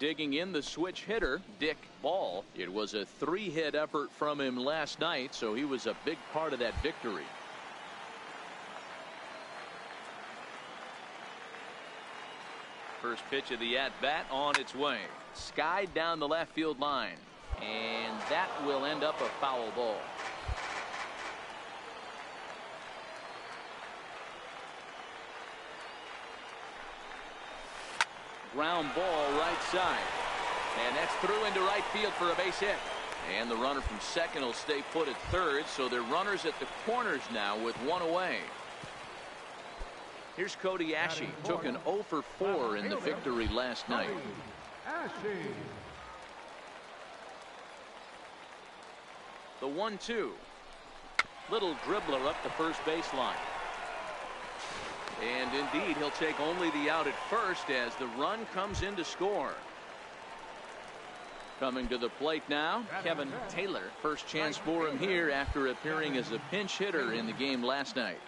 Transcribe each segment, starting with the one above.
Digging in, the switch hitter, Dick Ball. It was a 3-hit effort from him last night, so he was a big part of that victory. First pitch of the at-bat on its way. Skied down the left field line. And that will end up a foul ball. Ground ball right side. And that's through into right field for a base hit. And the runner from second will stay put at third, so they're runners at the corners now with one away. Here's Cody Ashe. Took an 0 for 4 in the victory last night. The 1-2. Little dribbler up the first baseline. And indeed, he'll take only the out at first as the run comes in to score. Coming to the plate now, Kevin Taylor. First chance for him here after appearing as a pinch hitter in the game last night.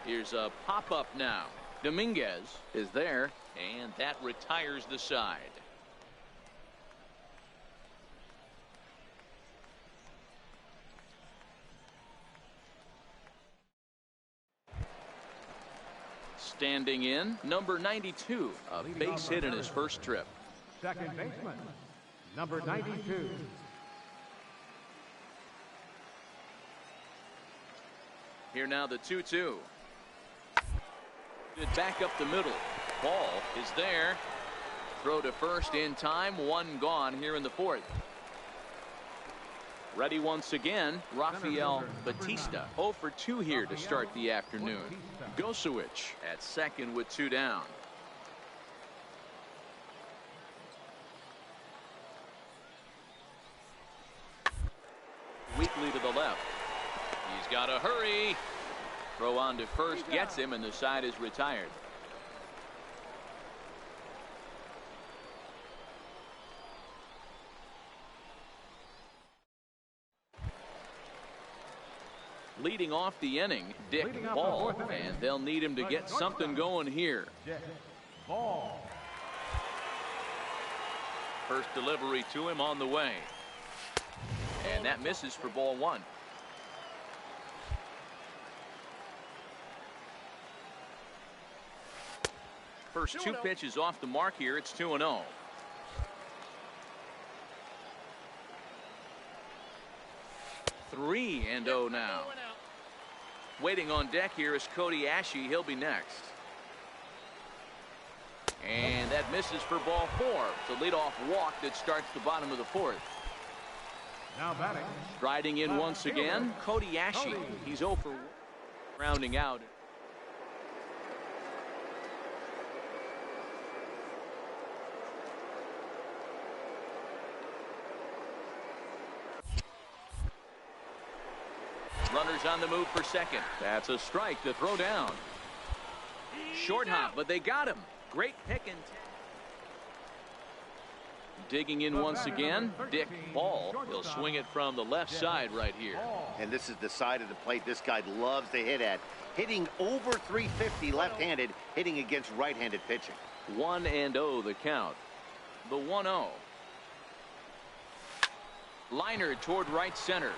Here's a pop-up now. Dominguez is there, and that retires the side. Standing in, number 92, a base hit in his first trip. Second baseman, number 92. Here now the 2-2. Back up the middle. Ball is there. Throw to first in time. One gone here in the fourth. Ready once again, Rafael Batista. 0 for 2 here to start the afternoon. Gosewich at second with 2 down. Weakly to the left. He's got to hurry. Throw on to first gets him, and the side is retired. Leading off the inning, Dick Ball, and they'll need him to get something going here. Ball. First delivery to him on the way. And that misses for ball 1. First 2 pitches off the mark here. It's 2-0. Three and 0 now. Waiting on deck here is Cody Ashe. He'll be next. And that misses for ball 4. It's a leadoff walk that starts the bottom of the fourth. Now batting. Striding in once again, Cody Ashe. He's 0 for 1. Rounding out. Runners on the move for second. That's a strike to throw down. Short hop, but they got him. Great pick and digging in once again, Dick Ball. He'll swing it from the left side right here. And this is the side of the plate this guy loves to hit at. Hitting over 350 left-handed, hitting against right-handed pitching. 1-0 the count. The 1-0. Liner toward right center.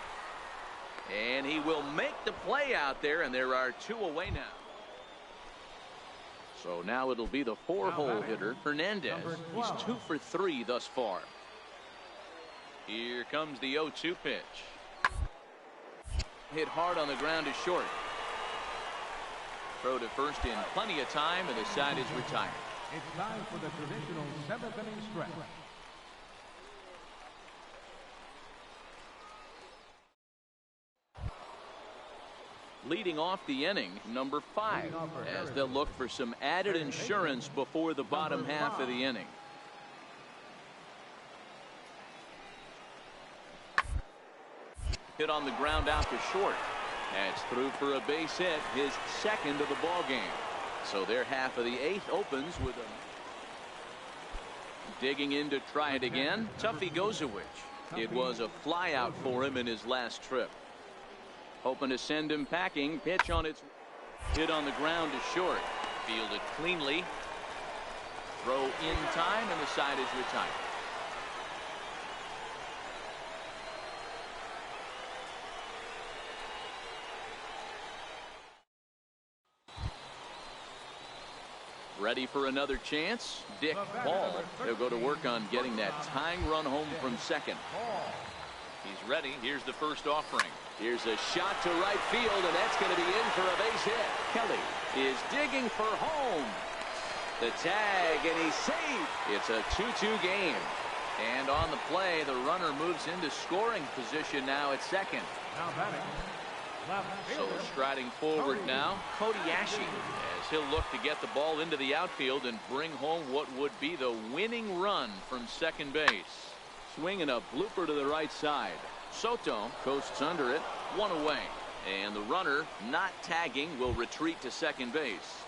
And he will make the play out there, and there are 2 away now. So now it'll be the 4-hole hitter, Hernandez. He's 2 for 3 thus far. Here comes the 0-2 pitch. Hit hard on the ground to short. Throw to first in plenty of time, and the side is retired. It's time for the traditional 7th inning stretch. Leading off the inning, number 5, as they'll look for some added insurance before the bottom half of the inning. Hit on the ground out to short. That's through for a base hit, his 2nd of the ball game. So their half of the 8th opens with a digging in to try it again. Tuffy Gozowich. It was a fly out for him in his last trip. Hoping to send him packing. Pitch on its hit on the ground to short. Fielded cleanly. Throw in time, and the side is retired. Ready for another chance. Dick Paul. He'll go to work on getting that tying run home from second. He's ready. Here's the first offering. Here's a shot to right field, and that's going to be in for a base hit. Kelly is digging for home. The tag, and he's safe. It's a 2-2 game. And on the play, the runner moves into scoring position now at second. Now batting. So striding forward now, Cody Ashe, as he'll look to get the ball into the outfield and bring home what would be the winning run from second base. Swinging a blooper to the right side. Soto coasts under it, 1 away. And the runner, not tagging, will retreat to second base.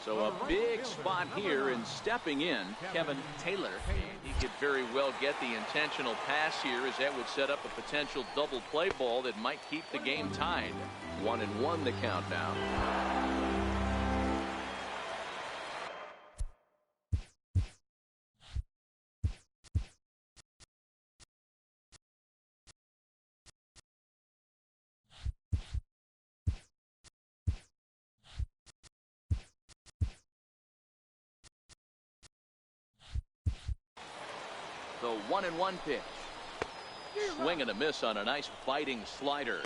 So a big spot here, and stepping in, Kevin Taylor. He could very well get the intentional pass here, as that would set up a potential double play ball that might keep the game tied. 1-1 the count now. The 1-1 pitch. Swing and a miss on a nice biting slider.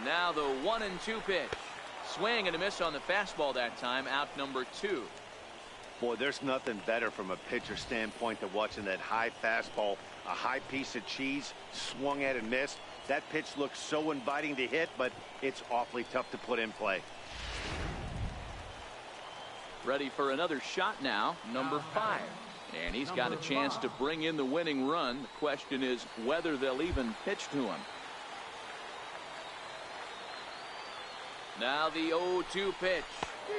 Now the 1-2 pitch. Swing and a miss on the fastball that time, out number 2. Boy, there's nothing better from a pitcher standpoint than watching that high fastball, a high piece of cheese, swung at and missed. That pitch looks so inviting to hit, but it's awfully tough to put in play. Ready for another shot now, number 5. And he's got a chance to bring in the winning run. The question is whether they'll even pitch to him. Now the 0-2 pitch.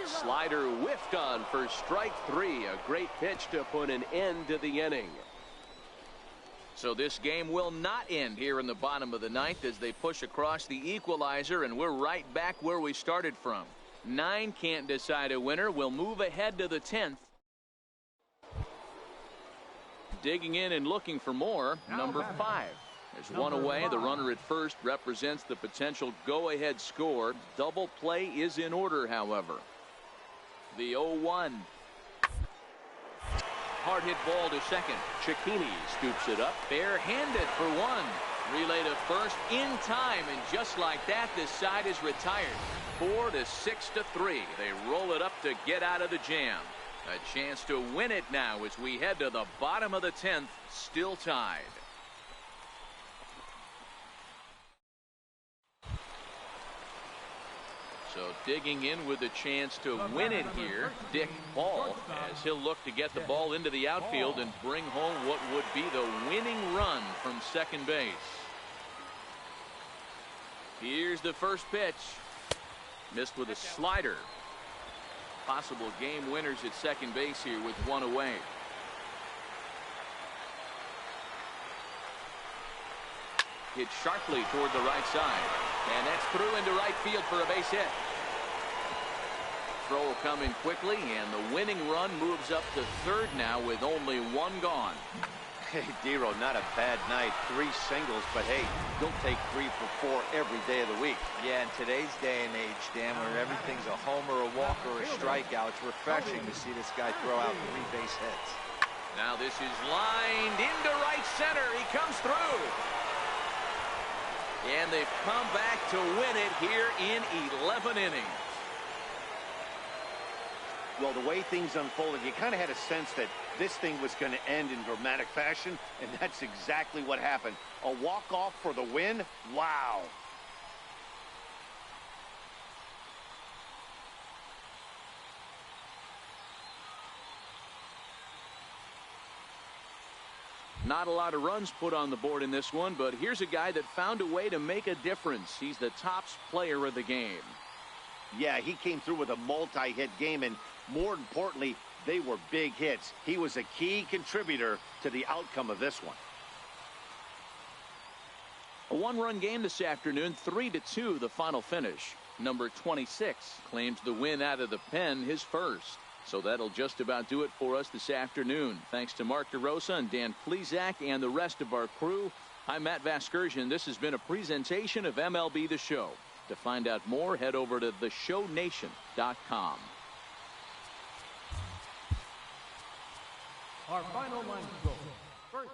Slider whiffed on for strike 3. A great pitch to put an end to the inning. So this game will not end here in the bottom of the 9th as they push across the equalizer, and we're right back where we started from. 9 can't decide a winner. We'll move ahead to the 10th. Digging in and looking for more, number 5. There's 1 away. The runner at first represents the potential go-ahead score. Double play is in order, however. The 0-1. Hard hit ball to second. Cicchini scoops it up barehanded for 1. Relay to first in time, and just like that, this side is retired. 4-6-3. They roll it up to get out of the jam. A chance to win it now as we head to the bottom of the 10th, still tied. So digging in with a chance to win it here, Dick Paul, as he'll look to get the ball into the outfield and bring home what would be the winning run from second base. Here's the first pitch. Missed with a slider. Possible game winners at second base here with 1 away. Hit sharply toward the right side. And that's through into right field for a base hit. throw will come in quickly, and the winning run moves up to third now with only one gone. Hey, Dero, not a bad night. 3 singles, but hey, don't take 3 for 4 every day of the week. Yeah, in today's day and age, Dan, where everything's a homer, a walk, or a strikeout, it's refreshing to see this guy throw out 3 base hits. Now this is lined into right center. He comes through. And they've come back to win it here in 11 innings. Well, the way things unfolded, you kind of had a sense that this thing was going to end in dramatic fashion, and that's exactly what happened. A walk-off for the win? Wow. Not a lot of runs put on the board in this one, but here's a guy that found a way to make a difference. He's the tops player of the game. Yeah, he came through with a multi-hit game, and more importantly, they were big hits. He was a key contributor to the outcome of this one. A one-run game this afternoon, 3-2 the final finish. Number 26 claims the win out of the pen, his first. So that'll just about do it for us this afternoon. Thanks to Mark DeRosa and Dan Plesac and the rest of our crew. I'm Matt Vasgersian. This has been a presentation of MLB The Show. To find out more, head over to theshownation.com. Our final line score. First.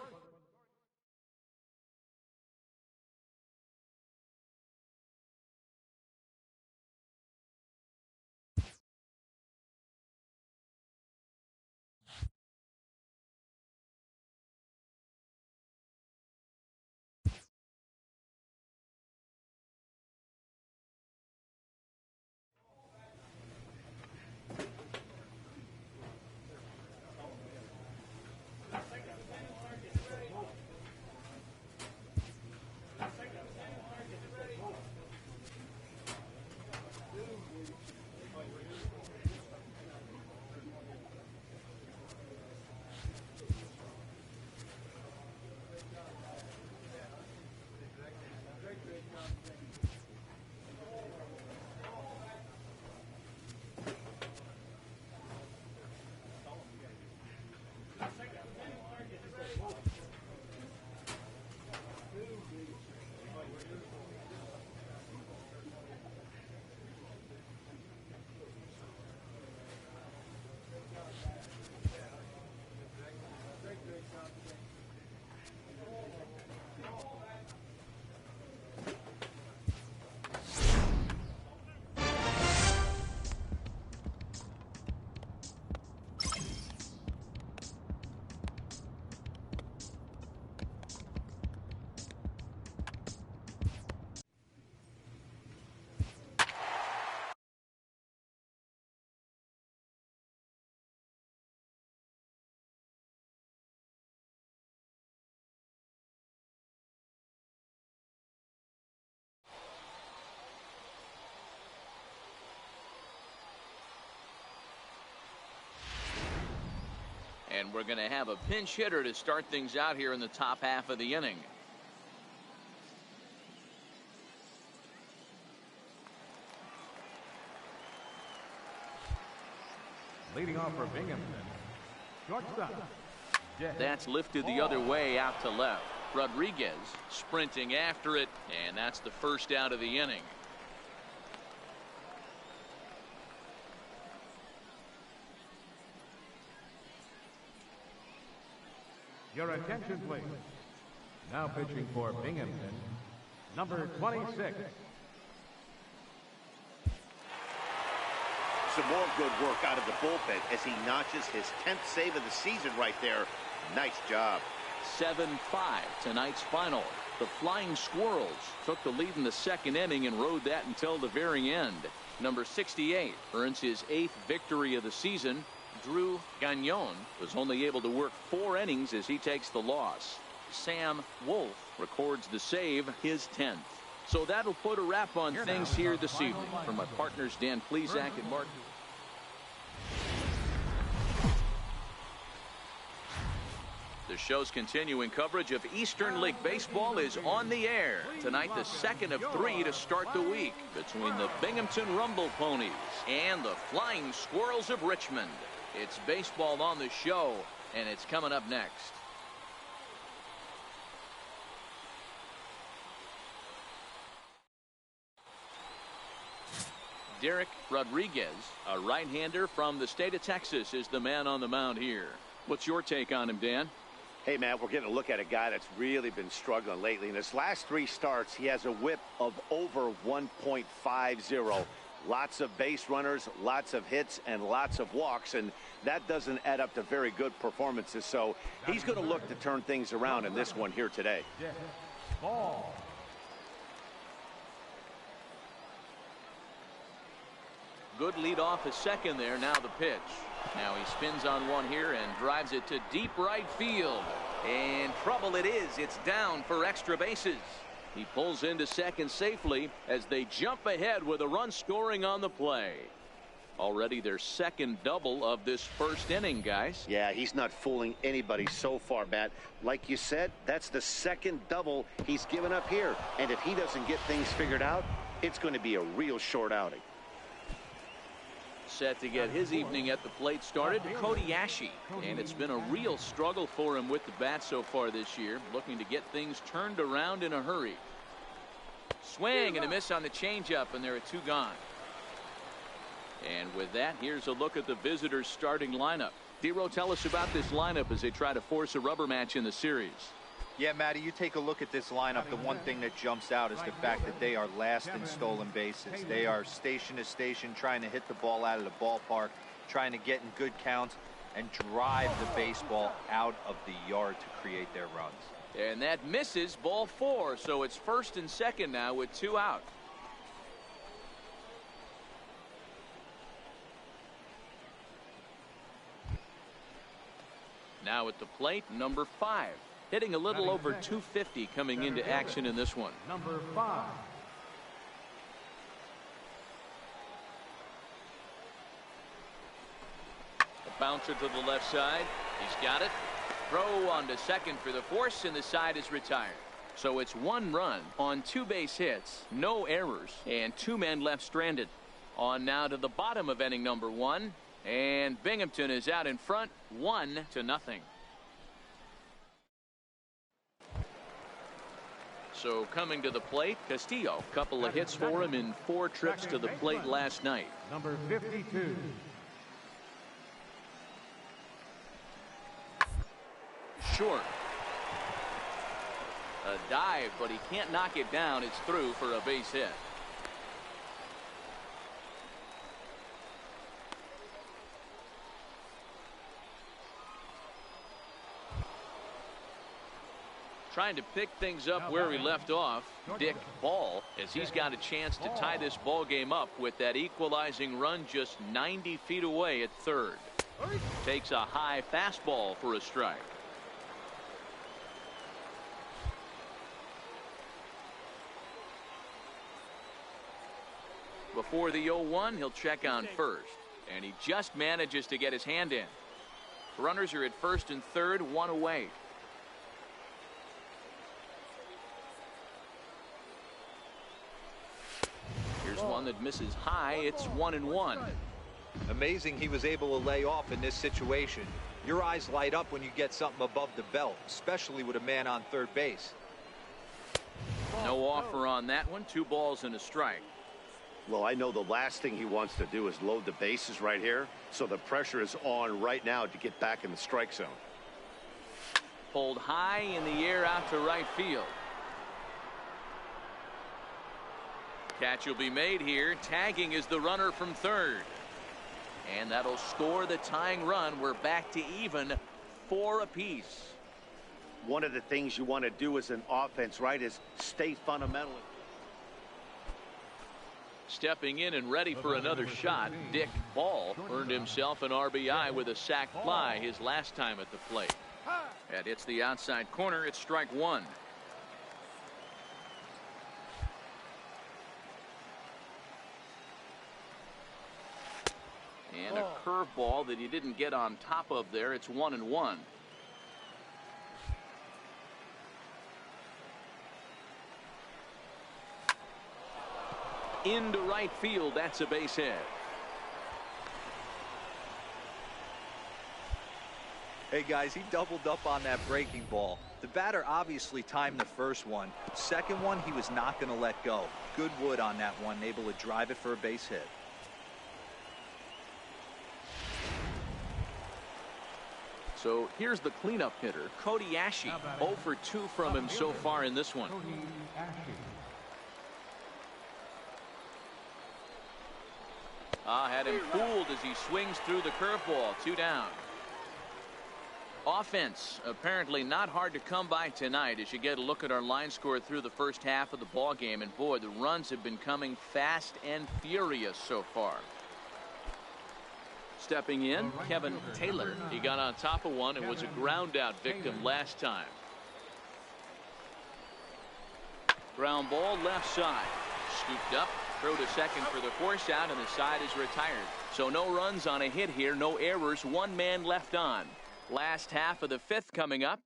And we're going to have a pinch hitter to start things out here in the top half of the inning. Leading off for Binghamton. Shortstop. That's lifted the other way out to left. Rodriguez sprinting after it, and that's the first out of the inning. Your attention, please. Now pitching for Binghamton, number 26. Some more good work out of the bullpen as he notches his 10th save of the season right there. Nice job. 7-5 tonight's final. The Flying Squirrels took the lead in the second inning and rode that until the very end. Number 68 earns his 8th victory of the season. Drew Gagnon was only able to work 4 innings as he takes the loss. Sam Wolf records the save, his 10th. So that'll put a wrap on things here this evening. From my partners Dan Plesac and Mark. The The show's continuing coverage of Eastern League Baseball is on the air. Tonight, the second of 3 to start the week between the Binghamton Rumble Ponies and the Flying Squirrels of Richmond. It's baseball on the show, and it's coming up next. Derek Rodriguez, a right-hander from the state of Texas, is the man on the mound here. What's your take on him, Dan? Hey, Matt, we're getting a look at a guy that's really been struggling lately. In his last 3 starts, he has a whip of over 1.50. Lots of base runners, lots of hits, and lots of walks, and that doesn't add up to very good performances. So he's going to look to turn things around in this one here today. Ball. Good lead off his second there. Now the pitch. Now he spins on one here and drives it to deep right field. And trouble it is. It's down for extra bases. He pulls into second safely as they jump ahead with a run scoring on the play. Already their second double of this first inning, guys. Yeah, he's not fooling anybody so far, Matt. Like you said, that's the second double he's given up here. And if he doesn't get things figured out, it's going to be a real short outing. Set to get his evening at the plate started, Cody Ashe. And it's been a real struggle for him with the bat so far this year, looking to get things turned around in a hurry. Swing and a miss on the changeup, and there are 2 gone. And with that, here's a look at the visitors' starting lineup. Dero, tell us about this lineup as they try to force a rubber match in the series. Yeah, Matty, you take a look at this lineup. The one thing that jumps out is the fact that they are last in stolen bases. They are station to station trying to hit the ball out of the ballpark, trying to get in good counts and drive the baseball out of the yard to create their runs. And that misses, ball 4. So it's first and second now with 2 out. Now at the plate, number 5. Hitting a little over 250 coming into action in this one. Number 5. A bouncer to the left side. He's got it. Throw on to second for the force, and the side is retired. So it's 1 run on 2 base hits, no errors, and 2 men left stranded. On now to the bottom of inning number 1, and Binghamton is out in front, 1-0. So coming to the plate, Castillo. Couple of hits for him in 4 trips to the plate last night. Number 52. Short. A dive, but he can't knock it down. It's through for a base hit. Trying to pick things up where he left off, Dick Ball, as he's got a chance to tie this ball game up with that equalizing run just 90 feet away at third. Takes a high fastball for a strike. Before the 0-1, he'll check on first, and he just manages to get his hand in. Runners are at first and third, 1 away. Here's one that misses high. It's 1-1. Amazing he was able to lay off in this situation. Your eyes light up when you get something above the belt, especially with a man on third base. No offer on that one. 2 balls and a strike. Well, I know the last thing he wants to do is load the bases right here, so the pressure is on right now to get back in the strike zone. Pulled high in the air out to right field. Catch will be made here. Tagging is the runner from third. And that'll score the tying run. We're back to even, 4 apiece. One of the things you want to do as an offense, right, is stay fundamental. Stepping in and ready for another shot, Dick Ball earned himself an RBI with a sac fly his last time at the plate. And it's the outside corner. It's strike 1. And a curveball that he didn't get on top of there. It's 1-1. into right field. That's a base hit. Hey guys, he doubled up on that breaking ball. The batter obviously timed the first one. Second one, he was not going to let go. Good wood on that one, able to drive it for a base hit. So here's the cleanup hitter, Cody Ashe. 0 for 2 from him so far in this one. Had him fooled as he swings through the curveball. 2 down. Offense apparently not hard to come by tonight as you get a look at our line score through the first half of the ball game, and boy, the runs have been coming fast and furious so far. Stepping in, Kevin Taylor. He got on top of one and was a ground out victim last time. Ground ball left side. Scooped up, throw to second for the force out, and the side is retired. So no runs on a hit here, no errors, 1 man left on. Last half of the 5th coming up.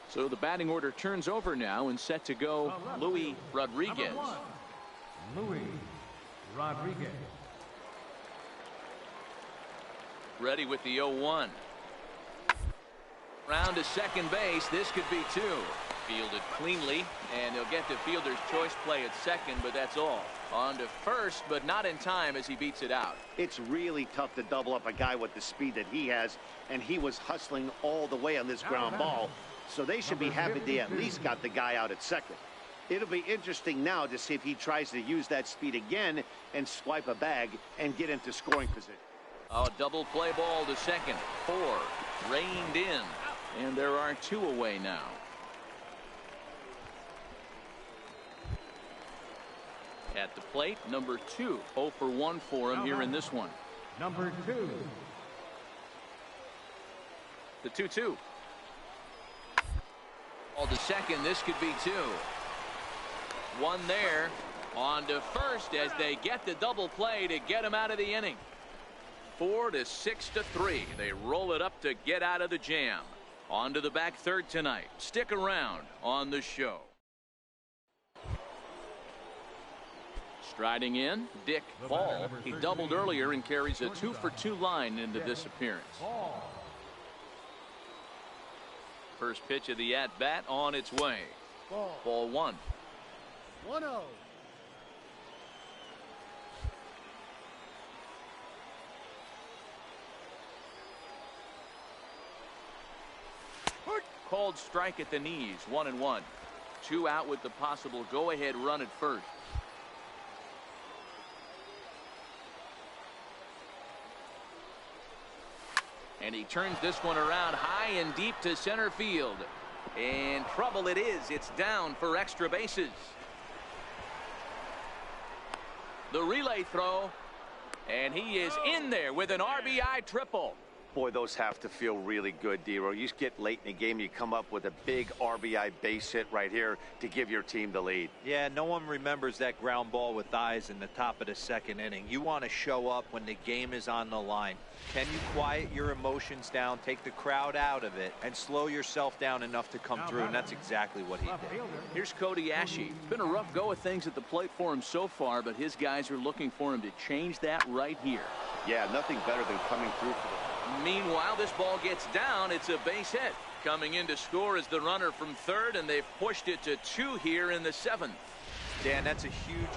So the batting order turns over now and set to go Luis Rodriguez. Luis Rodriguez. Ready with the 0-1. Round to second base. This could be 2. Fielded cleanly, and he'll get the fielder's choice play at second, but that's all. On to first, but not in time as he beats it out. It's really tough to double up a guy with the speed that he has, and he was hustling all the way on this ground ball, so they should be happy they at least got the guy out at second. It'll be interesting now to see if he tries to use that speed again and swipe a bag and get into scoring position. A double play ball to second. 4 reined in, and there are 2 away now. At the plate, number 2. 0 for 1 for him here in this one. Number 2. The 2-2. Ball to second. This could be 2. 1 there. On to first as they get the double play to get him out of the inning. 4 to 6 to 3. They roll it up to get out of the jam. On to the back third tonight. Stick around on the show. Striding in, Dick Paul. He doubled earlier and carries a 2 for 2 line into this appearance. First pitch of the at-bat on its way. Ball 1. 1-0. Called strike at the knees. 1-1. 2 out with the possible go-ahead run at first. And he turns this one around high and deep to center field. And trouble it is. It's down for extra bases. The relay throw. And he is in there with an RBI triple. Boy, those have to feel really good, D-Row. You get late in the game, you come up with a big RBI base hit right here to give your team the lead. Yeah, no one remembers that ground ball with eyes in the top of the 2nd inning. You want to show up when the game is on the line. Can you quiet your emotions down, take the crowd out of it, and slow yourself down enough to come through? And that's exactly what he did. Here's Cody Ashe. It's been a rough go of things at the plate for him so far, but his guys are looking for him to change that right here. Yeah, nothing better than coming through for the... Meanwhile, this ball gets down. It's a base hit. Coming in to score is the runner from third, and they've pushed it to 2 here in the 7th. Dan, that's a huge...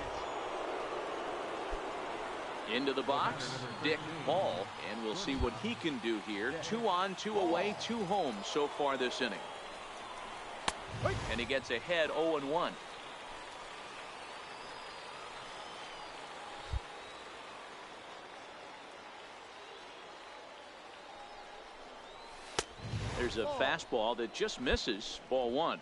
Into the box, Dick Paul, and we'll see what he can do here. 2 on, 2 away, 2 home so far this inning. And he gets ahead 0-1. There's a fastball that just misses. Ball 1.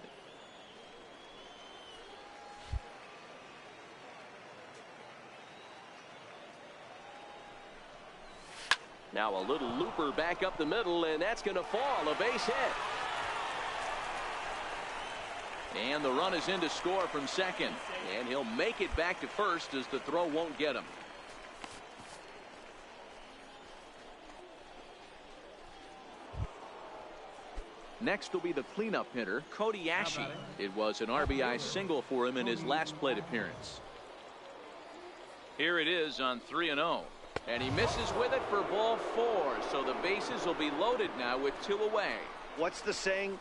Now a little looper back up the middle, and that's going to fall. A base hit. And the run is in to score from second. And he'll make it back to first as the throw won't get him. Next will be the cleanup hitter, Cody Ashe. It was an RBI single for him in his last plate appearance. Here it is on 3-0. And he misses with it for ball 4. So the bases will be loaded now with 2 away. What's the saying?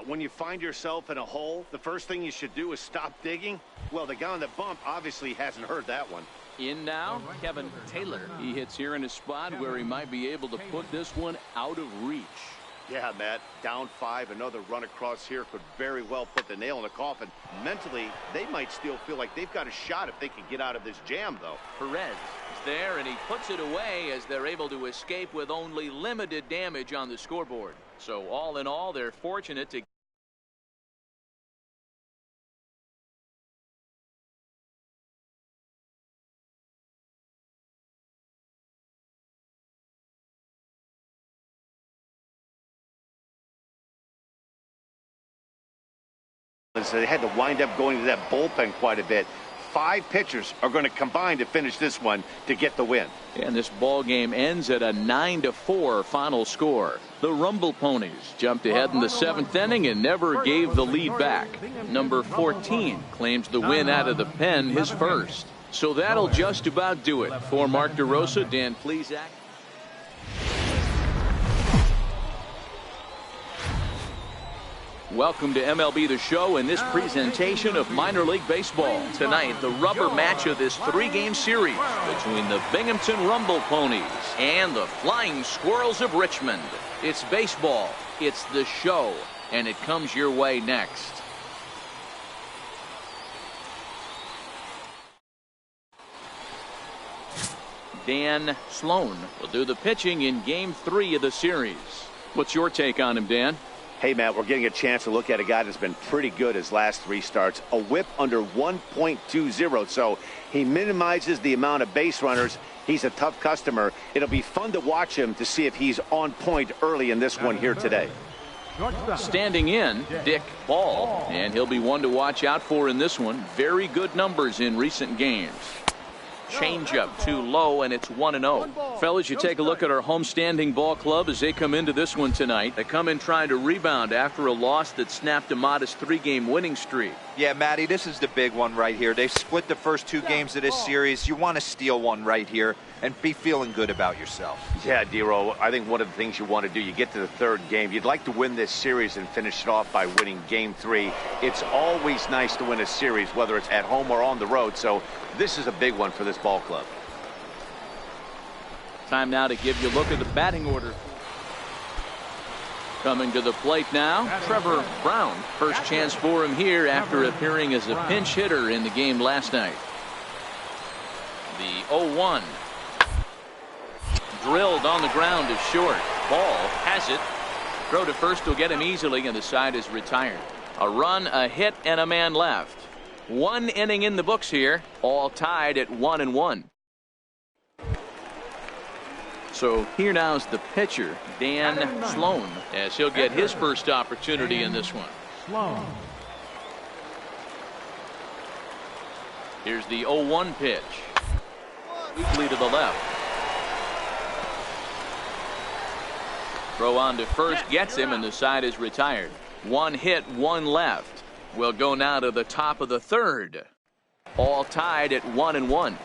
When you find yourself in a hole, the first thing you should do is stop digging. Well, the guy on the bump obviously hasn't heard that one. In now, Kevin Taylor. He hits here in a spot where he might be able to put this one out of reach. Yeah, Matt, down 5, another run across here could very well put the nail in the coffin. Mentally, they might still feel like they've got a shot if they can get out of this jam, though. Perez is there, and he puts it away as they're able to escape with only limited damage on the scoreboard. So all in all, they're fortunate to They had to wind up going to that bullpen quite a bit. 5 pitchers are going to combine to finish this one to get the win. And this ball game ends at a 9-4 final score. The Rumble Ponies jumped ahead in the 7th inning and never gave the lead back. Number 14 claims the win out of the pen, his first. So that'll just about do it. For Mark DeRosa, Dan Plesac. Welcome to MLB The Show and this presentation of minor league baseball. Tonight, the rubber match of this 3-game series between the Binghamton Rumble Ponies and the Flying Squirrels of Richmond. It's baseball, it's the show, and it comes your way next. Dan Sloan will do the pitching in Game 3 of the series. What's your take on him, Dan? Hey, Matt, we're getting a chance to look at a guy that's been pretty good his last 3 starts. A whip under 1.20, so he minimizes the amount of base runners. He's a tough customer. It'll be fun to watch him to see if he's on point early in this one here today. Standing in, Dick Ball, and he'll be one to watch out for in this one. Very good numbers in recent games. Changeup too low, and it's 1-0. Fellas, you take a look at our homestanding ball club as they come into this one tonight. They come in trying to rebound after a loss that snapped a modest 3-game winning streak. Yeah, Matty, this is the big one right here. They've split the first 2 games of this series. You want to steal one right here and be feeling good about yourself. Yeah, Dero, I think one of the things you want to do, you get to the 3rd game, you'd like to win this series and finish it off by winning Game 3. It's always nice to win a series, whether it's at home or on the road, so this is a big one for this ball club. Time now to give you a look at the batting order. Coming to the plate now, Trevor Brown. First chance for him here after appearing as a pinch hitter in the game last night. The 0-1. Drilled on the ground is short. Ball has it. Throw to first will get him easily, and the side is retired. A run, a hit, and a man left. 1 inning in the books here, all tied at 1-1. So here now is the pitcher, Dan Sloan, as he'll get his first opportunity in this one. Sloan. Here's the 0-1 pitch. Weakly to the left. Throw on to first gets him, and the side is retired. 1 hit, 1 left. We'll go now to the top of the 3rd. All tied at 1-1.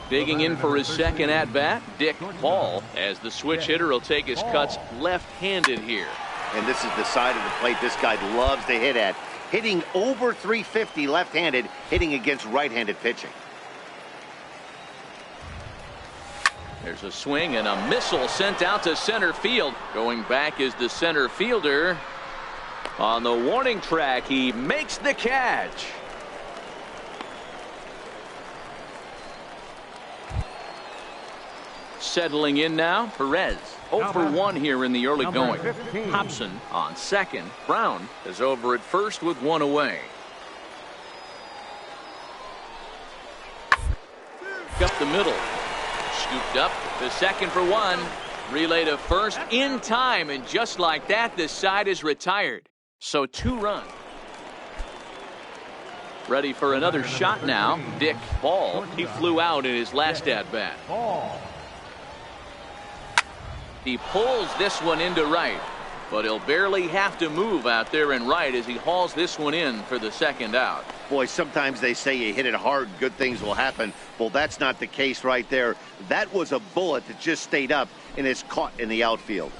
Digging in for his second at-bat, Dick Ball, as the switch hitter will take his cuts left-handed here. And this is the side of the plate this guy loves to hit at. Hitting over 350 left-handed, hitting against right-handed pitching. There's a swing and a missile sent out to center field. Going back is the center fielder. On the warning track, he makes the catch. Settling in now, Perez. 0 for 1 here in the early going. Hobson on second. Brown is over at first with 1 away. Up the middle. Scooped up to second for 1. Relay to first in time, and just like that, this side is retired. So 2 runs. Ready for another shot now. Dick Ball. He flew out in his last at bat. He pulls this one into right, but he'll barely have to move out there in right as he hauls this one in for the second out. Boy, sometimes they say you hit it hard, good things will happen. Well, that's not the case right there. That was a bullet that just stayed up and is caught in the outfield.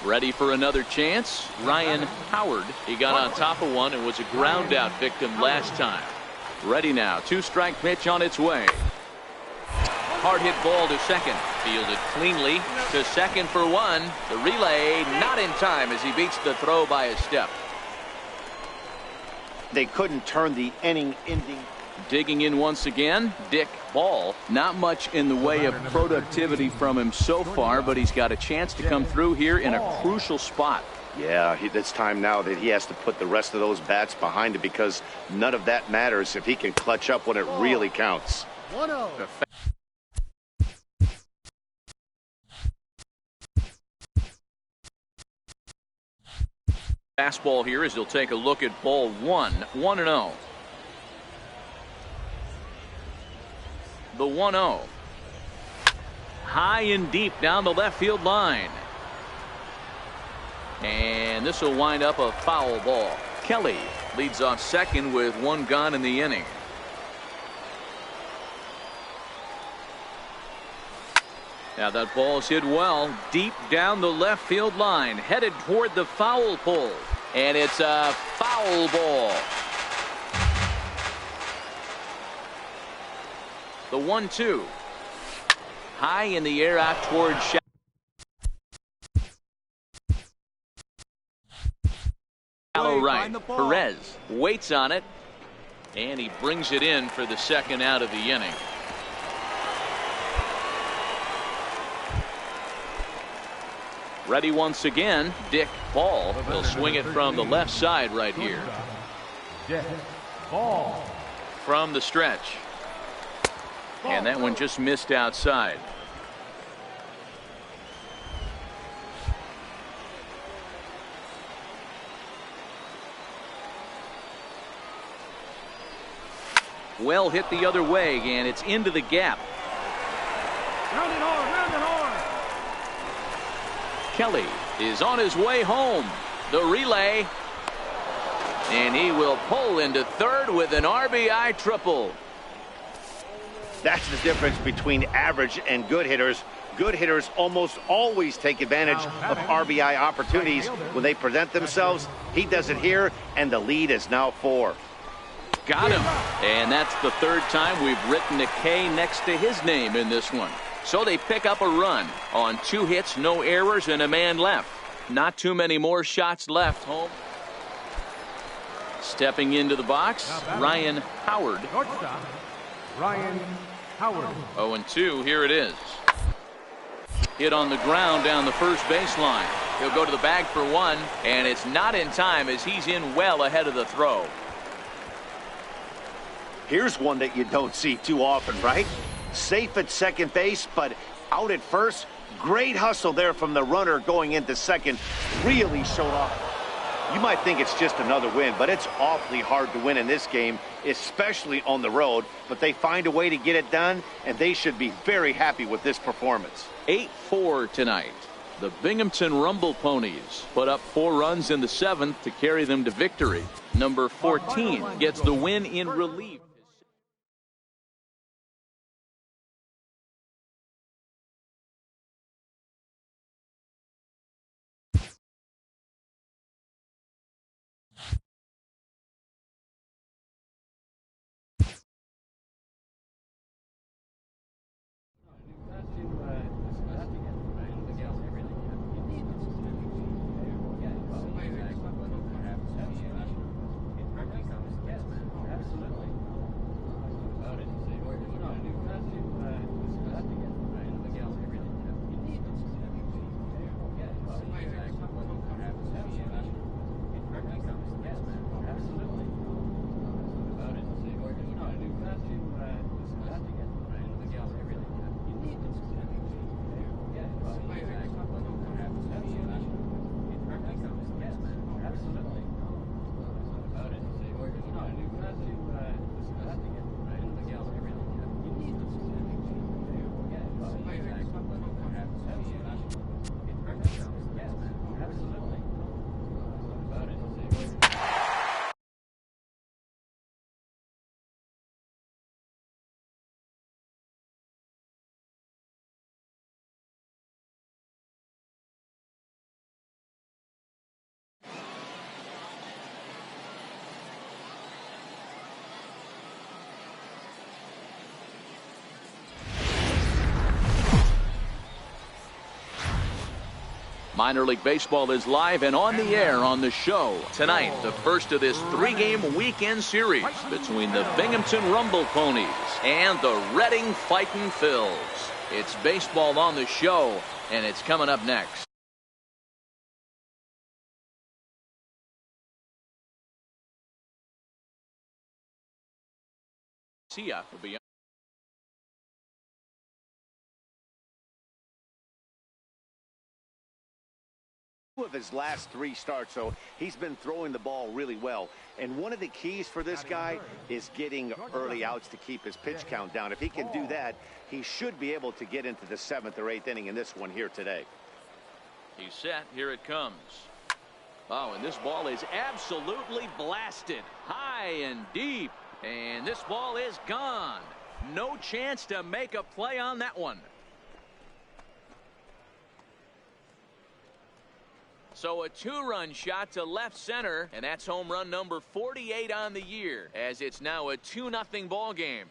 Ready for another chance? Ryan Howard. He got on top of one and was a ground out victim last time. Ready now. 2-strike pitch on its way. Hard hit ball to second. Fielded cleanly to second for one. The relay not in time as he beats the throw by a step. They couldn't turn the inning ending. Digging in once again, Dick Ball. Not much in the way of productivity from him so far, but he's got a chance to come through here in a crucial spot. Yeah, it's time now that he has to put the rest of those bats behind it, because none of that matters if he can clutch up when it really counts. 1-0. Fastball here as he'll take a look at ball one. 1-0. The 1-0. High and deep down the left field line. And this will wind up a foul ball. Kelly leads off second with one gone in the inning. Now that ball's hit well deep down the left field line, headed toward the foul pole, and it's a foul ball. The 1-2. High in the air out toward shallow right. Perez waits on it, and he brings it in for the second out of the inning. Ready once again, Dick Ball. He'll swing it from the left side right here. Dick Ball. From the stretch. And that one just missed outside. Well hit the other way, and it's into the gap. Round and hard, round and hard. Kelly is on his way home. The relay. And he will pull into third with an RBI triple. That's the difference between average and good hitters. Good hitters almost always take advantage of RBI opportunities when they present themselves. He does it here, and the lead is now 4. Got him. And that's the third time we've written a K next to his name in this one. So they pick up a run on 2 hits, no errors, and a man left. Not too many more shots left. Home. Stepping into the box, Ryan Howard. Shortstop, Ryan Howard. 0-2, here it is. Hit on the ground down the first baseline. He'll go to the bag for one, and it's not in time as he's in well ahead of the throw. Here's one that you don't see too often, right? Safe at second base, but out at first. Great hustle there from the runner going into second. Really showed off. You might think it's just another win, but it's awfully hard to win in this game, especially on the road. But they find a way to get it done, and they should be very happy with this performance. 8-4 tonight. The Binghamton Rumble Ponies put up 4 runs in the 7th to carry them to victory. Number 14 gets the win in relief. Minor League Baseball is live and on the air on the show. Tonight, the first of this 3-game weekend series between the Binghamton Rumble Ponies and the Reading Fightin' Phils. It's baseball on the show, and it's coming up next. Sia will be of his last 3 starts, so he's been throwing the ball really well. And one of the keys for this guy is getting early outs to keep his pitch count down. If he can do that, he should be able to get into the 7th or 8th inning in this one here today. He's set. Here it comes. Oh, and this ball is absolutely blasted high and deep, and this ball is gone. No chance to make a play on that one. So a 2-run shot to left center, and that's home run number 48 on the year, as it's now a 2-0 ball game.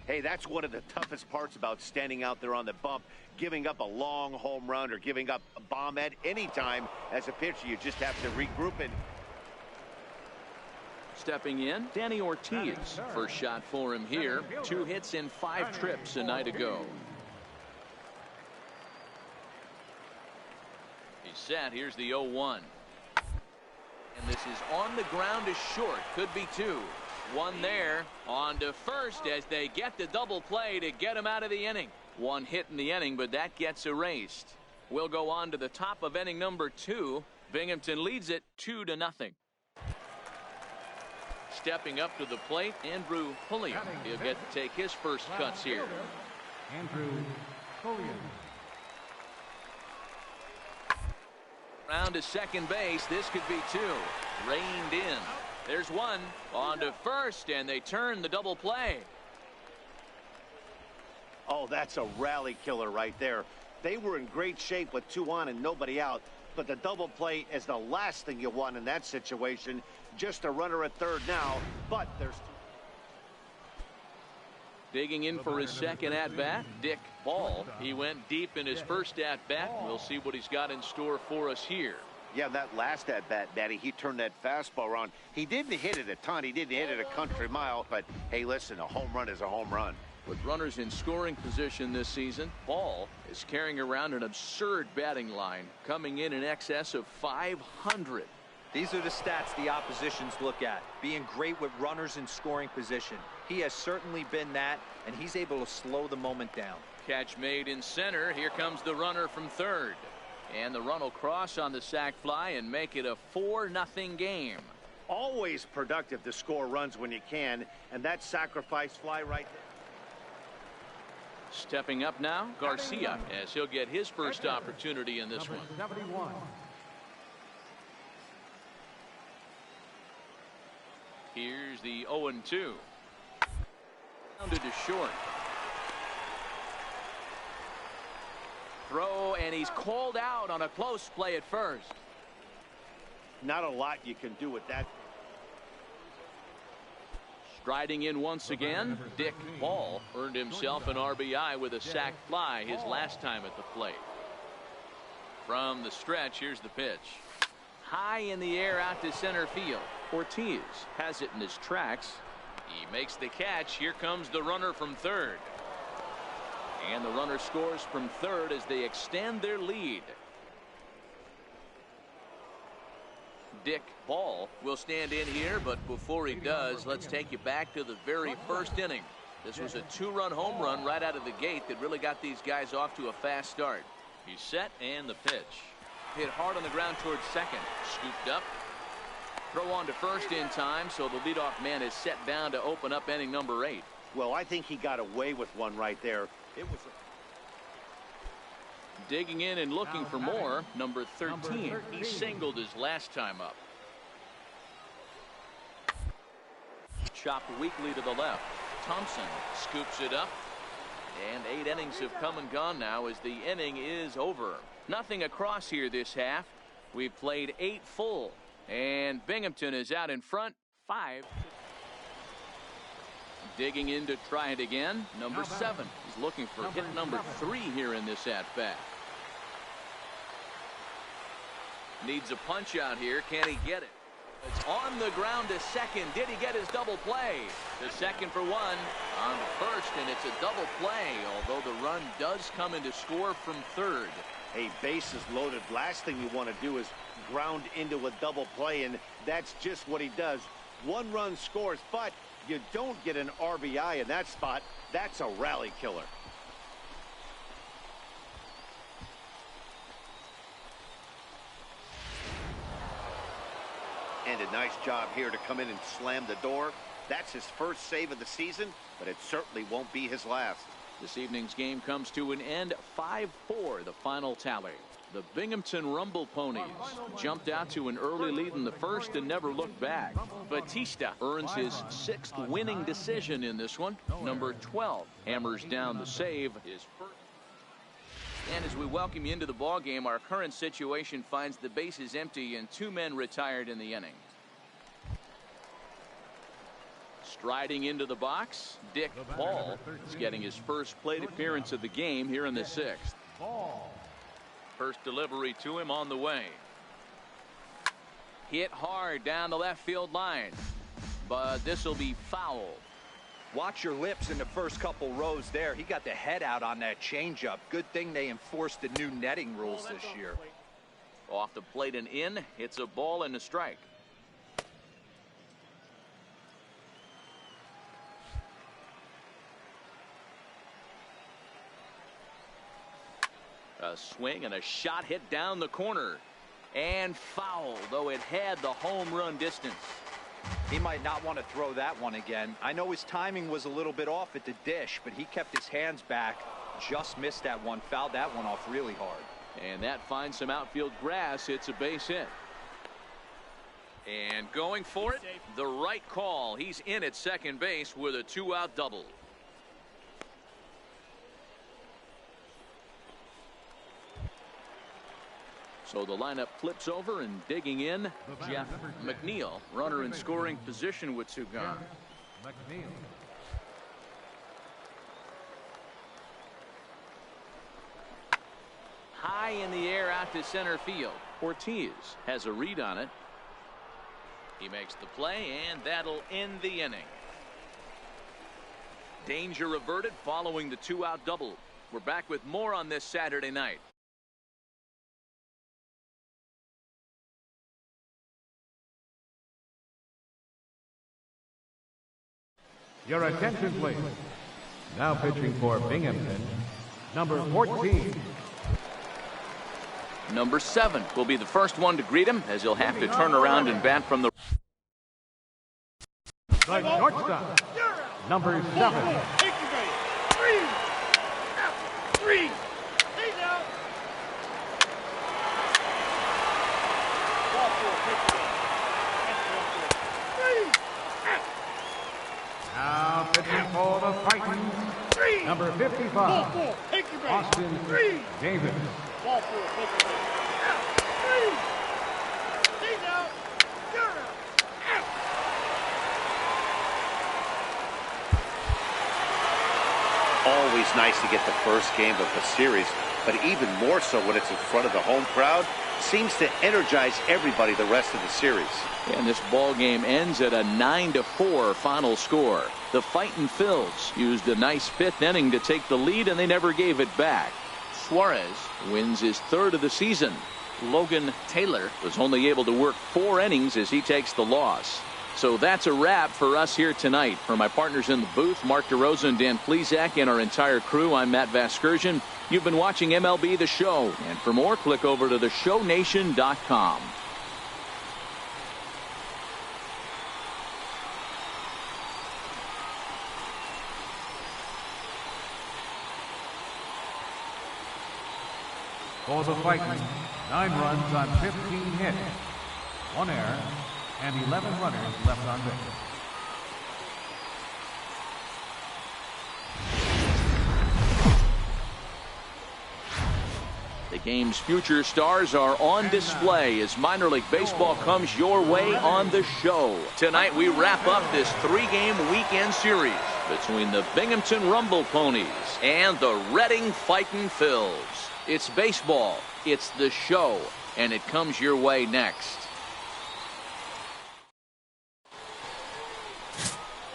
Hey, that's one of the toughest parts about standing out there on the bump. Giving up a long home run or giving up a bomb at any time as a pitcher, you just have to regroup and Stepping in, Danny Ortiz. First shot for him here. 2 hits in 5 trips a night ago. He's set. Here's the 0-1. And this is on the ground to short. Could be 2. 1 there. On to first as they get the double play to get him out of the inning. 1 hit in the inning, but that gets erased. We'll go on to the top of inning number 2. Binghamton leads it 2-0. Stepping up to the plate, Andrew Pulliam. He'll get to take his first cuts here. Andrew Pulliam. Round to second base. This could be 2. Reined in. There's 1. On to first, and they turn the double play. oh, that's a rally killer right there. They were in great shape with 2 on and nobody out. But the double play is the last thing you want in that situation. Just a runner at third now, but there's... Digging in for his second at-bat, Dick Ball. He went deep in his first at-bat. We'll see what he's got in store for us here. Yeah, that last at-bat, Daddy, he turned that fastball around. He didn't hit it a ton. He didn't hit it a country mile. But, hey, listen, a home run is a home run. With runners in scoring position this season, Ball is carrying around an absurd batting line, coming in excess of 500. These are the stats the oppositions look at. Being great with runners in scoring position. He has certainly been that, and he's able to slow the moment down. Catch made in center. Here comes the runner from third. And the run will cross on the sac fly and make it a 4-0 game. Always productive to score runs when you can, and that sacrifice fly right there. Stepping up now, Garcia, as he'll get his first opportunity in this one. 71. Here's the 0-2. Rounded to short. Throw, and he's called out on a close play at first. Not a lot you can do with that. Striding in once again, Dick Ball earned himself an RBI with a sac fly his last time at the plate. From the stretch, here's the pitch. High in the air out to center field. Ortiz has it in his tracks. He makes the catch. Here comes the runner from third. And the runner scores from third as they extend their lead. Dick Ball will stand in here, but before he does, let's take you back to the very first inning. This was a 2-run home run right out of the gate that really got these guys off to a fast start. He's set, and the pitch. Hit hard on the ground towards second. Scooped up. Throw on to first in time, so the leadoff man is set down to open up inning number 8. Well, I think he got away with one right there. It was digging in and looking for more. Number 13. He singled his last time up. Chopped weakly to the left. Thompson scoops it up. And 8 innings have come and gone now as the inning is over. Nothing across here this half. We've played 8 full. And Binghamton is out in front, 5. Digging in to try it again. Number 7. He's looking for hit number 3 here in this at-bat. Needs a punch out here. Can he get it? It's on the ground to second. Did he get his double play? To second for 1. On to first, and it's a double play, although the run does come in to score from third. Hey, bases loaded. Last thing you want to do is ground into a double play, and that's just what he does. 1 run scores, but you don't get an RBI in that spot. That's a rally killer. And a nice job here to come in and slam the door. That's his first save of the season, but it certainly won't be his last. This evening's game comes to an end, 5-4, the final tally. The Binghamton Rumble Ponies jumped out to an early lead in the first and never looked back. Batista earns his 6th winning decision in this one. Number 12 hammers down the save, his first. And as we welcome you into the ballgame, our current situation finds the bases empty and 2 men retired in the inning. Striding into the box, Dick Paul is getting his first plate appearance of the game here in the 6th. First delivery to him on the way. Hit hard down the left field line, but this will be foul. Watch your lips in the first couple rows there. He got the head out on that changeup. Good thing they enforced the new netting rules this year. Off the plate and in. It's a ball and a strike. A swing and a shot hit down the corner. And foul, though it had the home run distance. He might not want to throw that one again. I know his timing was a little bit off at the dish, but he kept his hands back. Just missed that one. Fouled that one off really hard. And that finds some outfield grass. It's a base hit. And going for it, the right call. He's in at second base with a 2-out double. So the lineup flips over, and digging in, Jeff McNeil, runner in scoring position with 2 gone. High in the air out to center field. Ortiz has a read on it. He makes the play, and that'll end the inning. Danger averted following the 2-out double. We're back with more on this Saturday night. Your attention, please. Now pitching for Binghamton, number 14. Number 7 will be the first one to greet him, as he'll have to turn around and bat from the shortstop, number 7. Three. Now pitching for the Titans, number 55, Austin Davis. Always nice to get the first game of the series, but even more so when it's in front of the home crowd. Seems to energize everybody the rest of the series. And this ball game ends at a 9-4 final score. The Fightin' Phils used a nice 5th inning to take the lead, and they never gave it back. Suarez wins his 3rd of the season. Logan Taylor was only able to work 4 innings as he takes the loss. So that's a wrap for us here tonight. For my partners in the booth, Mark DeRosa and Dan Plesac, and our entire crew, I'm Matt Vasgersian. You've been watching MLB The Show. And for more, click over to theshownation.com. For the Vikings, 9 runs on 15 hits, 1 error, and 11 runners left on base. The game's future stars are on display as minor league baseball comes your way on the show. Tonight we wrap up this 3-game weekend series between the Binghamton Rumble Ponies and the Reading Fightin' Phils. It's baseball, it's the show, and it comes your way next.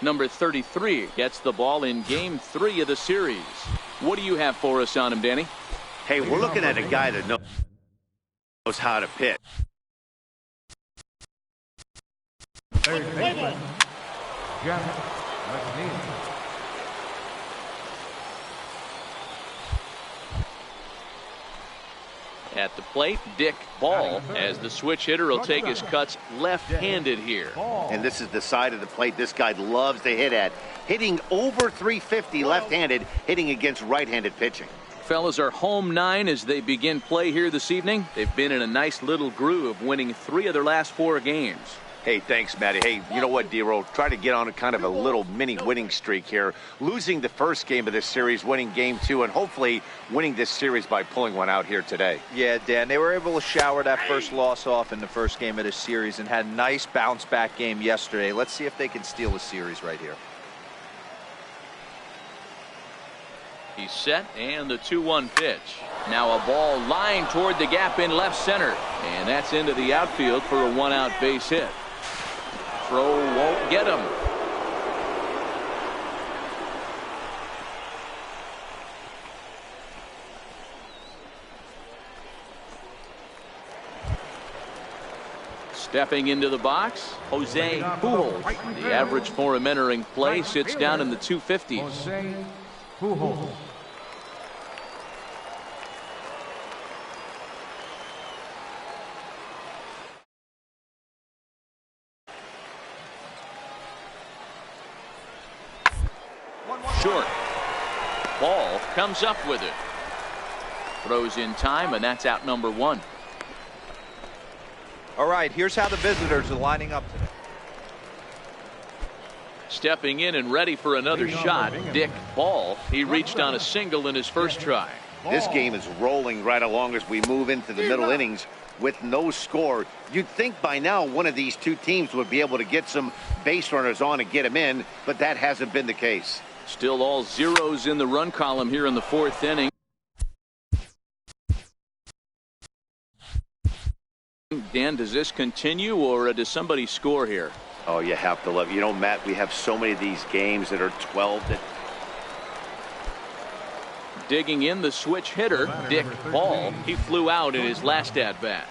Number 33 gets the ball in game 3 of the series. What do you have for us on him, Danny? Hey, we're looking at a guy that knows how to pitch. Third baseman, Jeff McNeil. At the plate, Dick Ball, as the switch hitter will take his cuts left-handed here. And this is the side of the plate this guy loves to hit at. Hitting over 350 left-handed, hitting against right-handed pitching. Fellas are home 9 as they begin play here this evening. They've been in a nice little groove, winning 3 of their last 4 games. Hey, thanks, Matty. Hey, you know what, D-Roll? Try to get on a kind of a little mini winning streak here. Losing the first game of this series, winning game 2, and hopefully winning this series by pulling one out here today. Yeah, Dan, they were able to shower that first loss off in the first game of this series and had a nice bounce-back game yesterday. Let's see if they can steal a series right here. He's set, and the 2-1 pitch. Now a ball lined toward the gap in left center, and that's into the outfield for a 1-out base hit. Throw won't get him. Stepping into the box, Jose Pujols. The average for him entering play sits down in the 250s. Jose Pujols. Short. Ball comes up with it. Throws in time, and that's out number 1. All right, here's how the visitors are lining up today. Stepping in and ready for another shot, Dick Ball. He reached on a single in his first try. This game is rolling right along as we move into the middle innings with no score. You'd think by now one of these two teams would be able to get some base runners on and get them in, but that hasn't been the case. Still all zeros in the run column here in the 4th inning. Dan, does this continue, or does somebody score here? Oh, you have to love it. You know, Matt, we have so many of these games that are 12 that... Digging in the switch hitter, Dick Ball. He flew out in his last at-bat.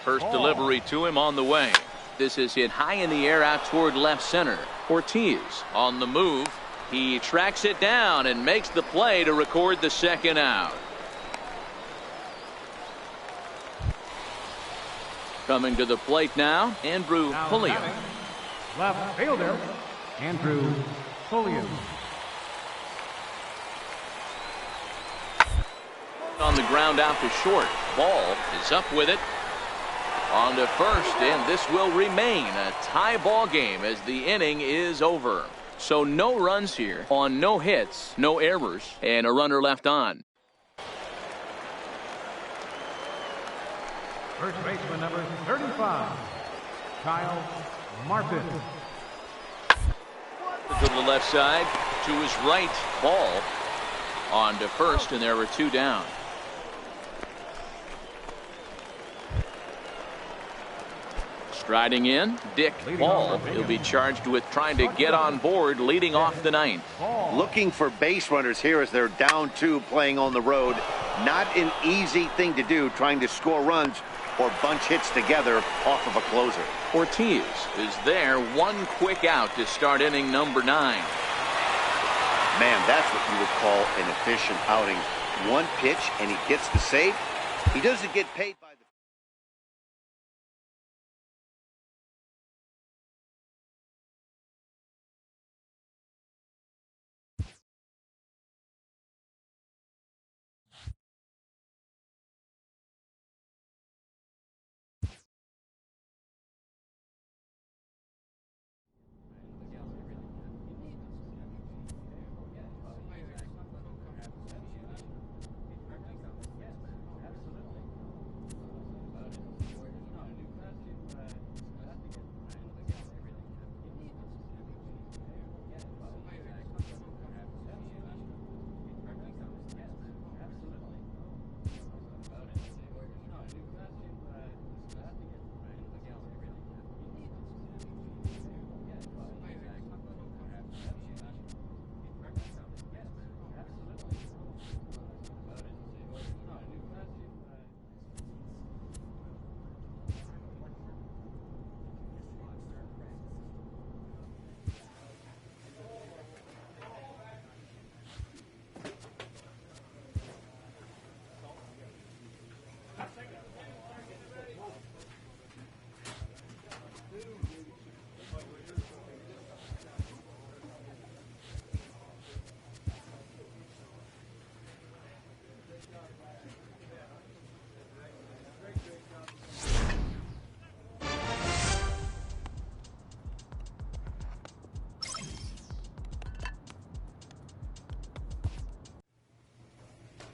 First delivery to him on the way. This is hit high in the air out toward left center. Ortiz on the move. He tracks it down and makes the play to record the 2nd out. Coming to the plate now, Andrew Pulliam. Left fielder, Andrew Pulliam. On the ground out to short. Ball is up with it. On to first, and this will remain a tie ball game as the inning is over. So no runs here on no hits, no errors, and a runner left on. First baseman number 35, Kyle Martin. To the left side, to his right. Ball on to first, and there were 2 down. Striding in, Dick Ball. He'll be charged with trying to get on board leading off the 9th. Looking for base runners here as they're down 2 playing on the road. Not an easy thing to do, trying to score runs or bunch hits together off of a closer. Ortiz is there, 1 quick out to start inning number 9. Man, that's what you would call an efficient outing. 1 pitch and he gets the save. He doesn't get paid by the...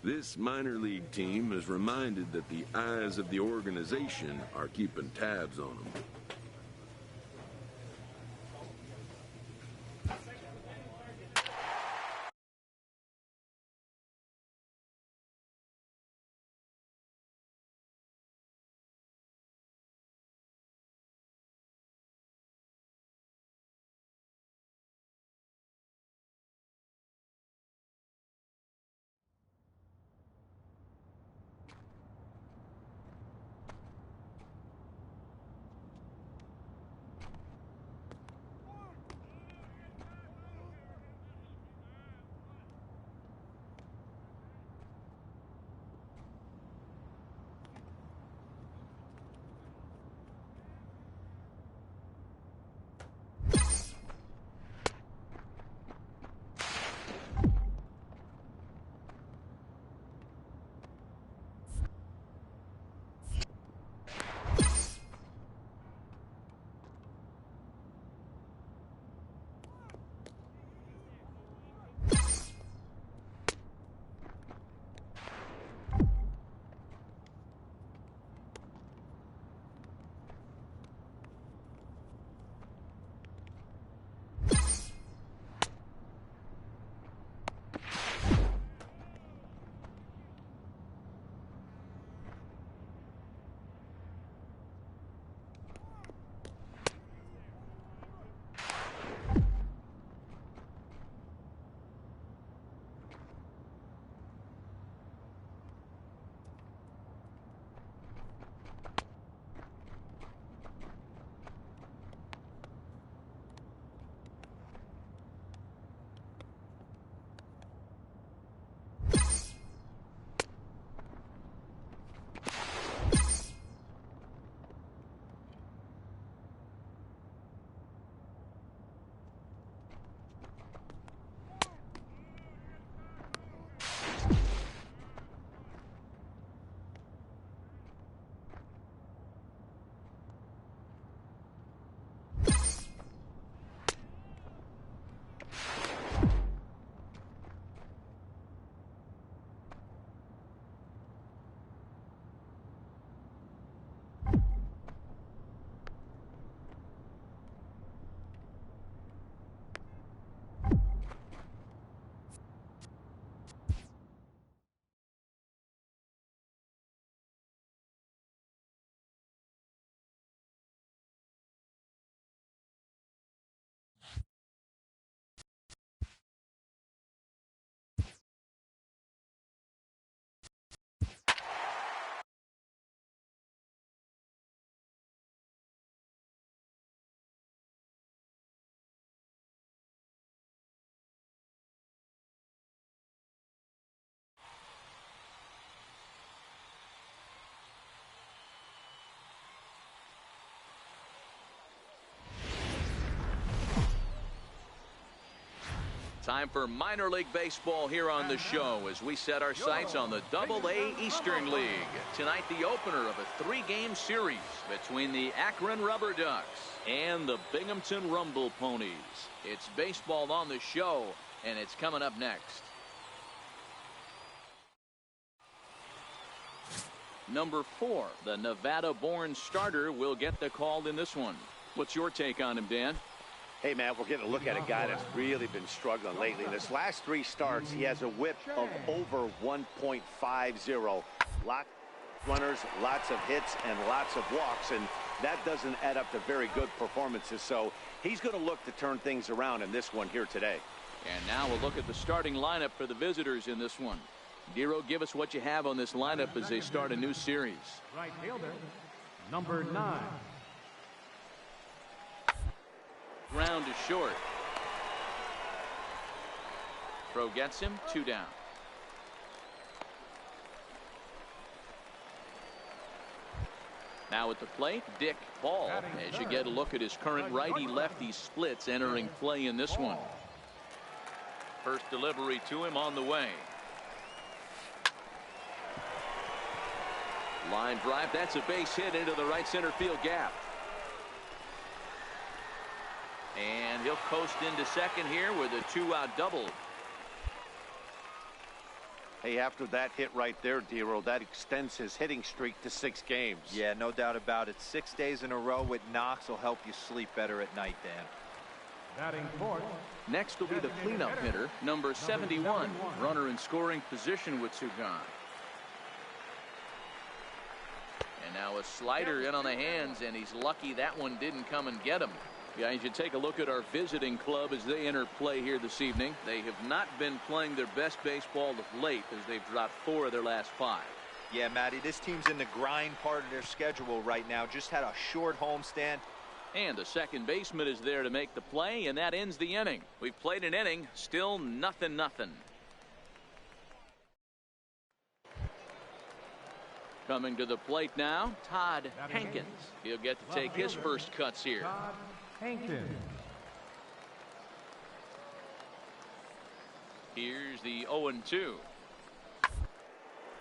This minor league team is reminded that the eyes of the organization are keeping tabs on them. Time for minor league baseball here on the show as we set our sights on the Double-A Eastern League. Tonight, the opener of a 3-game series between the Akron Rubber Ducks and the Binghamton Rumble Ponies. It's baseball on the show, and it's coming up next. Number 4, the Nevada-born starter, will get the call in this one. What's your take on him, Dan? Hey, man, we're getting a look at a guy that's really been struggling lately. In his last 3 starts, he has a whip of over 1.50. Lots of runners, lots of hits, and lots of walks, and that doesn't add up to very good performances. So he's going to look to turn things around in this one here today. And now we'll look at the starting lineup for the visitors in this one. Dero, give us what you have on this lineup as they start a new series. Right fielder, number 9. Ground is short. Throw gets him, 2 down. Now at the plate, Dick Ball, as you get a look at his current righty-lefty splits entering play in this one. First delivery to him on the way. Line drive, that's a base hit into the right center field gap. And he'll coast into second here with a 2-out double. Hey, after that hit right there, Dero, that extends his hitting streak to 6 games. Yeah, no doubt about it. 6 days in a row with knocks will help you sleep better at night, Dan. Batting fourth. Next will be the cleanup hitter, number 71. Runner in scoring position with two gone. And now a slider in on the hands, and he's lucky that one didn't come and get him. Guys, you take a look at our visiting club as they enter play here this evening. They have not been playing their best baseball of late as they've dropped 4 of their last 5. Yeah, Matty, this team's in the grind part of their schedule right now. Just had a short homestand. And the second baseman is there to make the play, and that ends the inning. We've played an inning, still nothing. Coming to the plate now, Todd Hankins. He'll get to take his first cuts here. Todd Hankins. Here's the 0-2.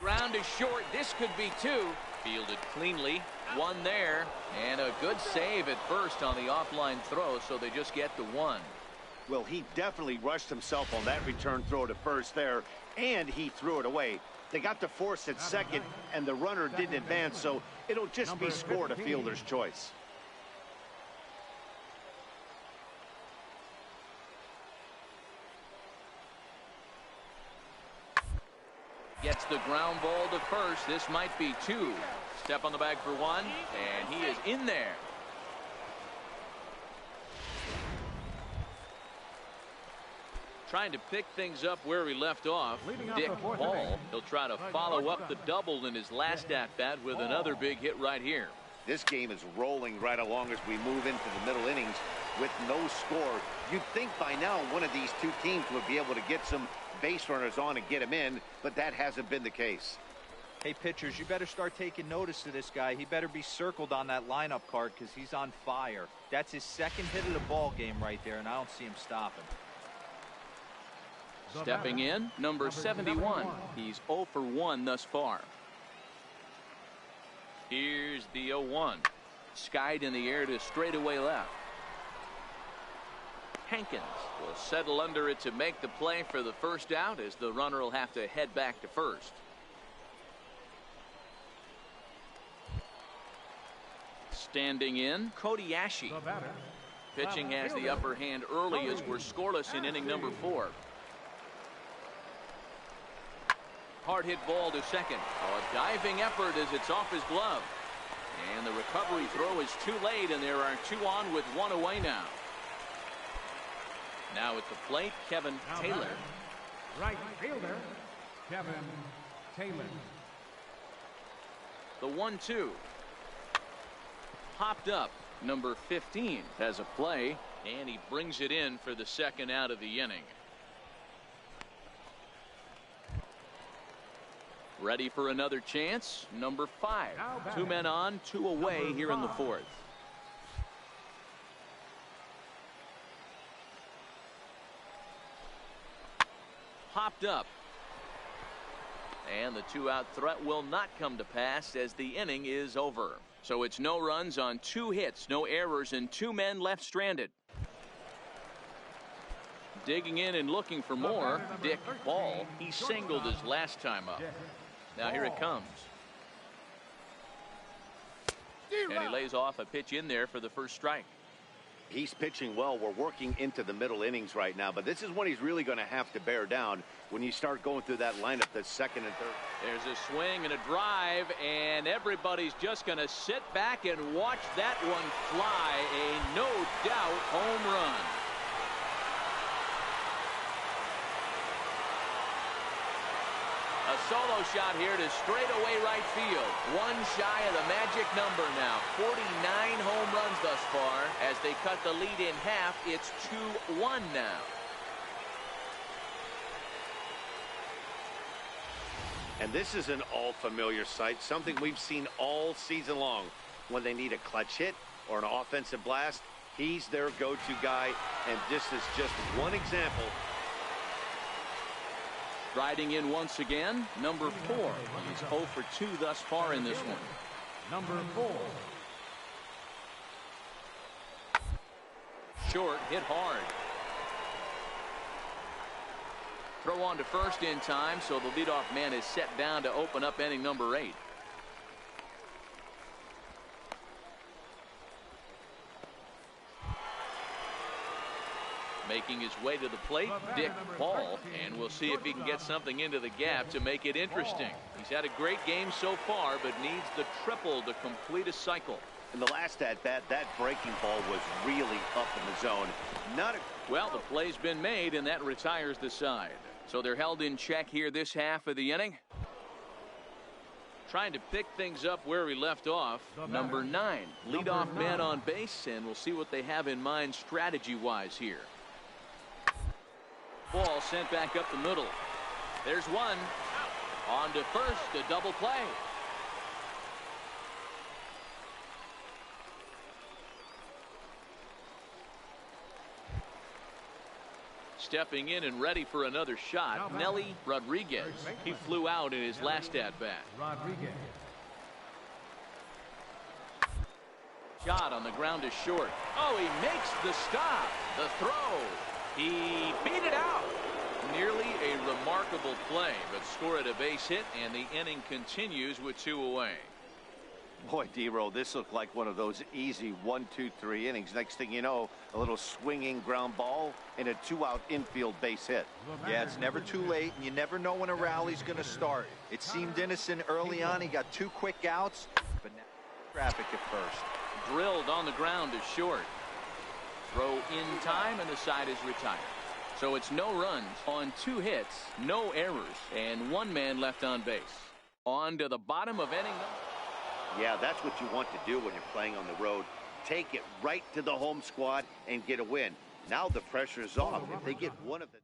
Ground is short. This could be 2. Fielded cleanly. 1 there. And a good save at first on the offline throw, so they just get the 1. Well, he definitely rushed himself on that return throw to first there, and he threw it away. They got the force at second, and the runner didn't advance, so it'll just be scored a fielder's choice. Gets the ground ball to first. This might be 2. Step on the bag for 1, and he is in there. Trying to pick things up where he left off. Dick Hall. He'll try to follow up the double in his last at-bat with another big hit right here. This game is rolling right along as we move into the middle innings with no score. You'd think by now one of these two teams would be able to get some base runners on and get him in, but that hasn't been the case. Hey, pitchers, you better start taking notice to this guy. He better be circled on that lineup card because he's on fire. That's his second hit of the ball game right there, and I don't see him stopping. Stepping in, number 71. He's 0 for 1 thus far. Here's the 0-1. Skied in the air to straightaway left. Hankins will settle under it to make the play for the first out, as the runner will have to head back to first. Standing in, Kobayashi. Pitching has the upper hand early as we're scoreless in inning number 4. Hard hit ball to second. A diving effort as it's off his glove. And the recovery throw is too late, and there are 2 on with 1 away now. Now at the plate, Kevin Taylor. Right fielder, Kevin Taylor. The 1-2. Popped up. Number 15 has a play, and he brings it in for the second out of the inning. Ready for another chance. Number 5. 2 men on, 2 away here in the 4th. Popped up. And the 2-out threat will not come to pass as the inning is over. So it's no runs on 2 hits, no errors, and 2 men left stranded. Digging in and looking for more, Dick Ball. He singled his last time up. Now here it comes. And he lays off a pitch in there for the first strike. He's pitching well. We're working into the middle innings right now, but this is when he's really going to have to bear down when you start going through that lineup, the second and third. There's a swing and a drive, and everybody's just going to sit back and watch that one fly. A no doubt home run. A solo shot here to straightaway right field. 1 shy of the magic number now. 49 home runs thus far. As they cut the lead in half, it's 2-1 now. And this is an all-familiar sight, something we've seen all season long. When they need a clutch hit or an offensive blast, he's their go-to guy, and this is just one example. Riding in once again, number 4. He's 0 for 2 thus far in this one. Number 4. Short, hit hard. Throw on to first in time, so the leadoff man is set down to open up inning number 8. Making his way to the plate, Dick Paul, and we'll see if he can get something into the gap to make it interesting. He's had a great game so far, but needs the triple to complete a cycle. In the last at-bat, that breaking ball was really up in the zone. Well, the play's been made, and that retires the side. So they're held in check here this half of the inning. Trying to pick things up where we left off. Number 9, leadoff man on base, and we'll see what they have in mind strategy-wise here. Ball sent back up the middle. There's one. On to first, a double play. Stepping in and ready for another shot, Nelly Rodriguez. He flew out in his last at-bat. Rodriguez. Shot on the ground is short. Oh, he makes the stop. The throw. He beat it out. Nearly a remarkable play, but scored a base hit, and the inning continues with 2 away. Boy, D-Roll, this looked like one of those easy 1-2-3 innings. Next thing you know, a little swinging ground ball and a 2-out infield base hit. Yeah, it's never too late, and you never know when a rally's going to start. It seemed innocent early on. He got 2 quick outs, but now traffic at first. Drilled on the ground is short. Throw in time, and the side is retired. So it's no runs on 2 hits, no errors, and 1 man left on base. On to the bottom of inning. Yeah, that's what you want to do when you're playing on the road. Take it right to the home squad and get a win. Now the pressure is off. If they get one of the next.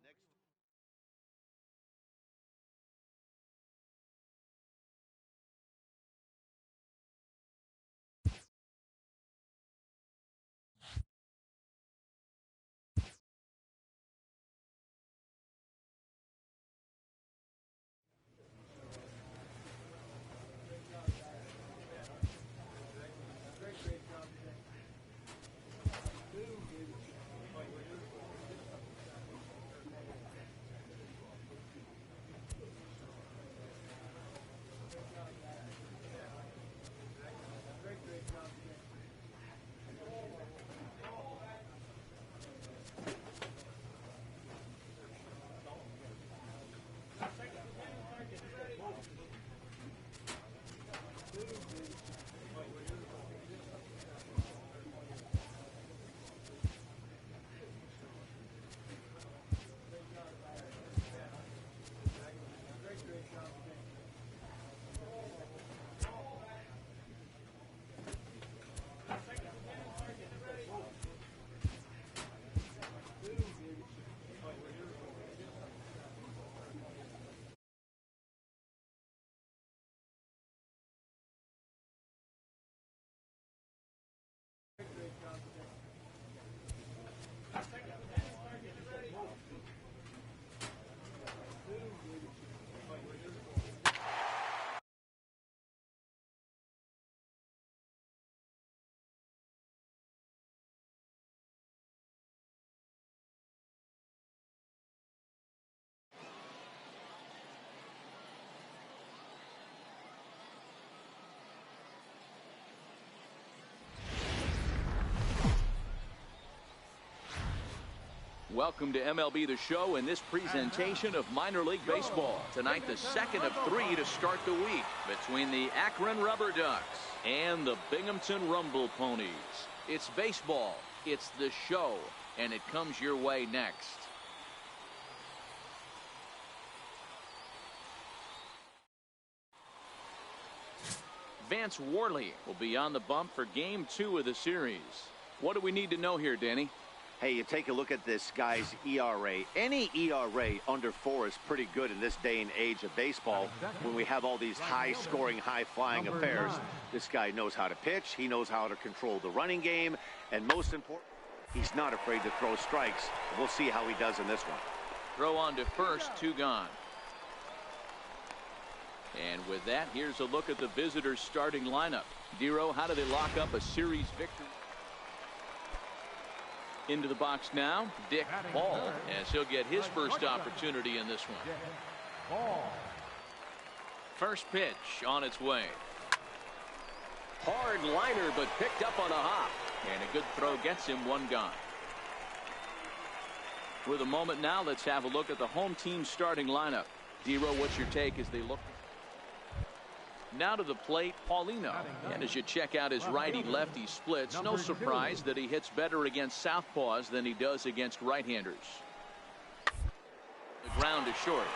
Welcome to MLB The Show and this presentation of minor league baseball. Tonight, the second of 3 to start the week between the Akron Rubber Ducks and the Binghamton Rumble Ponies. It's baseball, it's the show, and it comes your way next. Vance Worley will be on the bump for Game 2 of the series. What do we need to know here, Danny? Hey, you take a look at this guy's ERA. Any ERA under 4 is pretty good in this day and age of baseball when we have all these high-scoring, high-flying affairs. This guy knows how to pitch. He knows how to control the running game. And most important, he's not afraid to throw strikes. We'll see how he does in this one. Throw on to first, 2 gone. And with that, here's a look at the visitors' starting lineup. Dero, how do they lock up a series victory? Into the box now, Dick Ball, as he'll get his first opportunity in this one. Ball. First pitch on its way. Hard liner, but picked up on a hop. And a good throw gets him one gone. With a moment now, let's have a look at the home team starting lineup. Dero, what's your take as they look? Now to the plate, Paulino. And as you check out his righty-lefty splits, no surprise that he hits better against southpaws than he does against right-handers. The ground is short.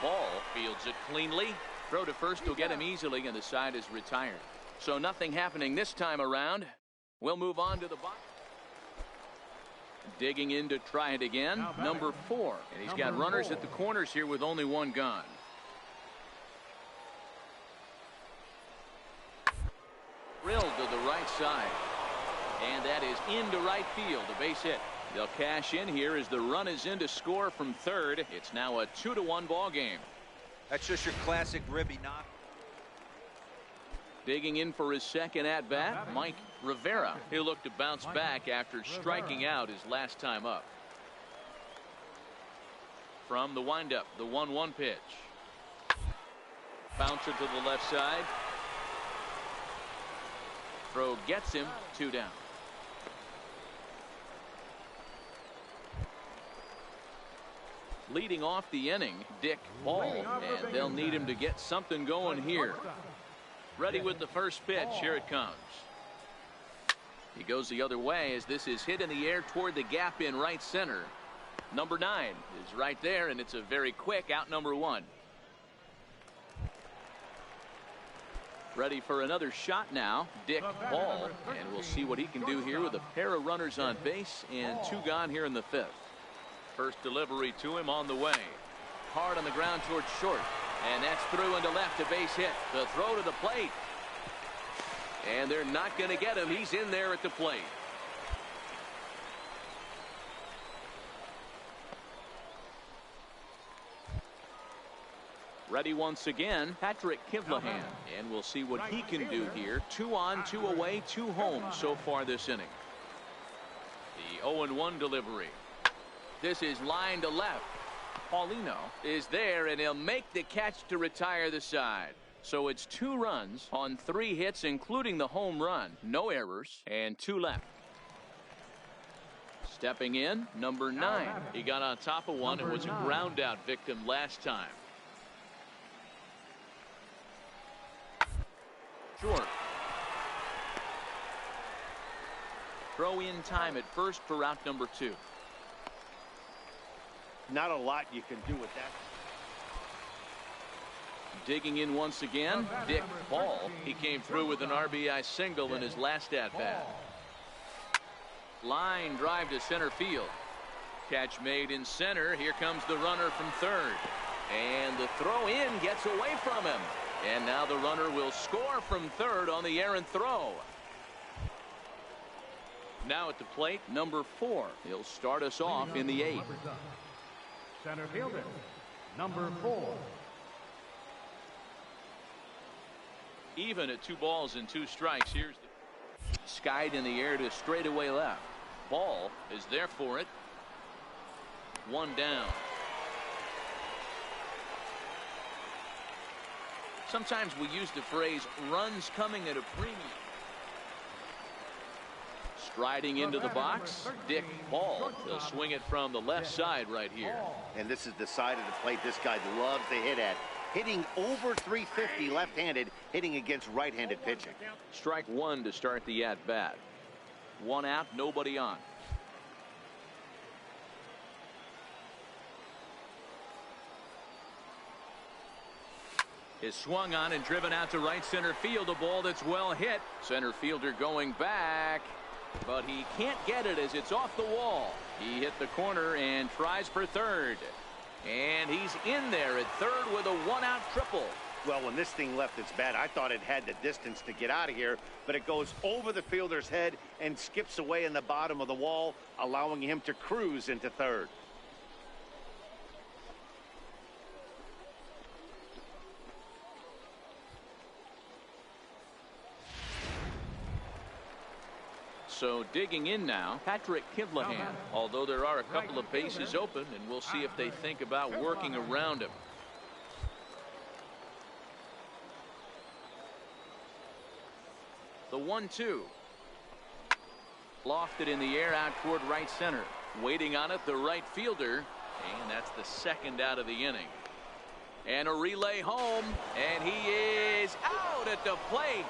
Ball fields it cleanly. Throw to first will get him easily, and the side is retired. So nothing happening this time around. We'll move on to the box. Digging in to try it again, number 4. And he's got runners at the corners here with only one gone. Drilled to the right side. And that is into right field, a base hit. They'll cash in here as the run is in to score from third. It's now a 2-1 ball game. That's just your classic ribby knock. Digging in for his second at-bat, Mike Rivera. He'll look to bounce back after striking out his last time up. From the windup, the 1-1 pitch. Bouncer to the left side. Throw gets him 2 down. Leading off the inning, Dick Ball, and they'll need him to get something going here. Ready with the first pitch. Here it comes. He goes the other way as this is hit in the air toward the gap in right center. Number 9 is right there, and it's a very quick out number 1. Ready for another shot now, Dick Ball, and we'll see what he can do here with a pair of runners on base and 2 gone here in the 5th. First delivery to him on the way. Hard on the ground towards short. And that's through into left, a base hit. The throw to the plate. And they're not going to get him. He's in there at the plate. Ready once again, Patrick Kivlahan. And we'll see what he can do here. 2 on, 2 away, 2 home so far this inning. The 0-1 delivery. This is line to left. Paulino is there, and he'll make the catch to retire the side. So it's 2 runs on 3 hits, including the home run. No errors, and 2 left. Stepping in, number 9. He got on top of one and was a ground out victim last time. Short. Throw in time at first for out number 2. Not a lot you can do with that. Digging in once again, Dick Ball. He came through with an RBI single in his last at-bat. Line drive to center field. Catch made in center. Here comes the runner from third. And the throw in gets away from him. And now the runner will score from third on the errant throw. Now at the plate, number 4. He'll start us off in the 8th. Center fielder, number 4. Even at 2 balls and 2 strikes. Here's the skied in the air to straightaway left. Ball is there for it. 1 down. Sometimes we use the phrase runs coming at a premium. Striding into the box, Dick Ball. He'll swing it from the left side right here. And this is the side of the plate this guy loves to hit at. Hitting over 350 left-handed, hitting against right-handed pitching. Strike 1 to start the at-bat. 1 out, nobody on. Is swung on and driven out to right center field. A ball that's well hit. Center fielder going back. But he can't get it as it's off the wall. He hit the corner and tries for third. And he's in there at third with a 1-out triple. Well, when this thing left its bat, I thought it had the distance to get out of here, but it goes over the fielder's head and skips away in the bottom of the wall, allowing him to cruise into third. So digging in now, Patrick Kivlahan. Although there are a couple of bases open, and we'll see if they think about working around him. The 1-2. Lofted in the air out toward right center. Waiting on it, the right fielder. And that's the second out of the inning. And a relay home. And he is out at the plate.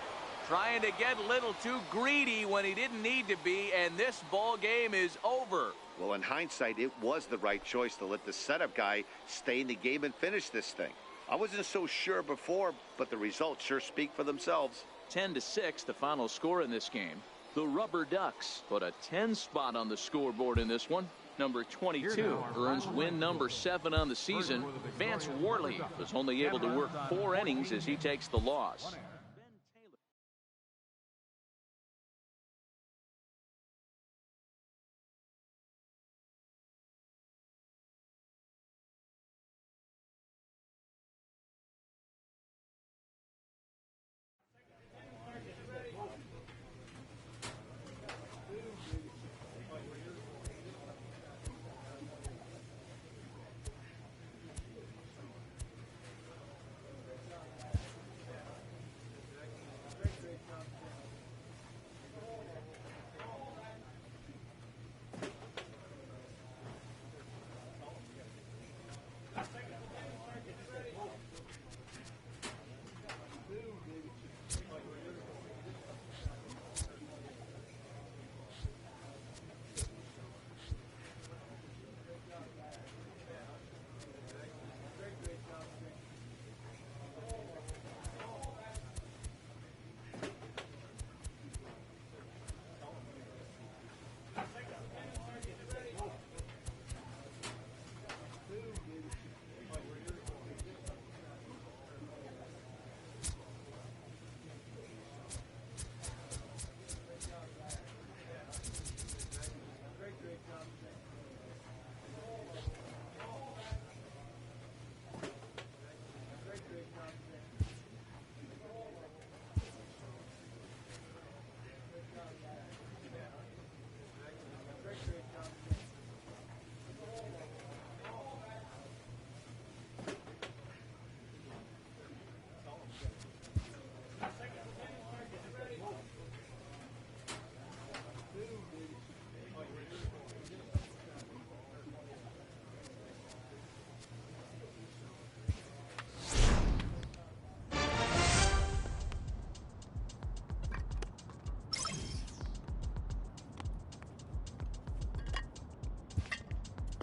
Trying to get a little too greedy when he didn't need to be. And this ball game is over. Well, in hindsight, it was the right choice to let the setup guy stay in the game and finish this thing. I wasn't so sure before, but the results sure speak for themselves. 10-6, the final score in this game. The Rubber Ducks put a 10 spot on the scoreboard in this one. Number 22 earns win number 7 on the season. Vance Worley was only able to work 4 innings as he takes the loss.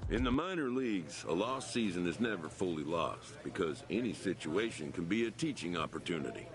In the minor leagues, a lost season is never fully lost because any situation can be a teaching opportunity.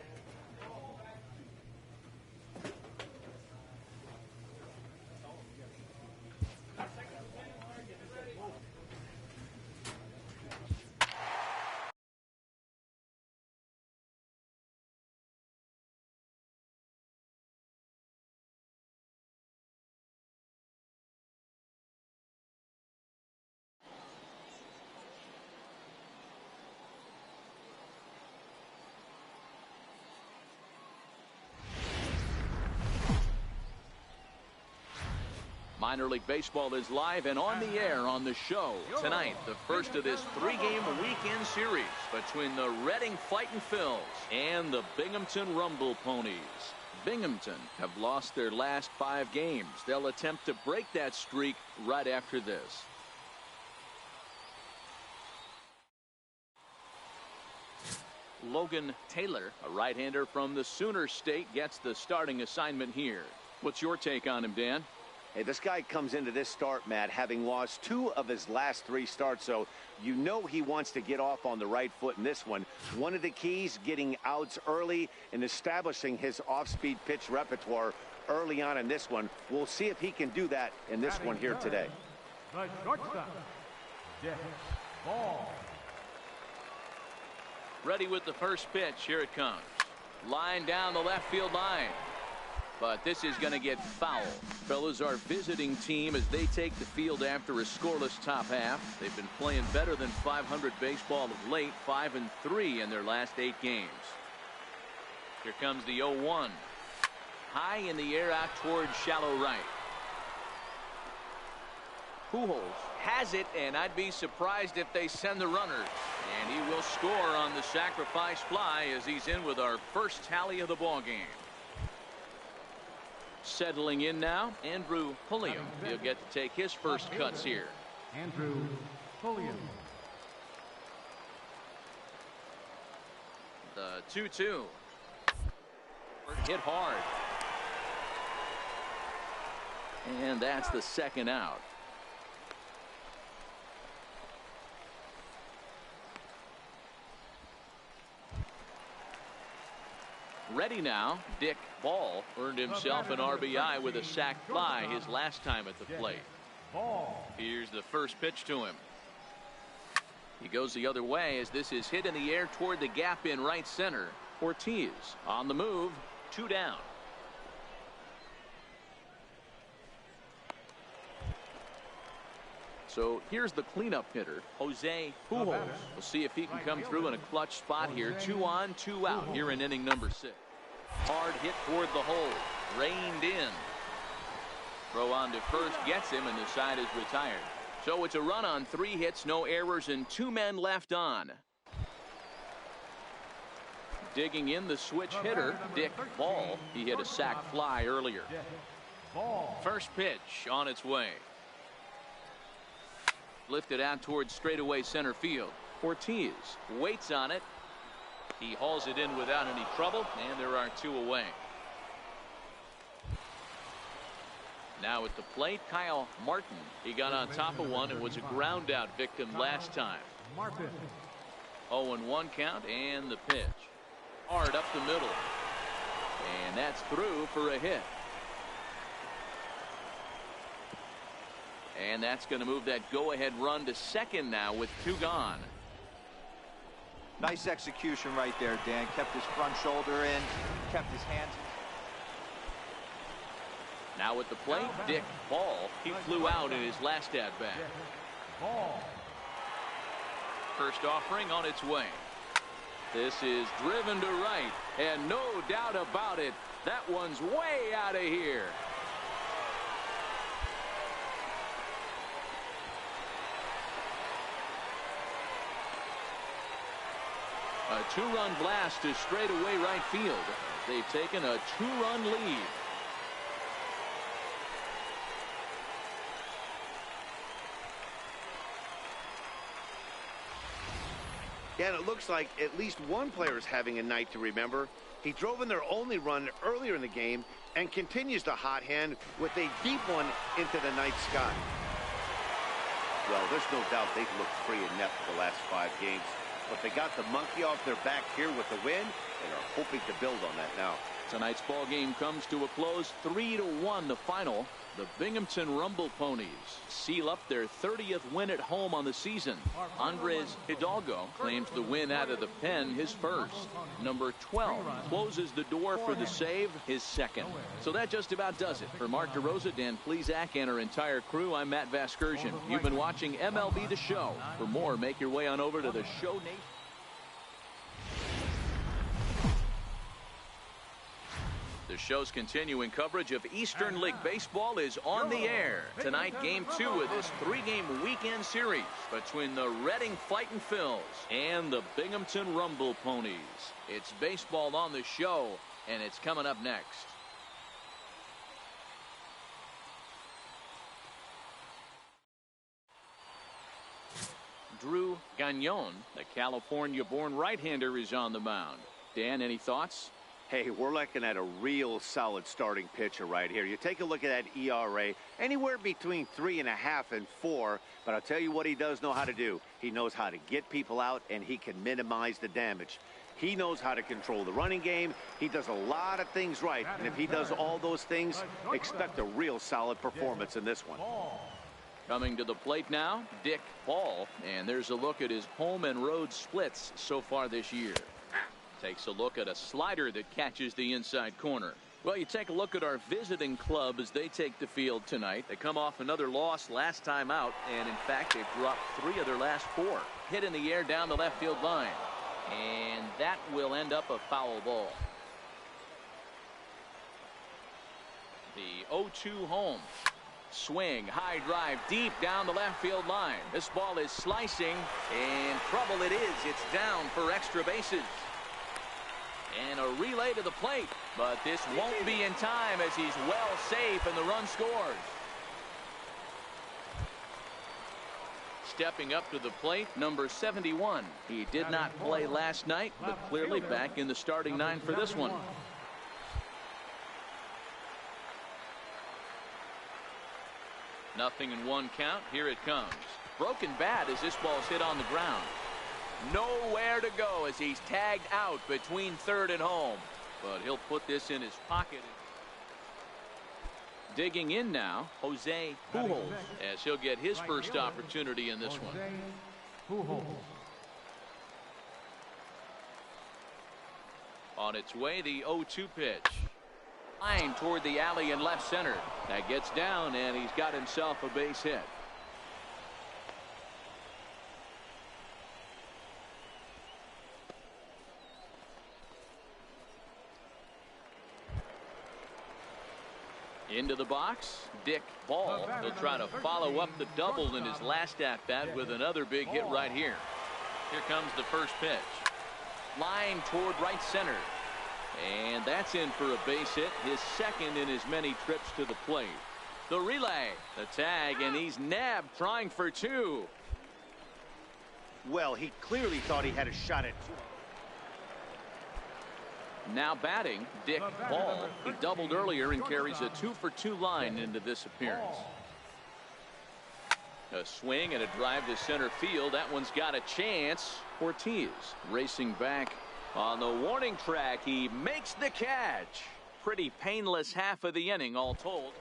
Minor League Baseball is live and on the air on the show. Tonight, the first of this 3-game weekend series between the Reading Fightin' Phils and the Binghamton Rumble Ponies. Binghamton have lost their last 5 games. They'll attempt to break that streak right after this. Logan Taylor, a right-hander from the Sooner State, gets the starting assignment here. What's your take on him, Dan? Hey, this guy comes into this start, Matt, having lost 2 of his last 3 starts, so you know he wants to get off on the right foot in this one. One of the keys, getting outs early and establishing his off-speed pitch repertoire early on in this one. We'll see if he can do that in this one here today. The shortstop, Dick Ball. Ready with the first pitch. Here it comes. Line down the left field line. But this is going to get foul. Fellas, our visiting team as they take the field after a scoreless top half. They've been playing better than 500 baseball of late, 5-3 in their last 8 games. Here comes the 0-1. high in the air out towards shallow right. Pujols has it, and I'd be surprised if they send the runners. And he will score on the sacrifice fly as he's in with our first tally of the ball game. Settling in now, Andrew Pulliam. He'll get to take his first cuts here. Andrew Pulliam. The 2-2. Hit hard. And that's the second out. Ready now, Dick Ball earned himself an RBI with a sac fly his last time at the plate. Here's the first pitch to him. He goes the other way as this is hit in the air toward the gap in right center. Ortiz on the move, 2 down. So here's the cleanup hitter, Jose Pujols. We'll see if he can come through in a clutch spot here. 2 on, 2 out here in inning number 6. Hard hit toward the hole, reined in. Throw on to first gets him, and the side is retired. So it's a run on 3 hits, no errors, and 2 men left on. Digging in the switch hitter, Dick Ball. He hit a sac fly earlier. First pitch on its way. Lifted out towards straightaway center field. Ortiz waits on it. He hauls it in without any trouble, and there are 2 away. Now at the plate, Kyle Martin. He got on top of one and was a ground out victim last time. 0-1 count, and the pitch. Hard up the middle. And that's through for a hit. And that's going to move that go-ahead run to second now with 2 gone. Nice execution right there, Dan. Kept his front shoulder in, kept his hands. Now at the plate, Dick Ball. He flew out in his last at-bat. First offering on its way. This is driven to right, and no doubt about it, that one's way out of here. A 2-run blast to straightaway right field. They've taken a 2-run lead. Yeah, and it looks like at least one player is having a night to remember. He drove in their only run earlier in the game and continues to hot hand with a deep one into the night sky. Well, there's no doubt they've looked free and net for the last 5 games. But they got the monkey off their back here with the win and are hoping to build on that now. Tonight's ball game comes to a close, 3-1 the final. The Binghamton Rumble Ponies seal up their 30th win at home on the season. Andres Hidalgo claims the win out of the pen, his first. Number 12 closes the door for the save, his second. So that just about does it. For Mark DeRosa, Dan Plesac, and our entire crew, I'm Matt Vasgersian. You've been watching MLB The Show. For more, make your way on over to the Show Nation. The show's continuing coverage of Eastern League Baseball is on the air. Tonight, Game 2 of this 3-game weekend series between the Reading Fightin' Phils and the Binghamton Rumble Ponies. It's baseball on the show, and it's coming up next. Drew Gagnon, the California-born right-hander, is on the mound. Dan, any thoughts? Hey, we're looking at a real solid starting pitcher right here. You take a look at that ERA, anywhere between 3.5 and 4. But I'll tell you what he does know how to do. He knows how to get people out, and he can minimize the damage. He knows how to control the running game. He does a lot of things right. And if he does all those things, expect a real solid performance in this one. Coming to the plate now, Dick Ball. And there's a look at his home and road splits so far this year. Takes a look at a slider that catches the inside corner. Well, you take a look at our visiting club as they take the field tonight. They come off another loss last time out, and in fact, they've dropped 3 of their last 4. Hit in the air down the left field line. And that will end up a foul ball. The 0-2 home. Swing, high drive, deep down the left field line. This ball is slicing, and trouble it is. It's down for extra bases. And a relay to the plate, but this won't be in time as he's well safe and the run scores. Stepping up to the plate, number 71. He did not play last night, but clearly back in the starting nine for this one. Nothing in one count. Here it comes. Broken bat as this ball's hit on the ground. Nowhere to go as he's tagged out between third and home. But he'll put this in his pocket. Digging in now, Jose Pujols, as he'll get his first opportunity in this one. On its way, the 0-2 pitch. Line toward the alley in left center. That gets down, and he's got himself a base hit. Into the box, Dick Ball. He'll try to follow up the double in his last at-bat with another big hit right here. Here comes the first pitch. Line toward right center. And that's in for a base hit, his second in as many trips to the plate. The relay, the tag, and he's nabbed trying for two. Well, he clearly thought he had a shot at two. Now batting, Dick Ball. He doubled earlier and carries a 2-for-2 line into this appearance. A swing and a drive to center field. That one's got a chance. Ortiz racing back on the warning track. He makes the catch. Pretty painless half of the inning all told.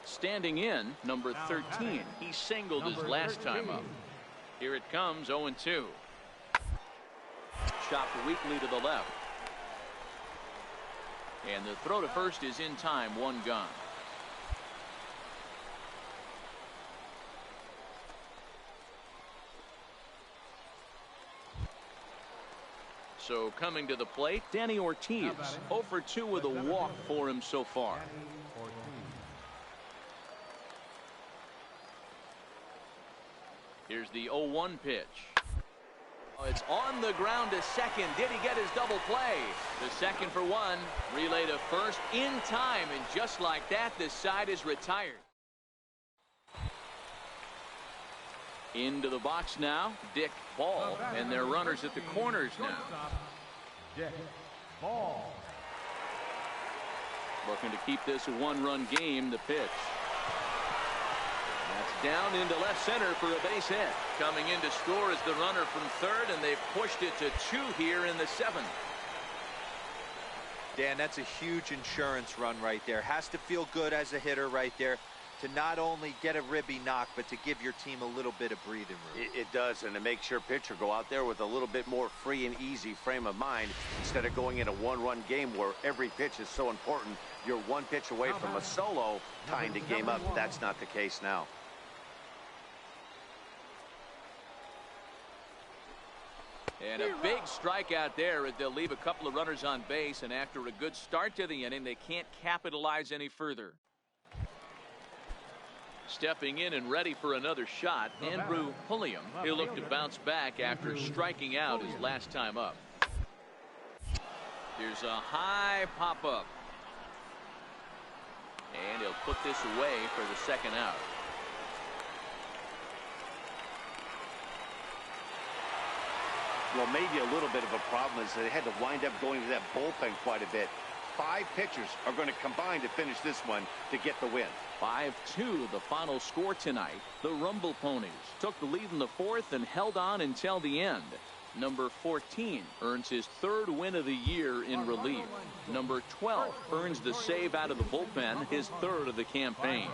Standing in, number 13. He singled his last time up. Here it comes, 0-2. Chopped weakly to the left. And the throw to first is in time, one gone. So coming to the plate, Danny Ortiz. 0 for 2 with a walk for him so far. Here's the 0-1 pitch. It's on the ground to second. Did he get his double play? The second for one. Relay to first in time. And just like that, this side is retired. Into the box now, Dick Ball. And their runners at the corners now. Dick Ball. Looking to keep this a one-run game. The pitch. That's down into left center for a base hit. Coming in to score is the runner from third, and they've pushed it to 2 here in the 7th. Dan, that's a huge insurance run right there. Has to feel good as a hitter right there to not only get a ribby knock, but to give your team a little bit of breathing room. It does, and it makes your pitcher go out there with a little bit more free and easy frame of mind instead of going in a one-run game where every pitch is so important. You're one pitch away from a solo, tying the game up. That's not the case now. And a big strikeout there as they'll leave a couple of runners on base, and after a good start to the inning, they can't capitalize any further. Stepping in and ready for another shot, Andrew Pulliam. He'll look to bounce back after striking out his last time up. Here's a high pop-up. And he'll put this away for the second out. Well, maybe a little bit of a problem is they had to wind up going to that bullpen quite a bit. 5 pitchers are going to combine to finish this one to get the win. 5-2 the final score tonight. The Rumble Ponies took the lead in the 4th and held on until the end. Number 14 earns his 3rd win of the year in relief. Number 12 earns the save out of the bullpen, his 3rd of the campaign.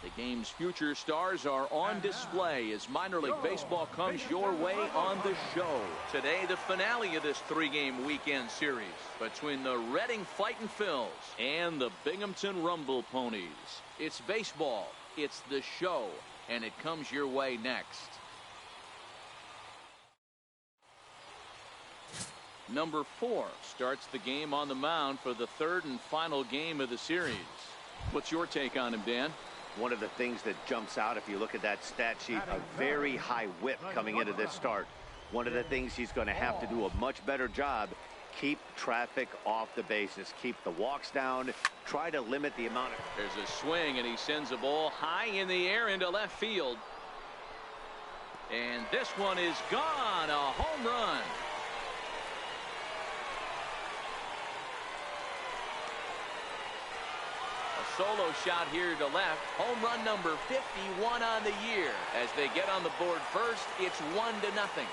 The game's future stars are on display as minor league baseball comes your way on the show. Today, the finale of this 3-game weekend series between the Reading Fightin' Phils and the Binghamton Rumble Ponies. It's baseball, it's the show, and it comes your way next. Number 4 starts the game on the mound for the third and final game of the series. What's your take on him, Dan? One of the things that jumps out if you look at that stat sheet, a very high whip coming into this start. One of the things he's going to have to do a much better job, keep traffic off the bases, keep the walks down, try to limit the amount of... There's a swing, and he sends a ball high in the air into left field. And this one is gone, a home run. A solo shot here to left. Home run number 51 on the year. As they get on the board first, it's 1-0.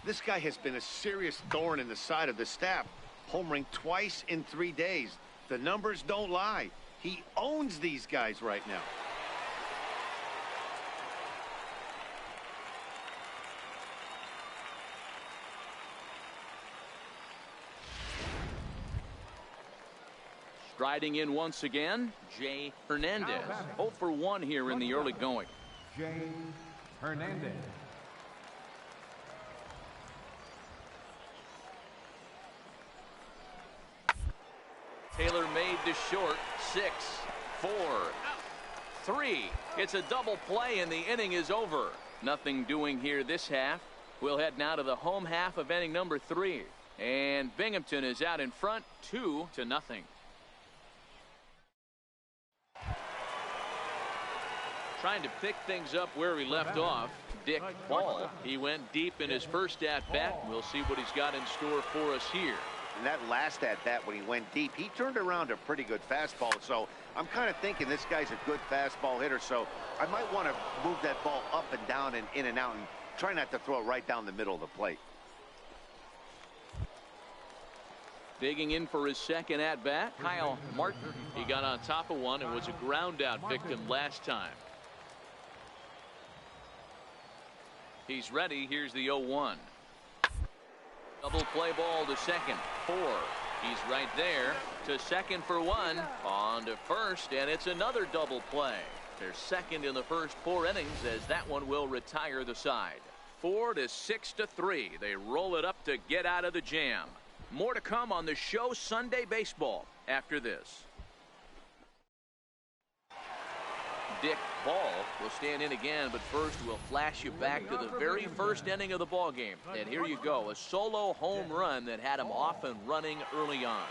This guy has been a serious thorn in the side of the staff, homering twice in 3 days. The numbers don't lie. He owns these guys right now. Striding in once again, Jay Hernandez. 0 for 1 here in the early going. Jay Hernandez. Taylor made the short. 6, 4, 3. It's a double play, and the inning is over. Nothing doing here this half. We'll head now to the home half of inning number 3. And Binghamton is out in front, 2-0. Trying to pick things up where he left off, Dick Ball. He went deep in his first at-bat. We'll see what he's got in store for us here. And that last at-bat when he went deep, he turned around a pretty good fastball. So I'm kind of thinking this guy's a good fastball hitter. So I might want to move that ball up and down and in and out and try not to throw it right down the middle of the plate. Digging in for his second at-bat, Kyle Martin. He got on top of one and was a ground-out victim last time. He's ready. Here's the 0-1. Double play ball to second. 4. He's right there to second for 1. On to first, and it's another double play. They're second in the first 4 innings as that one will retire the side. 4 to 6-3. They roll it up to get out of the jam. More to come on the show Sunday Baseball after this. Dick Ball will stand in again, but first we'll flash you back to the very first inning of the ball game. And here you go, a solo home run that had him off and running early on.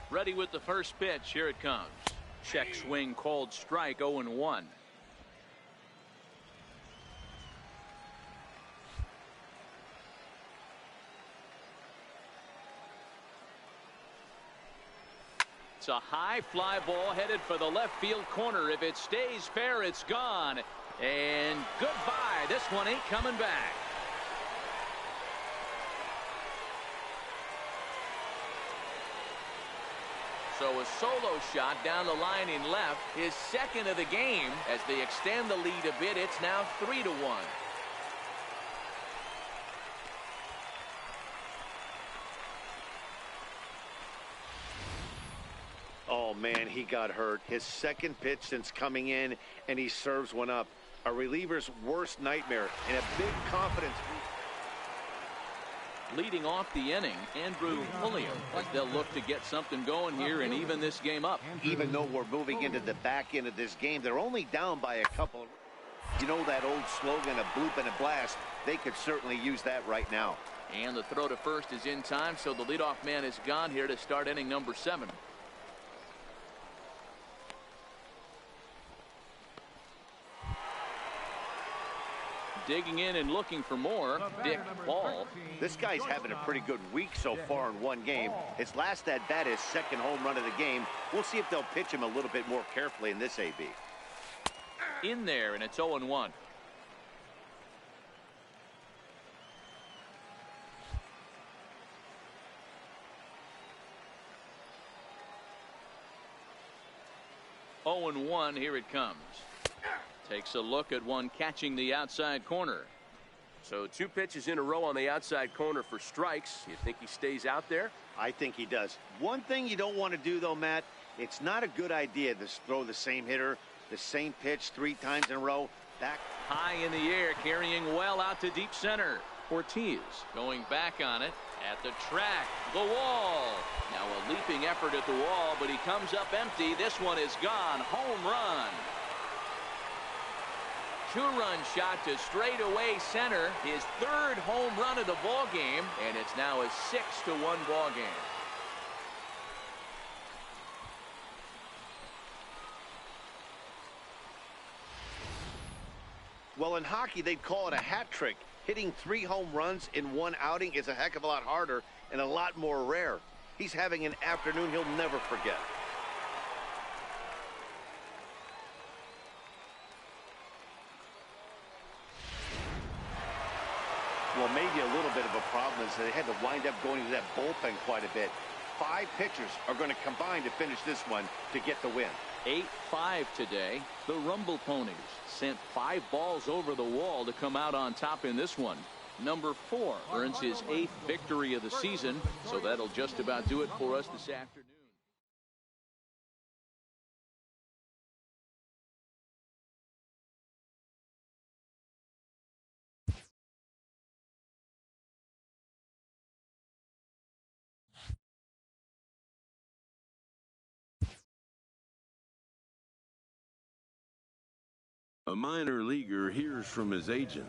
Ready with the first pitch. Here it comes. Check swing called strike. 0-1. It's a high fly ball headed for the left field corner. If it stays fair, it's gone. And goodbye. This one ain't coming back. So a solo shot down the line in left, his second of the game. As they extend the lead a bit, it's now 3-1. Oh, man, he got hurt. His second pitch since coming in, and he serves one up. A reliever's worst nightmare, and a big confidence. Leading off the inning, Andrew Pulliam, as they'll look to get something going here and even this game up. Even though we're moving into the back end of this game, they're only down by a couple. You know that old slogan, a bloop and a blast? They could certainly use that right now. And the throw to first is in time, so the leadoff man is gone here to start inning number 7. Digging in and looking for more, Dick Ball. This guy's having a pretty good week so far in one game. His last at-bat is second home run of the game. We'll see if they'll pitch him a little bit more carefully in this AB. In there, and it's 0-1. Here it comes. Takes a look at one catching the outside corner. So 2 pitches in a row on the outside corner for strikes. You think he stays out there? I think he does. One thing you don't want to do, though, Matt, it's not a good idea to throw the same hitter, the same pitch 3 times in a row. Back high in the air, carrying well out to deep center. Ortiz going back on it at the track, the wall. Now a leaping effort at the wall, but he comes up empty. This one is gone. Home run. 2-run shot to straightaway center. His 3rd home run of the ball game, and it's now a 6-1 ball game. Well, in hockey, they'd call it a hat trick. Hitting 3 home runs in 1 outing is a heck of a lot harder and a lot more rare. He's having an afternoon he'll never forget. Well, maybe a little bit of a problem is they had to wind up going to that bullpen quite a bit. 5 pitchers are going to combine to finish this one to get the win. 8-5 today. The Rumble Ponies sent 5 balls over the wall to come out on top in this one. Number 4 earns his 8th victory of the season, so that'll just about do it for us this afternoon. A minor leaguer hears from his agent.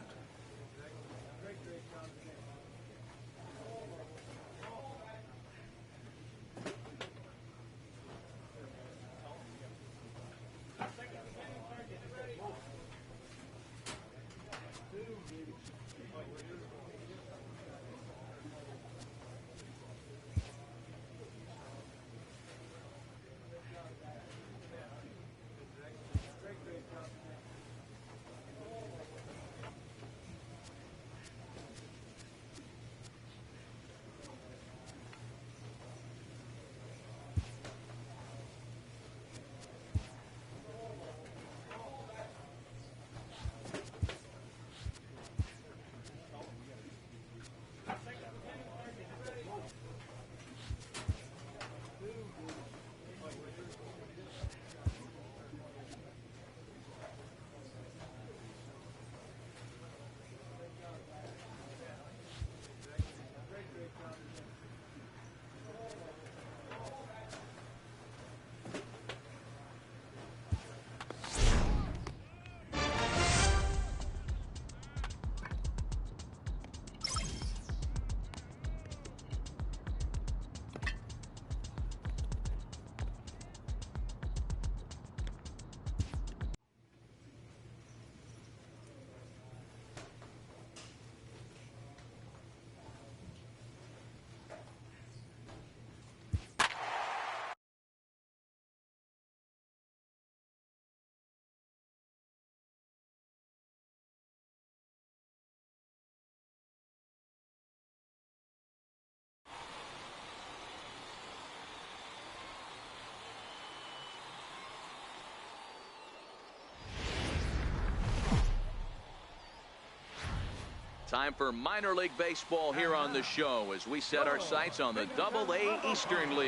Time for minor league baseball here on the show as we set our sights on the Double-A Eastern League.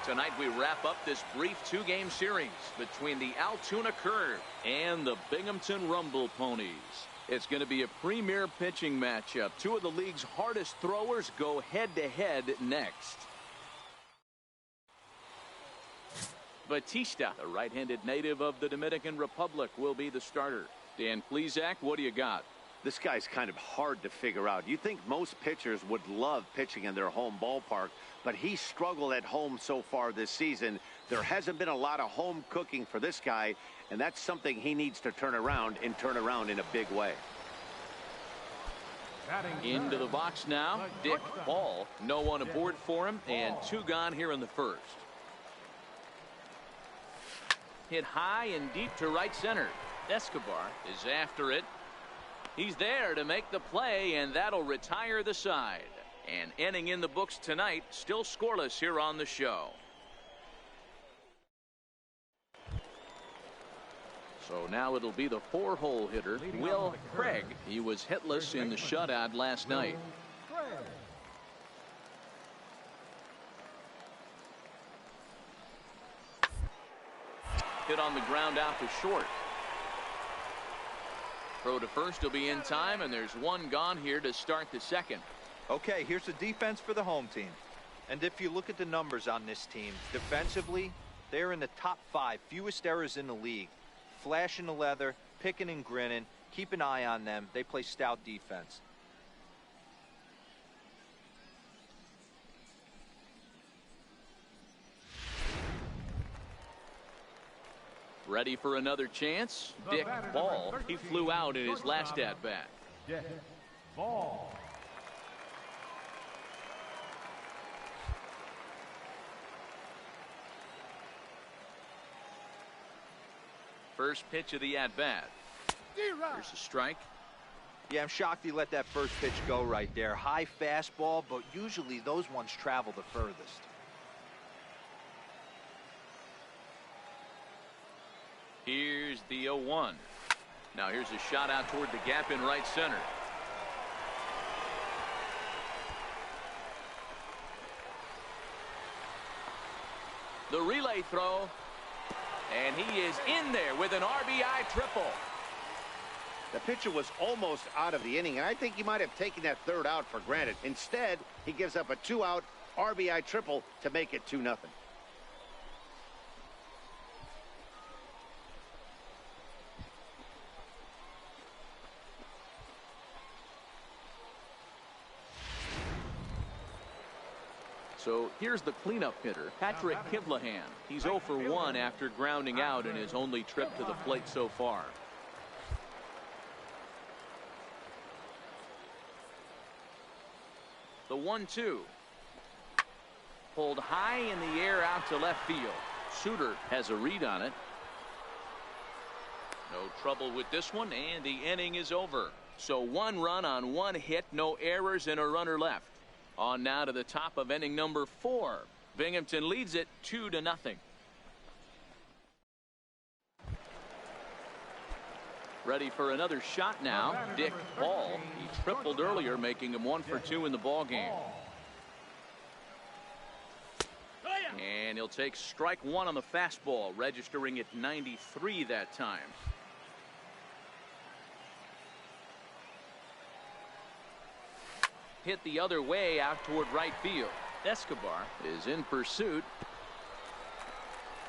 Tonight we wrap up this brief 2-game series between the Altoona Curve and the Binghamton Rumble Ponies. It's going to be a premier pitching matchup. 2 of the league's hardest throwers go head-to-head next. Batista, the right-handed native of the Dominican Republic, will be the starter. Dan Plesac, what do you got? This guy's kind of hard to figure out. You think most pitchers would love pitching in their home ballpark, but he's struggled at home so far this season. There hasn't been a lot of home cooking for this guy, and that's something he needs to turn around in a big way. Into the box now, Dick Hall. No one aboard for him, and 2 gone here in the first. Hit high and deep to right center. Escobar is after it. He's there to make the play, and that'll retire the side. And inning in the books tonight, still scoreless here on the show. So now it'll be the 4-hole hitter, Will Craig. He was hitless in the shutout last night. Hit on the ground out to short. Throw to first will be in time, and there's one gone here to start the second. Okay, here's the defense for the home team. And if you look at the numbers on this team, defensively, they're in the top 5 fewest errors in the league. Flashing the leather, picking and grinning, keep an eye on them. They play stout defense. Ready for another chance? Dick Ball. He flew out in his last at-bat. Dick Ball. First pitch of the at-bat. Here's a strike. Yeah, I'm shocked he let that first pitch go right there. High fastball, but usually those ones travel the furthest. Here's the 0-1. Now here's a shot out toward the gap in right center. The relay throw. And he is in there with an RBI triple. The pitcher was almost out of the inning, and I think he might have taken that third out for granted. Instead, he gives up a 2-out RBI triple to make it 2-0. So here's the cleanup hitter, Patrick Kivlahan. He's 0 for 1 after grounding out in his only trip to the plate so far. The 1-2. Pulled high in the air out to left field. Suter has a read on it. No trouble with this one, and the inning is over. So 1 run on 1 hit, no errors, and a runner left. On now to the top of inning number 4. Binghamton leads it 2-0. Ready for another shot now. Dick Ball. He tripled earlier, making him 1 for 2 in the ball game. And he'll take strike 1 on the fastball, registering at 93 that time. Hit the other way out toward right field. Escobar is in pursuit,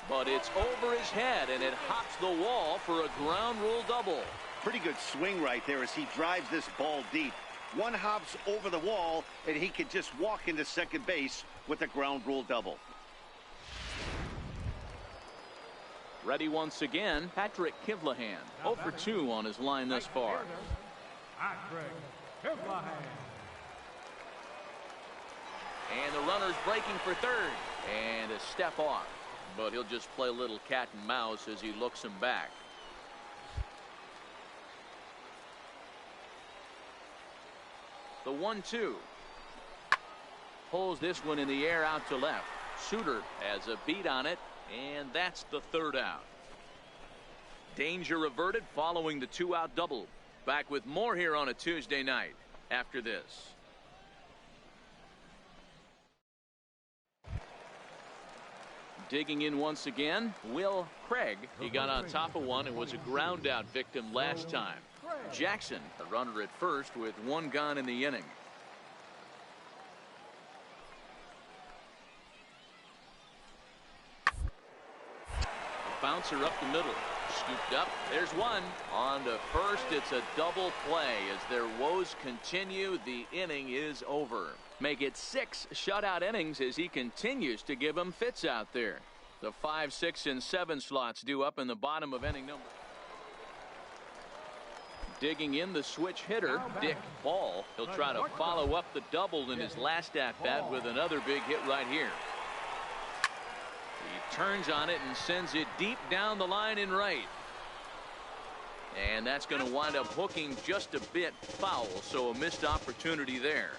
but it's over his head, and it hops the wall for a ground rule double. Pretty good swing right there as he drives this ball deep. One hops over the wall, and he can just walk into second base with a ground rule double. Ready once again, Patrick Kivlahan. 0 for 2 on his line thus far. Patrick Kivlahan. And the runner's breaking for third. And a step off. But he'll just play a little cat and mouse as he looks him back. The 1-2. Pulls this one in the air out to left. Suter has a beat on it. And that's the third out. Danger averted following the 2-out double. Back with more here on a Tuesday night after this. Digging in once again, Will Craig. He got on top of one and was a ground out victim last time. Jackson, a runner at first with 1 gone in the inning. A bouncer up the middle. Scooped up. There's one. On to first. It's a double play. As their woes continue, the inning is over. Make it 6 shutout innings as he continues to give them fits out there. The 5, 6, and 7 slots due up in the bottom of inning number. Digging in the switch hitter, Dick Ball. He'll try to follow up the double in his last at-bat with another big hit right here. He turns on it and sends it deep down the line in right. And that's going to wind up hooking just a bit foul, so a missed opportunity there.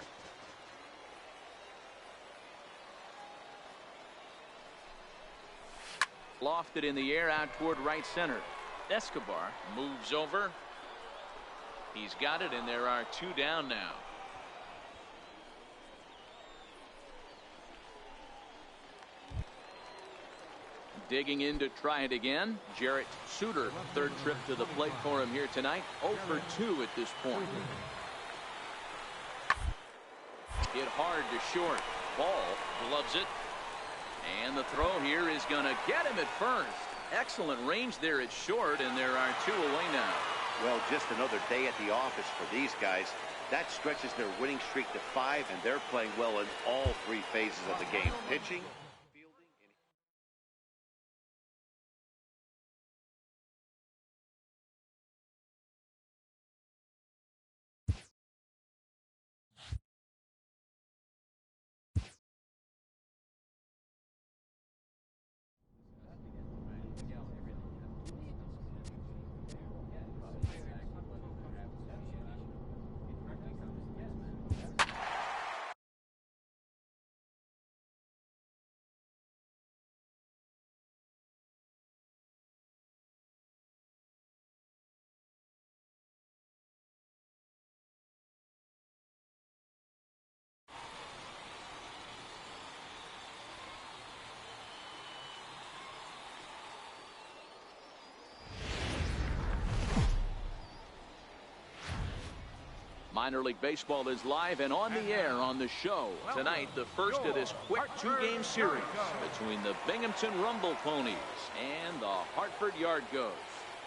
Lofted in the air out toward right center. Escobar moves over. He's got it, and there are 2 down now. Digging in to try it again, Jarrett Suter. Third trip to the plate for him here tonight. 0 for 2 at this point. Hit hard to short. Ball gloves it. And the throw here is going to get him at first. Excellent range there at short, and there are 2 away now. Well, just another day at the office for these guys. That stretches their winning streak to 5, and they're playing well in all 3 phases of the game. Pitching, fielding, and... Minor League Baseball is live and on the air on the show. Tonight, the first of this quick 2-game series between the Binghamton Rumble Ponies and the Hartford Yard Goats.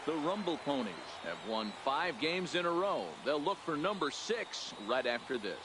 The Rumble Ponies have won 5 games in a row. They'll look for number 6 right after this.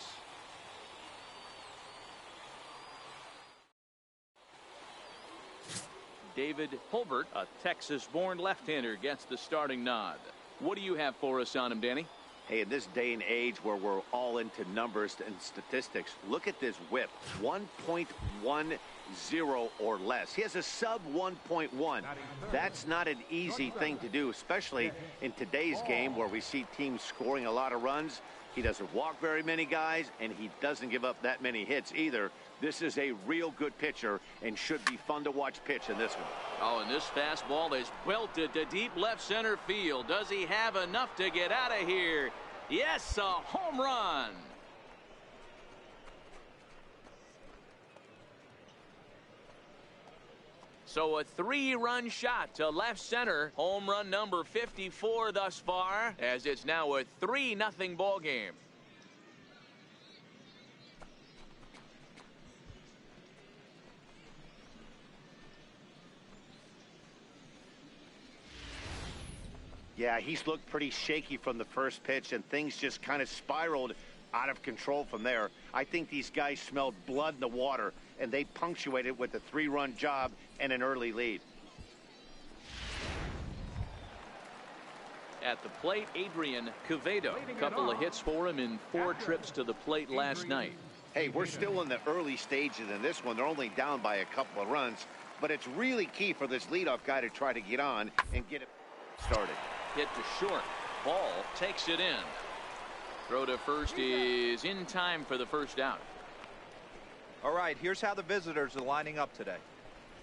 David Hulbert, a Texas-born left-hander, gets the starting nod. What do you have for us on him, Danny? Hey, in this day and age where we're all into numbers and statistics, look at this whip. 1.10 or less. He has a sub 1.1. That's not an easy thing to do, especially in today's game where we see teams scoring a lot of runs. He doesn't walk very many guys, and he doesn't give up that many hits either. This is a real good pitcher and should be fun to watch pitch in this one. Oh, and this fastball is belted to deep left center field. Does he have enough to get out of here? Yes, a home run. So a 3-run shot to left center. Home run number 54 thus far, as it's now a 3-0 ball game. Yeah, he's looked pretty shaky from the first pitch, and things just kind of spiraled out of control from there. I think these guys smelled blood in the water, and they punctuated with a 3-run job and an early lead. At the plate, Adrian Quevedo. A couple of hits for him in 4 trips to the plate last night. Hey, we're still in the early stages in this one. They're only down by a couple of runs, but it's really key for this leadoff guy to try to get on and get it started. Hit to short. Ball takes it in. Throw to first is in time for the first out. All right, here's how the visitors are lining up today.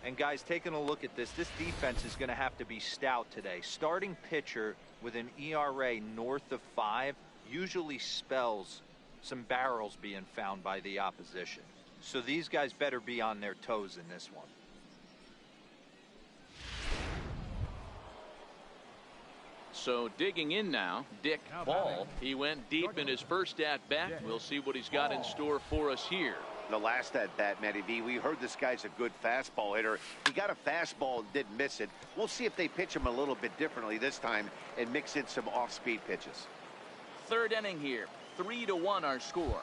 And guys, taking a look at this defense is going to have to be stout today. Starting pitcher with an ERA north of 5 usually spells some barrels being found by the opposition. So these guys better be on their toes in this one. So digging in now, Dick Ball. He went deep in his first at-bat. We'll see what he's got in store for us here. The last at-bat, Matty V, we heard this guy's a good fastball hitter. He got a fastball and didn't miss it. We'll see if they pitch him a little bit differently this time and mix in some off-speed pitches. 3rd inning here. 3-1 our score.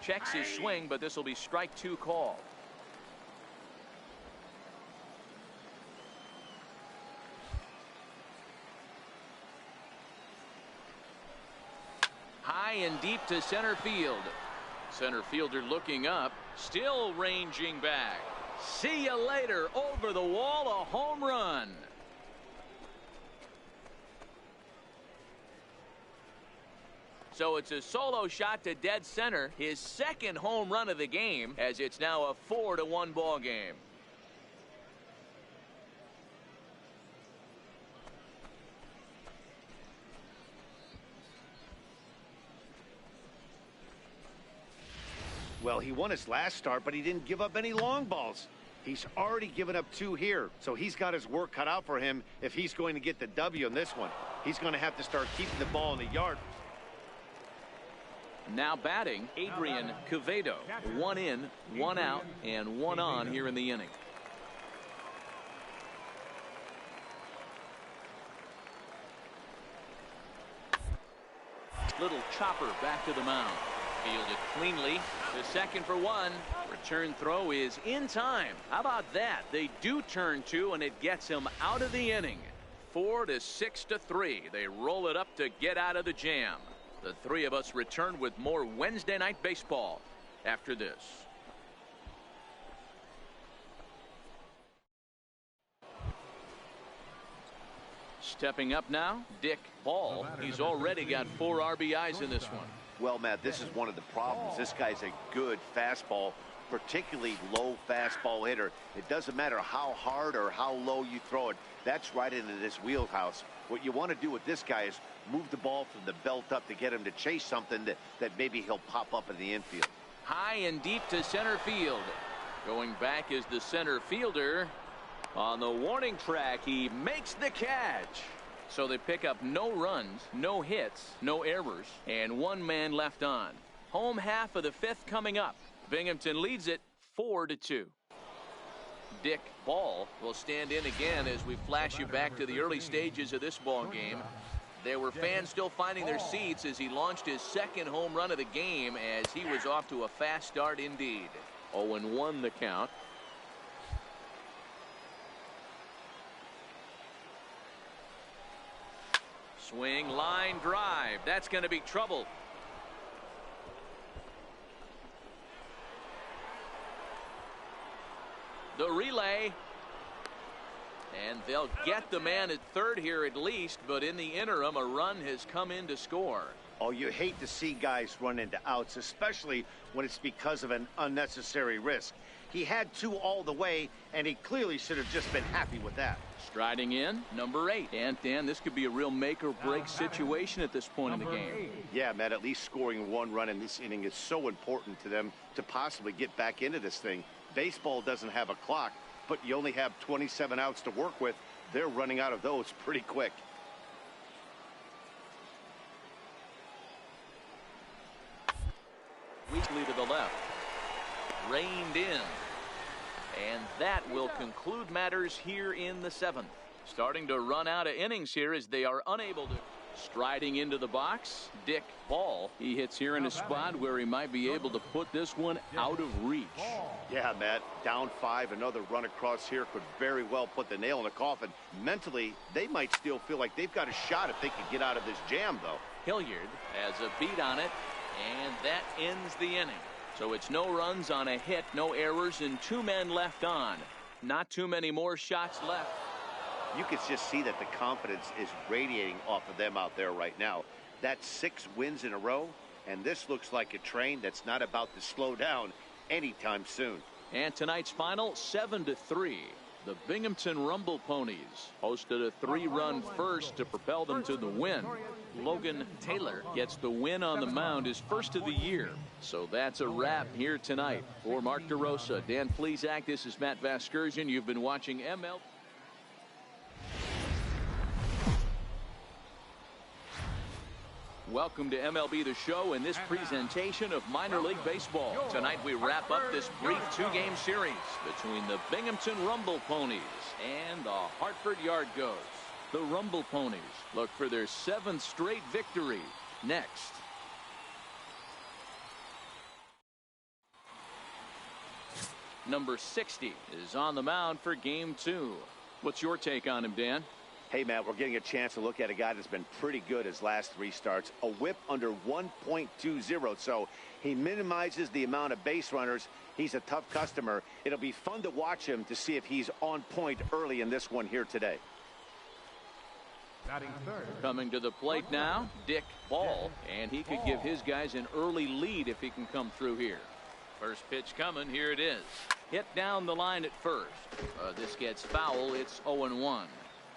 Checks his swing, but this will be strike 2 call. High and deep to center field. Center fielder looking up, still ranging back. See you later. Over the wall, a home run. So it's a solo shot to dead center, his 2nd home run of the game, as it's now a 4-1 ball game. Well, he won his last start, but he didn't give up any long balls. He's already given up 2 here, so he's got his work cut out for him if he's going to get the W in this one. He's going to have to start keeping the ball in the yard. Now batting, Adrian Quevedo. 1 in, 1 out, and 1 on here in the inning. Little chopper back to the mound. Fielded cleanly to second for 1. Return throw is in time. How about that? They do turn 2, and it gets him out of the inning. 4 to 6 to 3. They roll it up to get out of the jam. The three of us return with more Wednesday Night Baseball after this. Stepping up now, Dick Ball. He's already got 4 RBIs in this one. Well, Matt, this is one of the problems. This guy's a good fastball, particularly low fastball hitter. It doesn't matter how hard or how low you throw it. That's right into this wheelhouse. What you want to do with this guy is move the ball from the belt up to get him to chase something that maybe he'll pop up in the infield. High and deep to center field. Going back is the center fielder. On the warning track, he makes the catch. So they pick up no runs, no hits, no errors, and 1 man left on. Home half of the 5th coming up. Binghamton leads it 4 to 2. Dick Ball will stand in again as we flash you back to the early stages of this ball game. There were fans still finding their seats as he launched his 2nd home run of the game, as he was off to a fast start indeed. 0-1 the count. Swing, line drive. That's going to be trouble. The relay. And they'll get the man at third here at least, but in the interim, a run has come in to score. Oh, you hate to see guys run into outs, especially when it's because of an unnecessary risk. He had 2 all the way, and he clearly should have just been happy with that. Striding in, number 8. And Dan, this could be a real make-or-break situation at this point in the game. Yeah, Matt, at least scoring 1 run in this inning is so important to them to possibly get back into this thing. Baseball doesn't have a clock, but you only have 27 outs to work with. They're running out of those pretty quick. Weakly to the left. Reined in. And that will conclude matters here in the 7th. Starting to run out of innings here as they are unable to. Striding into the box, Dick Ball. He hits here in a spot where he might be able to put this one out of reach. Yeah, Matt, down 5, another run across here could very well put the nail in the coffin. Mentally, they might still feel like they've got a shot if they could get out of this jam, though. Hilliard has a beat on it, and that ends the inning. So it's no runs on a hit, no errors, and 2 men left on. Not too many more shots left. You can just see that the confidence is radiating off of them out there right now. That's 6 wins in a row, and this looks like a train that's not about to slow down anytime soon. And tonight's final, 7-3. The Binghamton Rumble Ponies hosted a 3-run first to propel them to the win. Logan Taylor gets the win on the mound, his first of the year. So that's a wrap here tonight. For Mark DeRosa, Dan Plesac, this is Matt Vasgersian. You've been watching MLB. Welcome to MLB The Show and this presentation of minor league baseball. Tonight we wrap up this brief 2-game series between the Binghamton Rumble Ponies and the Hartford Yard Goats. The Rumble Ponies look for their 7th straight victory next. Number 60 is on the mound for game 2. What's your take on him, Dan? Hey, Matt, we're getting a chance to look at a guy that's been pretty good his last 3 starts. A whip under 1.20, so he minimizes the amount of base runners. He's a tough customer. It'll be fun to watch him to see if he's on point early in this one here today. Coming to the plate now, Dick Ball, and he could give his guys an early lead if he can come through here. First pitch coming, here it is. Hit down the line at first. This gets foul, it's 0-1.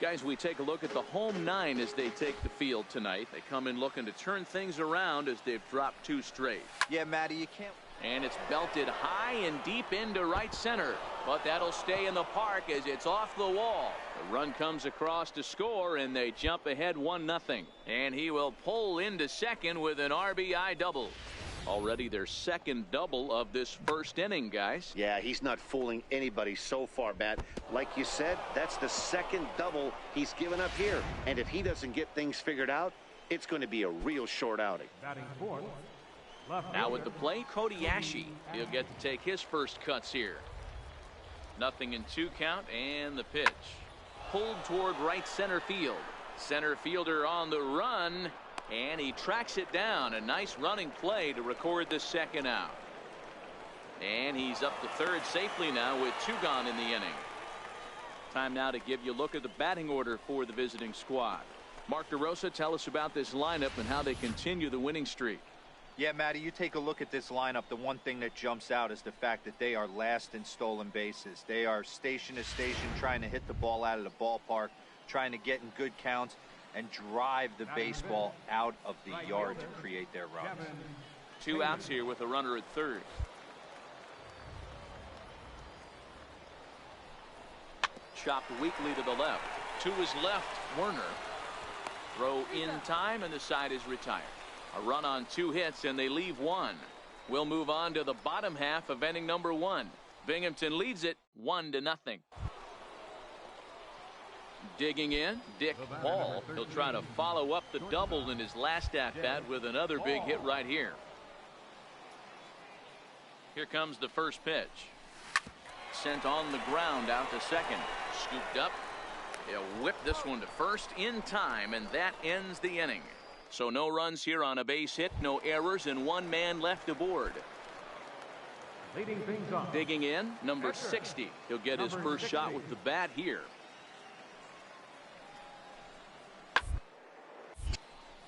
Guys, we take a look at the home 9 as they take the field tonight. They come in looking to turn things around as they've dropped 2 straight. Yeah, Matty, you can't. And it's belted high and deep into right center. But that'll stay in the park as it's off the wall. The run comes across to score, and they jump ahead 1-0. And he will pull into second with an RBI double. Already their second double of this first inning, guys. Yeah, he's not fooling anybody so far, Matt. Like you said, that's the second double he's given up here. And if he doesn't get things figured out, it's going to be a real short outing. Batting fourth, left Now fielder, at the plate, Kobayashi. He'll get to take his first cuts here. 0-2 count, and the pitch. Pulled toward right center field. Center fielder on the run, and he tracks it down. A nice running play to record the second out. And he's up to third safely now with 2 gone in the inning. Time now to give you a look at the batting order for the visiting squad. Mark DeRosa, tell us about this lineup and how they continue the winning streak. Yeah, Matty, you take a look at this lineup. The one thing that jumps out is the fact that they are last in stolen bases. They are station to station trying to hit the ball out of the ballpark, trying to get in good counts and drive the baseball out of the yard to create their runs. 2 outs here with a runner at third. Chopped weakly to the left. To his left, Werner. Throw in time, and the side is retired. A run on 2 hits, and they leave 1. We'll move on to the bottom half of inning number 1. Binghamton leads it 1-0. Digging in, Dick Ball. He'll try to follow up the double in his last at-bat with another big hit right here. Here comes the first pitch. Sent on the ground out to second. Scooped up. He'll whip this one to first in time, and that ends the inning. So no runs here on a base hit, no errors, and 1 man left aboard. leading things off. Digging in, number 60. He'll get his first shot with the bat here.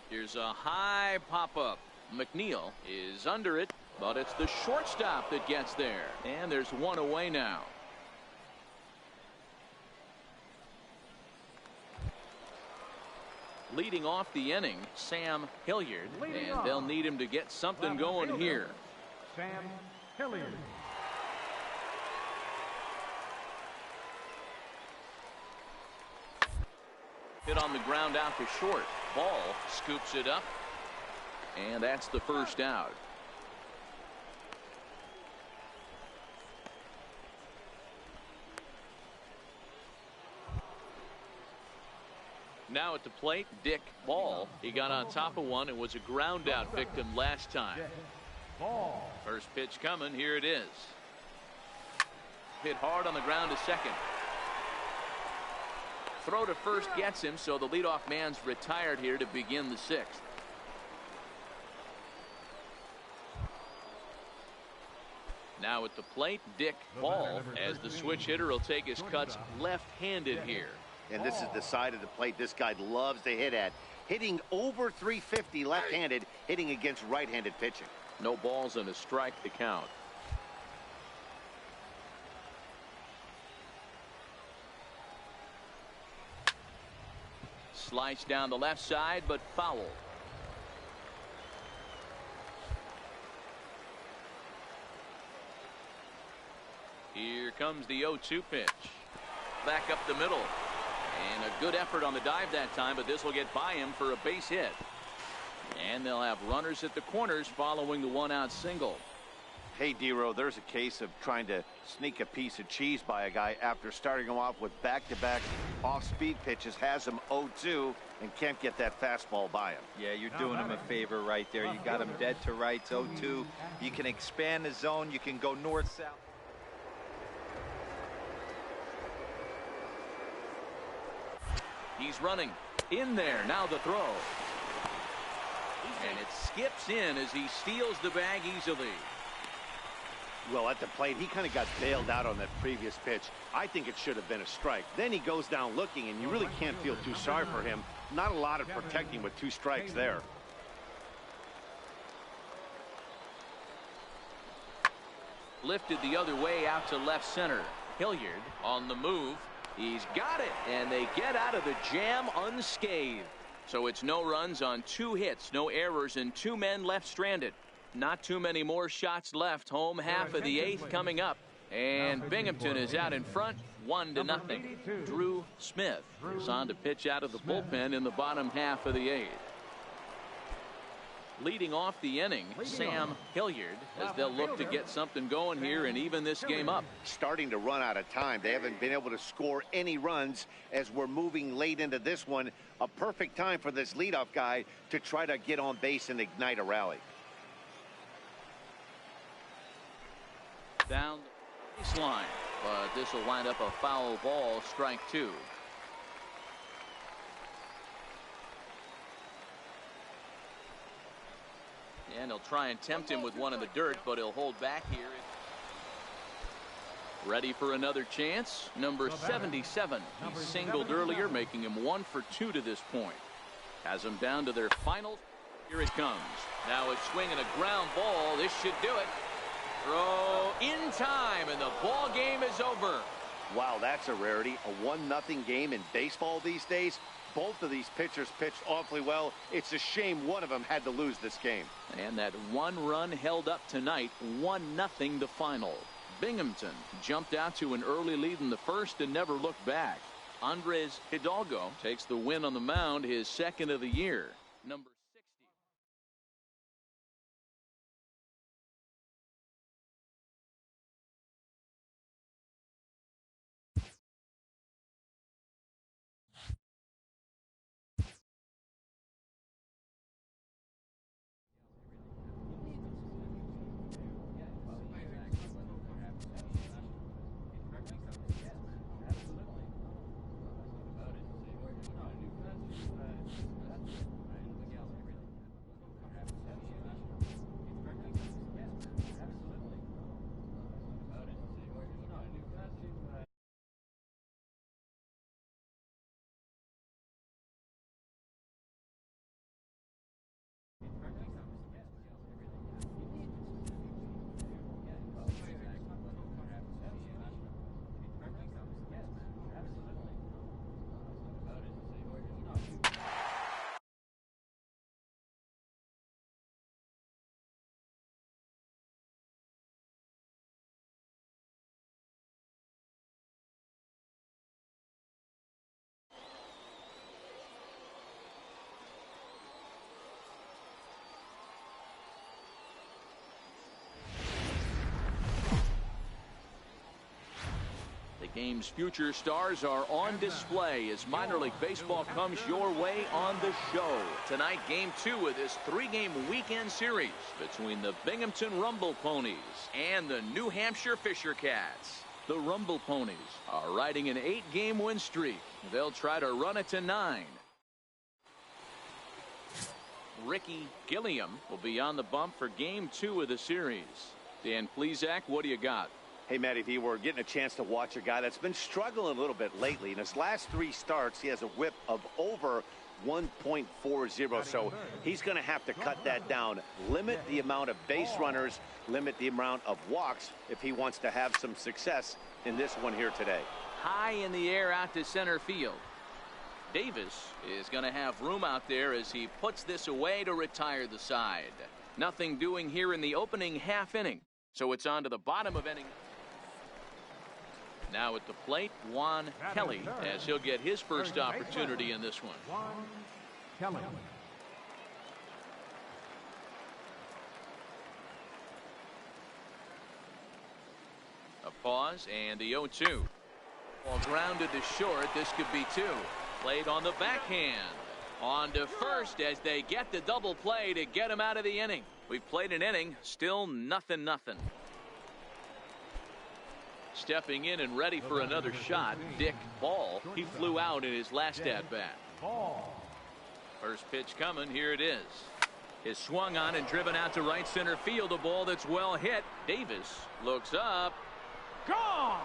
Here's a high pop-up. McNeil is under it, but it's the shortstop that gets there. And there's 1 away now. Leading off the inning, Sam Hilliard, and they'll need him to get something going here. Sam Hilliard. Hit on the ground out to short. Ball scoops it up, and that's the first out. Now at the plate, Dick Ball. He got on top of one and was a ground out victim last time. Ball. First pitch coming. Here it is. Hit hard on the ground to second. Throw to first gets him, so the leadoff man's retired here to begin the 6th. Now at the plate, Dick Ball, as the switch hitter will take his cuts left-handed here. And this is the side of the plate this guy loves to hit at. Hitting over 350 left-handed, hitting against right-handed pitching. No balls and a strike to count. Slice down the left side, but foul. Here comes the 0-2 pitch. Back up the middle. And a good effort on the dive that time, but this will get by him for a base hit. And they'll have runners at the corners following the 1-out single. Hey, Dero, there's a case of trying to sneak a piece of cheese by a guy after starting him off with back-to-back off-speed pitches, has him 0-2, and can't get that fastball by him. Yeah, you're doing him a favor right there. You got him dead to rights, 0-2. You can expand the zone. You can go north-south. He's running in there. Now the throw. And it skips in as he steals the bag easily. Well, at the plate, he kind of got bailed out on that previous pitch. I think it should have been a strike. Then he goes down looking, and you really can't feel too sorry for him. Not a lot of protecting with 2 strikes there. Lifted the other way out to left center. Hilliard on the move. He's got it, and they get out of the jam unscathed. So it's no runs on 2 hits, no errors, and 2 men left stranded. Not too many more shots left. Home half of the 8th coming up. And Binghamton is out in front, 1-0. Drew Smith is on to pitch out of the bullpen in the bottom half of the 8th. Leading off the inning, Sam Hilliard, as they'll look to get something going here and even this game up. Starting to run out of time. They haven't been able to score any runs as we're moving late into this one. A perfect time for this leadoff guy to try to get on base and ignite a rally. Down the baseline, but this will wind up a foul ball, strike 2. And he'll try and tempt him with one in the dirt, but he'll hold back here. Ready for another chance. Number 77. He singled earlier, making him 1 for 2 to this point. Has them down to their final. Here it comes. Now it's swinging a ground ball. This should do it. Throw in time, and the ball game is over. Wow, that's a rarity. A 1-0 game in baseball these days. Both of these pitchers pitched awfully well. It's a shame one of them had to lose this game. And that 1 run held up tonight, 1-0 the final. Binghamton jumped out to an early lead in the first and never looked back. Andres Hidalgo takes the win on the mound, his 2nd of the year. Number 60. Game's future stars are on display as minor league baseball comes your way on the show. Tonight, game 2 of this 3-game weekend series between the Binghamton Rumble Ponies and the New Hampshire Fisher Cats. The Rumble Ponies are riding an 8-game win streak. They'll try to run it to 9. Ricky Gilliam will be on the bump for game 2 of the series. Dan Plesac, what do you got? Hey, Matty V, we're getting a chance to watch a guy that's been struggling a little bit lately. In his last 3 starts, he has a whip of over 1.40, so he's going to have to cut that down. Limit the amount of base runners, limit the amount of walks if he wants to have some success in this one here today. High in the air out to center field. Davis is going to have room out there as he puts this away to retire the side. Nothing doing here in the opening half inning, so it's on to the bottom of inning. Now at the plate, Juan Kelly, as he'll get his first opportunity in this one. Juan Kelly. A pause and the 0-2. Ball grounded to short. This could be 2. Played on the backhand. On to first as they get the double play to get him out of the inning. We've played an inning, still 0-0. Stepping in and ready for another shot, Dick Ball. He flew out in his last at-bat. First pitch coming, here it is. Is swung on and driven out to right center field, a ball that's well hit. Davis looks up. Gone!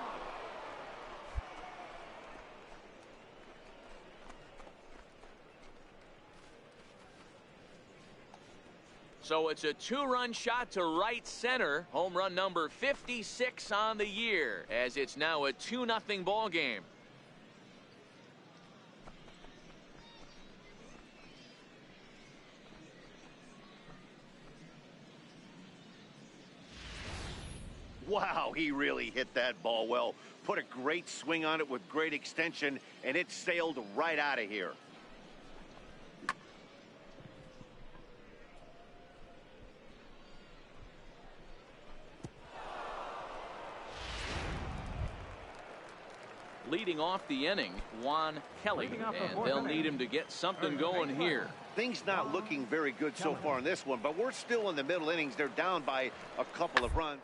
So it's a 2-run shot to right center. Home run number 56 on the year, as it's now a 2-0 ball game. Wow, he really hit that ball well. Put a great swing on it with great extension, and it sailed right out of here. Leading off the inning, Juan Kelly, and they'll need him to get something going here. Things not looking very good so far in this one, but we're still in the middle innings. They're down by a couple of runs.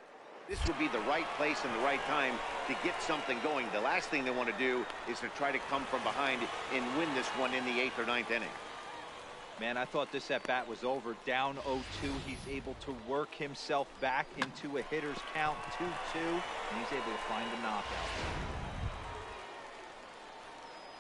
This would be the right place and the right time to get something going. The last thing they want to do is to try to come from behind and win this one in the 8th or 9th inning. Man, I thought this at-bat was over. Down 0-2. He's able to work himself back into a hitter's count, 2-2, and he's able to find a knockout.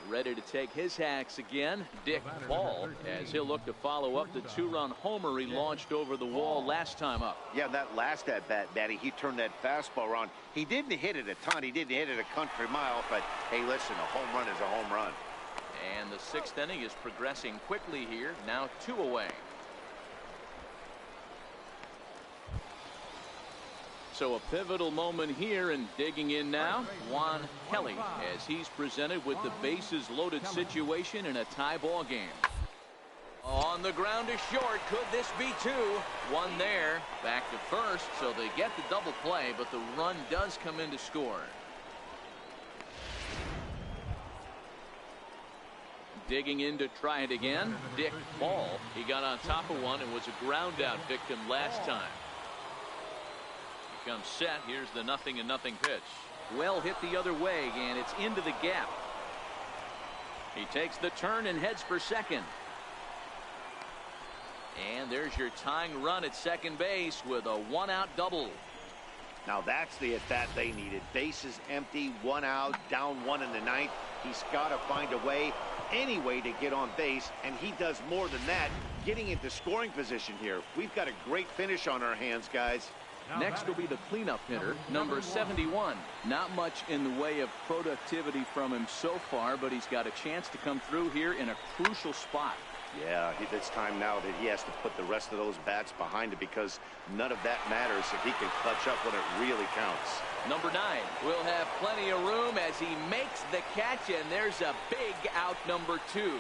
Ready to take his hacks again, Dick Ball, as he'll look to follow up the 2-run homer he launched over the wall last time up. Yeah, that last at-bat, Matty, he turned that fastball around. He didn't hit it a ton. He didn't hit it a country mile, but hey, listen, a home run is a home run. And the 6th inning is progressing quickly here, now 2 away. So a pivotal moment here, and digging in now, Juan Kelly, as he's presented with the bases loaded situation in a tie ball game. On the ground to short. Could this be 2? One there. Back to first, so they get the double play, but the run does come in to score. Digging in to try it again, Dick Ball. He got on top of one and was a ground out victim last time. Comes set. Here's the 0-0 pitch. Well hit the other way, and it's into the gap. He takes the turn and heads for second. And there's your tying run at second base with a 1-out double. Now that's the at-bat they needed. Bases empty, 1 out, down 1 in the 9th. He's got to find a way, any way, to get on base, and he does more than that, getting into scoring position here. We've got a great finish on our hands, guys. Next will be the cleanup hitter, number 71. Not much in the way of productivity from him so far, but he's got a chance to come through here in a crucial spot. Yeah, it's time now that he has to put the rest of those bats behind it, because none of that matters if he can clutch up when it really counts. Number 9 will have plenty of room as he makes the catch, and there's a big out, number 2.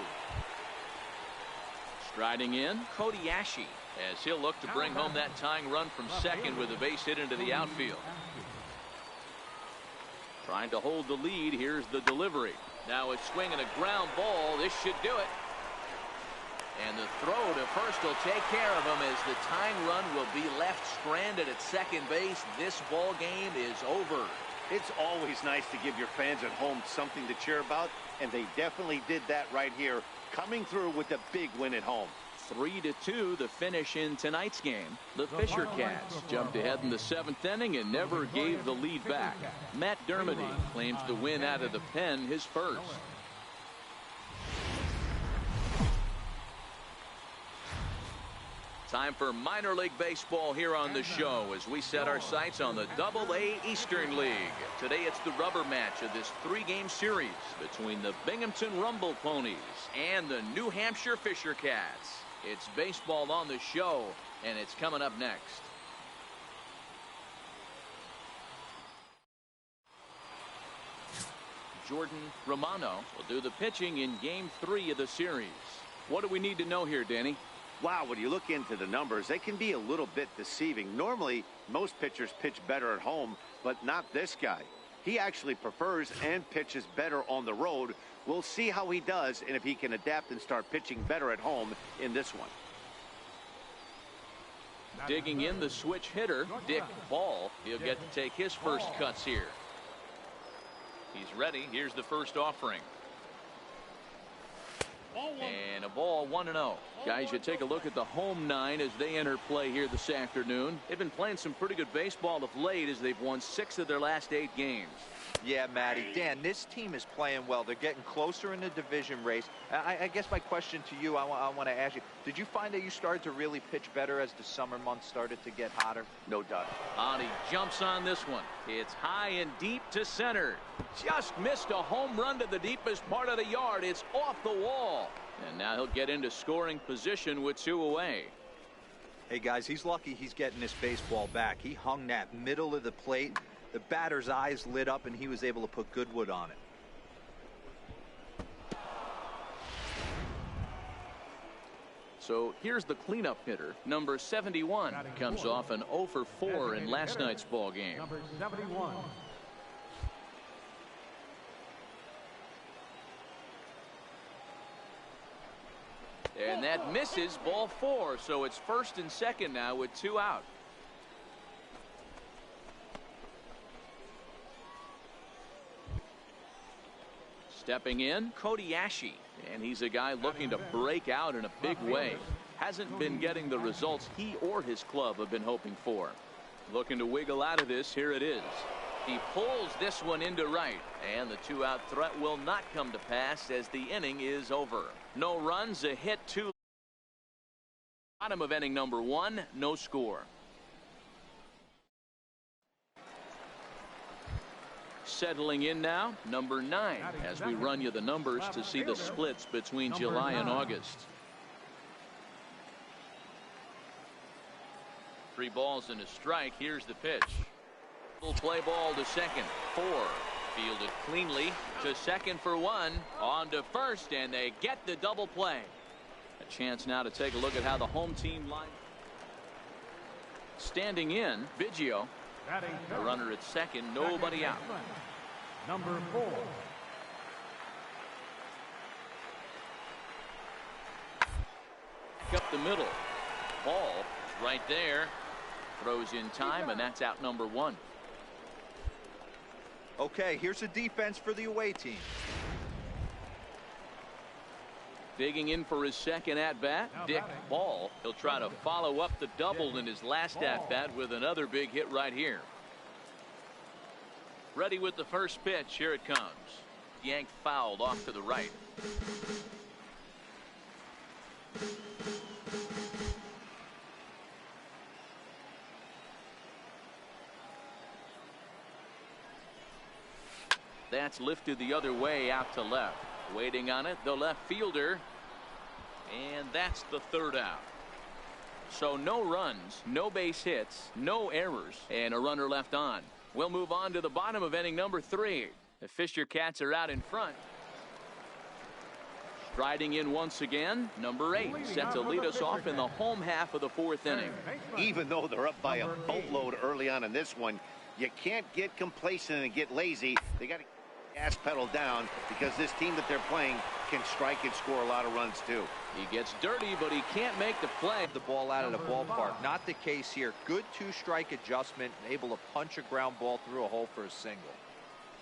Striding in, Kobayashi, as he'll look to bring home that tying run from second with a base hit into the outfield. Trying to hold the lead. Here's the delivery. Now a swing and a ground ball. This should do it. And the throw to first will take care of him, as the tying run will be left stranded at second base. This ball game is over. It's always nice to give your fans at home something to cheer about, and they definitely did that right here, coming through with a big win at home. 3-2 the finish in tonight's game. The Fisher Cats jumped ahead in the 7th inning and never gave the lead back. Matt Dermody claims the win out of the pen, his first. Time for minor league baseball here on the show as we set our sights on the Double-A Eastern League. Today it's the rubber match of this 3-game series between the Binghamton Rumble Ponies and the New Hampshire Fisher Cats. It's baseball on the show, and it's coming up next. Jordan Romano will do the pitching in Game 3 of the series. What do we need to know here, Danny? Wow, when you look into the numbers, they can be a little bit deceiving. Normally, most pitchers pitch better at home, but not this guy. He actually prefers and pitches better on the road. We'll see how he does and if he can adapt and start pitching better at home in this one. Digging in, the switch hitter, Dick Ball. He'll get to take his first cuts here. He's ready. Here's the first offering. And a ball, 1-0. Guys, you take a look at the home 9 as they enter play here this afternoon. They've been playing some pretty good baseball of late as they've won 6 of their last 8 games. Yeah, Matty. Dan, this team is playing well. They're getting closer in the division race. I guess my question to you, I want to ask you, did you find that you started to really pitch better as the summer months started to get hotter? No doubt. He jumps on this one. It's high and deep to center. Just missed a home run to the deepest part of the yard. It's off the wall. And now he'll get into scoring position with 2 away. Hey, guys, he's lucky he's getting this baseball back. He hung that middle of the plate. The batter's eyes lit up, and he was able to put good wood on it. So here's the cleanup hitter. Number 71 comes off an 0 for 4 in last night's ball game. Number 71. And that misses, ball 4. So it's first and second now with 2 out. Stepping in, Kobayashi, and he's a guy looking to break out in a big way. Hasn't been getting the results he or his club have been hoping for. Looking to wiggle out of this. Here it is. He pulls this one into right, and the 2-out threat will not come to pass as the inning is over. No runs, a hit, 2. Bottom of inning number 1, no score. Settling in now, number 9, as we run you the numbers to see the splits between July and August. 3 balls and a strike. Here's the pitch. Full play ball to second. 4. Fielded cleanly to second for 1. On to first, and they get the double play. A chance now to take a look at how the home team line. Standing in, Biggio. The runner at second, nobody out. Number 4. Up the middle. Ball is right there. Throws in time, and that's out number 1. Okay, here's the defense for the away team. Digging in for his second at-bat, Dick Ball. He'll try to follow up the double in his last at-bat with another big hit right here. Ready with the first pitch. Here it comes. Yanked fouled off to the right. That's lifted the other way out to left. Waiting on it, the left fielder. And that's the 3rd out. So no runs, no base hits, no errors, and a runner left on. We'll move on to the bottom of inning number 3. The Fisher Cats are out in front. Striding in once again, number 8, set to lead us off in the home half of the 4th inning. Even though they're up by a boatload early on in this one, you can't get complacent and get lazy. They got to gas pedal down because this team that they're playing can strike and score a lot of runs too. He gets dirty, but he can't make the play. The ball out of the ballpark. Not the case here. Good 2-strike adjustment, able to punch a ground ball through a hole for a single.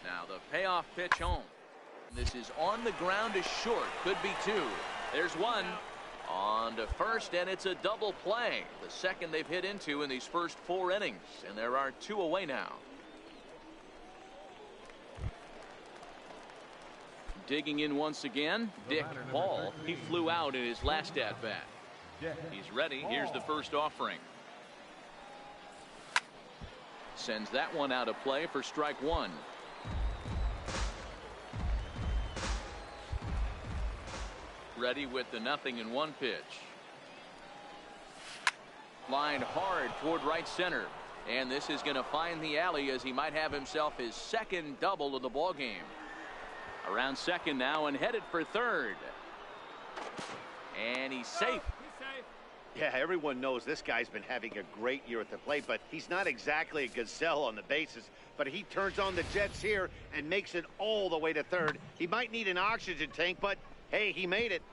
Now the payoff pitch home. This is on the ground is short. Could be 2. There's 1. On to first, and it's a double play. The second they've hit into in these first 4 innings, and there are 2 away now. Digging in once again, Dick Ball. He flew out in his last at-bat. He's ready. Here's the first offering. Sends that one out of play for strike 1. Ready with the 0-1 pitch. Lined hard toward right center. And this is going to find the alley as he might have himself his second double of the ball game. Around second now and headed for third. And he's safe. Yeah, everyone knows this guy's been having a great year at the plate, but he's not exactly a gazelle on the bases. But he turns on the jets here and makes it all the way to third. He might need an oxygen tank, but hey, he made it.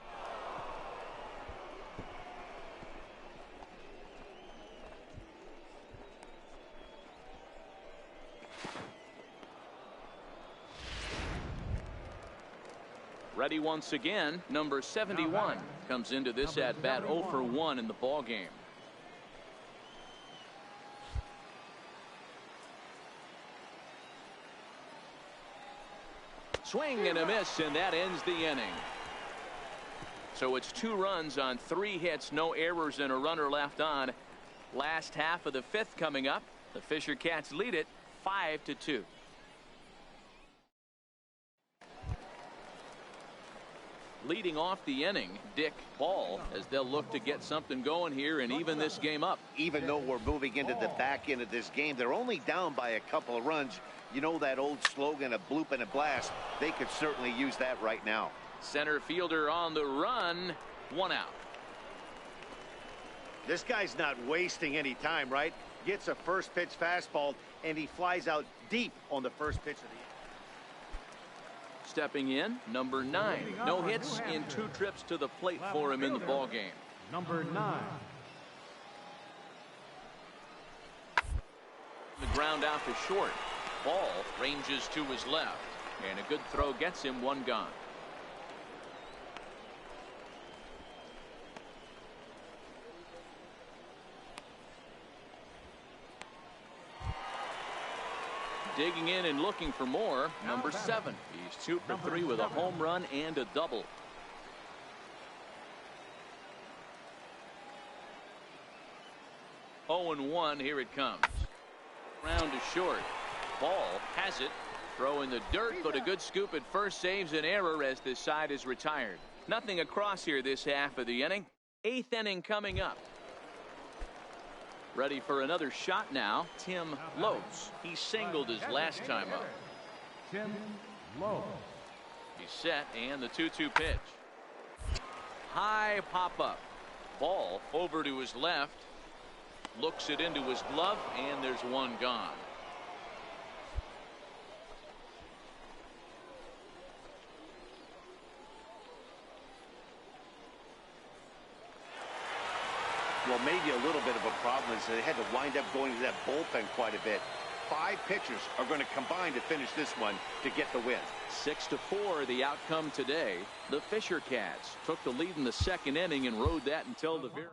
Ready once again, number 71 comes into this at bat 0 for 1 in the ball game. Swing and a miss, and that ends the inning. So it's 2 runs on 3 hits, no errors, and a runner left on. Last half of the 5th coming up. The Fisher Cats lead it 5-2. leading off the inning, Dick Ball, as they'll look to get something going here and even this game up. Even though we're moving into the back end of this game, they're only down by a couple of runs. You know that old slogan, a bloop and a blast. They could certainly use that right now. Center fielder on the run. 1 out. This guy's not wasting any time, right? Gets a first pitch fastball, and he flies out deep on the first pitch of the inning. Stepping in, number 9. No hits in 2 trips to the plate for him in the ball game. Number 9. The ground out to short. Ball ranges to his left, and a good throw gets him 1 gone. Digging in and looking for more, number 7. He's 2 for 3 with a home run and a double. Oh and 1, here it comes. Round to short. Ball has it. Throw in the dirt, but a good scoop at first saves an error as this side is retired. Nothing across here this half of the inning. 8th inning coming up. Ready for another shot now, Tim Lopes. He singled his last time up. Tim Lowe. He's set, and the 2-2 pitch. High pop up. Ball over to his left. Looks it into his glove, and there's 1 gone. Well, maybe a little bit of a problem is they had to wind up going to that bullpen quite a bit. 5 pitchers are going to combine to finish this one to get the win. 6-4 the outcome today. The Fisher Cats took the lead in the 2nd inning and rode that until the very end.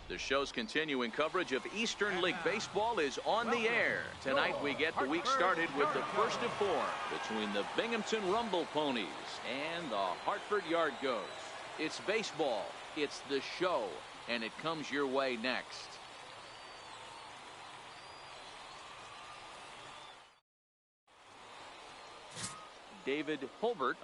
The show's continuing coverage of Eastern League Baseball is on the air. Tonight we get the week started with the first of 4 between the Binghamton Rumble Ponies and the Hartford Yard Goats. It's baseball, it's the show, and it comes your way next. David Hulbert,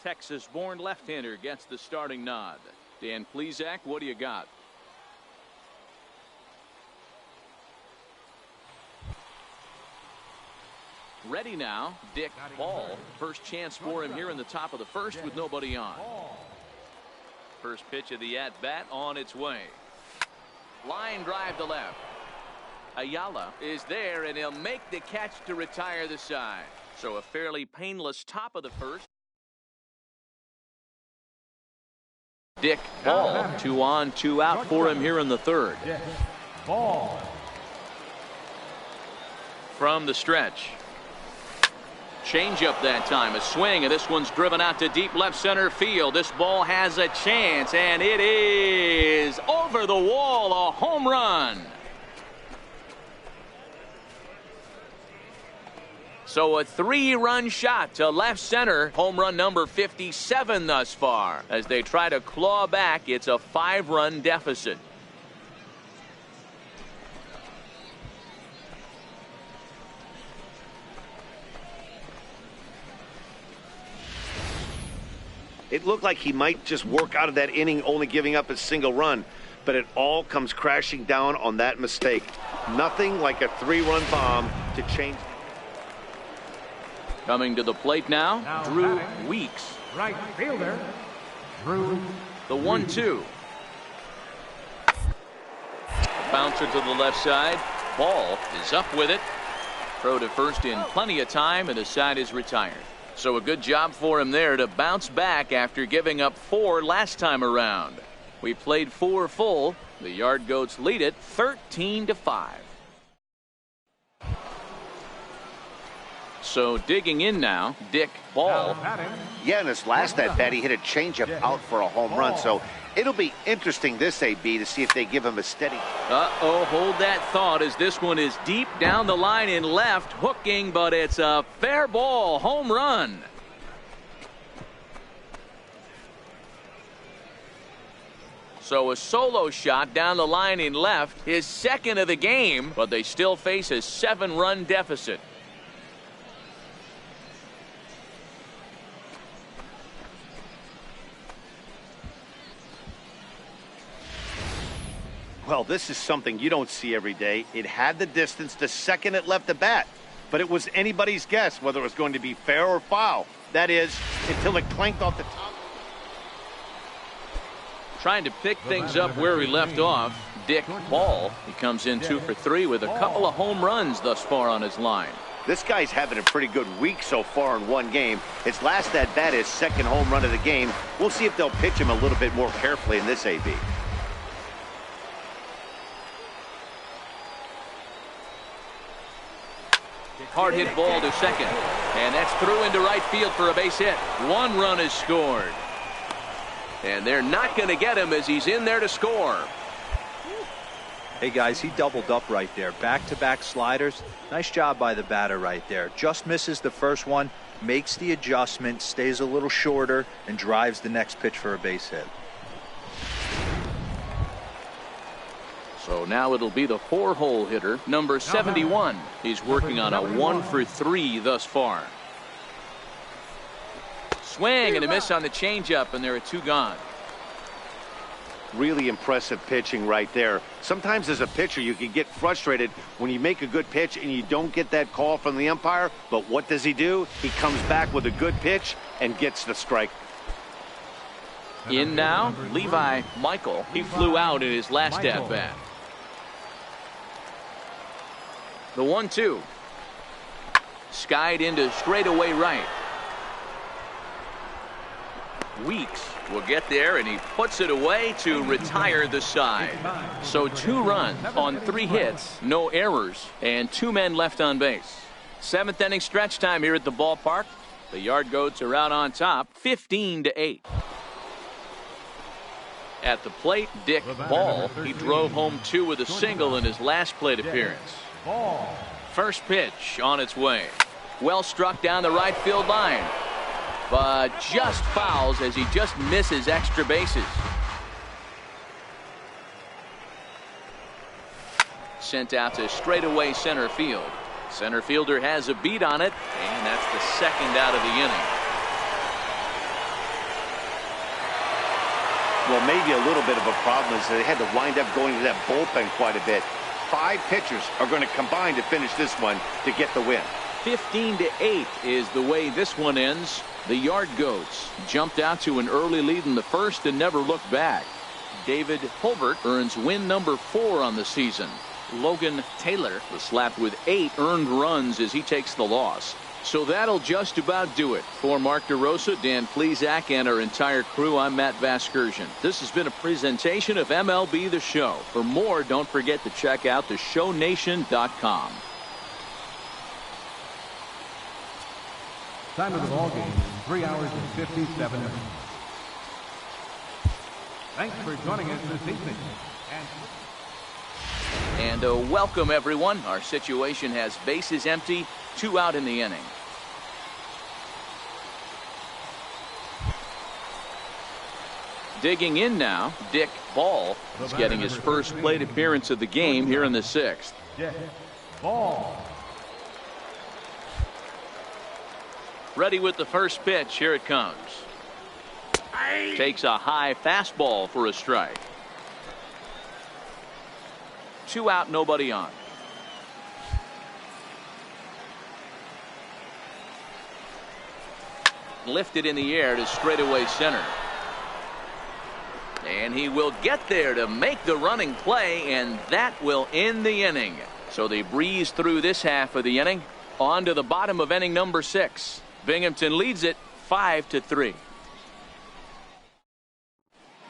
Texas-born left-hander gets the starting nod. Dan Plesac, what do you got? Ready now, Dick Ball. First chance for him here in the top of the first with nobody on. First pitch of the at-bat on its way. Line drive to left. Ayala is there, and he'll make the catch to retire the side. So a fairly painless top of the first. Dick Ball, 2 on, 2 out for him here in the third. Ball. From the stretch. Changeup that time, a swing, and this one's driven out to deep left center field. This ball has a chance, and it is over the wall, a home run. So a 3-run shot to left center, home run number 57 thus far. As they try to claw back, it's a 5-run deficit. It looked like he might just work out of that inning only giving up a single run, but it all comes crashing down on that mistake. Nothing like a 3-run bomb to change. Coming to the plate now, Drew Weeks. Right fielder, Drew. The 1-2. Bouncer to the left side. Ball is up with it. Throw to first in plenty of time, and the side is retired. So a good job for him there to bounce back after giving up 4 last time around. We played 4 full. The Yard Goats lead it 13-5. So digging in now, Dick Ball. Yeah, in his last at bat, he hit a changeup out for a home run. So it'll be interesting this AB to see if they give him a steady. Hold that thought as this one is deep down the line in left, hooking, but it's a fair ball, home run. So a solo shot down the line in left, his second of the game, but they still face a 7-run deficit. Well, this is something you don't see every day. It had the distance the second it left the bat, but it was anybody's guess whether it was going to be fair or foul. That is, until it clanked off the top. Trying to pick things up where he left off, Dick Ball. He comes in 2 for 3 with a couple of home runs thus far on his line. This guy's having a pretty good week so far in one game. His last at bat is second home run of the game. We'll see if they'll pitch him a little bit more carefully in this AB. Hard hit ball to second, and that's through into right field for a base hit. 1 run is scored, and they're not going to get him as he's in there to score. Hey guys, he doubled up right there. Back-to-back sliders. Nice job by the batter right there. Just misses the first one, makes the adjustment, stays a little shorter, and drives the next pitch for a base hit. So now it'll be the 4-hole hitter, number 71. He's working on a 1 for 3 thus far. Swing and a miss on the changeup, and there are 2 gone. Really impressive pitching right there. Sometimes as a pitcher you can get frustrated when you make a good pitch and you don't get that call from the umpire, but what does he do? He comes back with a good pitch and gets the strike. In now, Levi Michael. He flew out in his last at bat. The 1-2. Skied into straightaway right. Weeks will get there, and he puts it away to retire the side. So 2 runs on 3 hits, no errors, and 2 men left on base. 7th inning stretch time here at the ballpark. The Yard Goats are out on top, 15-8. At the plate, Dick Ball. He drove home 2 with a single in his last plate appearance. First pitch on its way. Well struck down the right field line, but just fouls as he just misses extra bases. Sent out to straightaway center field. Center fielder has a beat on it, and that's the second out of the inning. Well, maybe a little bit of a problem is they had to wind up going to that bullpen quite a bit. 5 pitchers are going to combine to finish this one to get the win. 15-8 is the way this one ends. The Yard Goats jumped out to an early lead in the first and never looked back. David Hulbert earns win number 4 on the season. Logan Taylor was slapped with 8 earned runs as he takes the loss. So that'll just about do it. For Mark DeRosa, Dan Plesac, and our entire crew, I'm Matt Vasgersian. This has been a presentation of MLB The Show. For more, don't forget to check out theshownation.com. Time of the ball game, 3 hours and 57 minutes. Thanks for joining us this evening. And welcome, everyone. Our situation has bases empty, 2 out in the inning. Digging in now, Dick Ball is getting his first plate appearance of the game here in the 6th. Dick Ball. Ready with the first pitch. Here it comes. Takes a high fastball for a strike. 2 out, nobody on. Lifted in the air to straightaway center. And he will get there to make the running play, and that will end the inning. So they breeze through this half of the inning. On to the bottom of inning number 6. Binghamton leads it 5-3.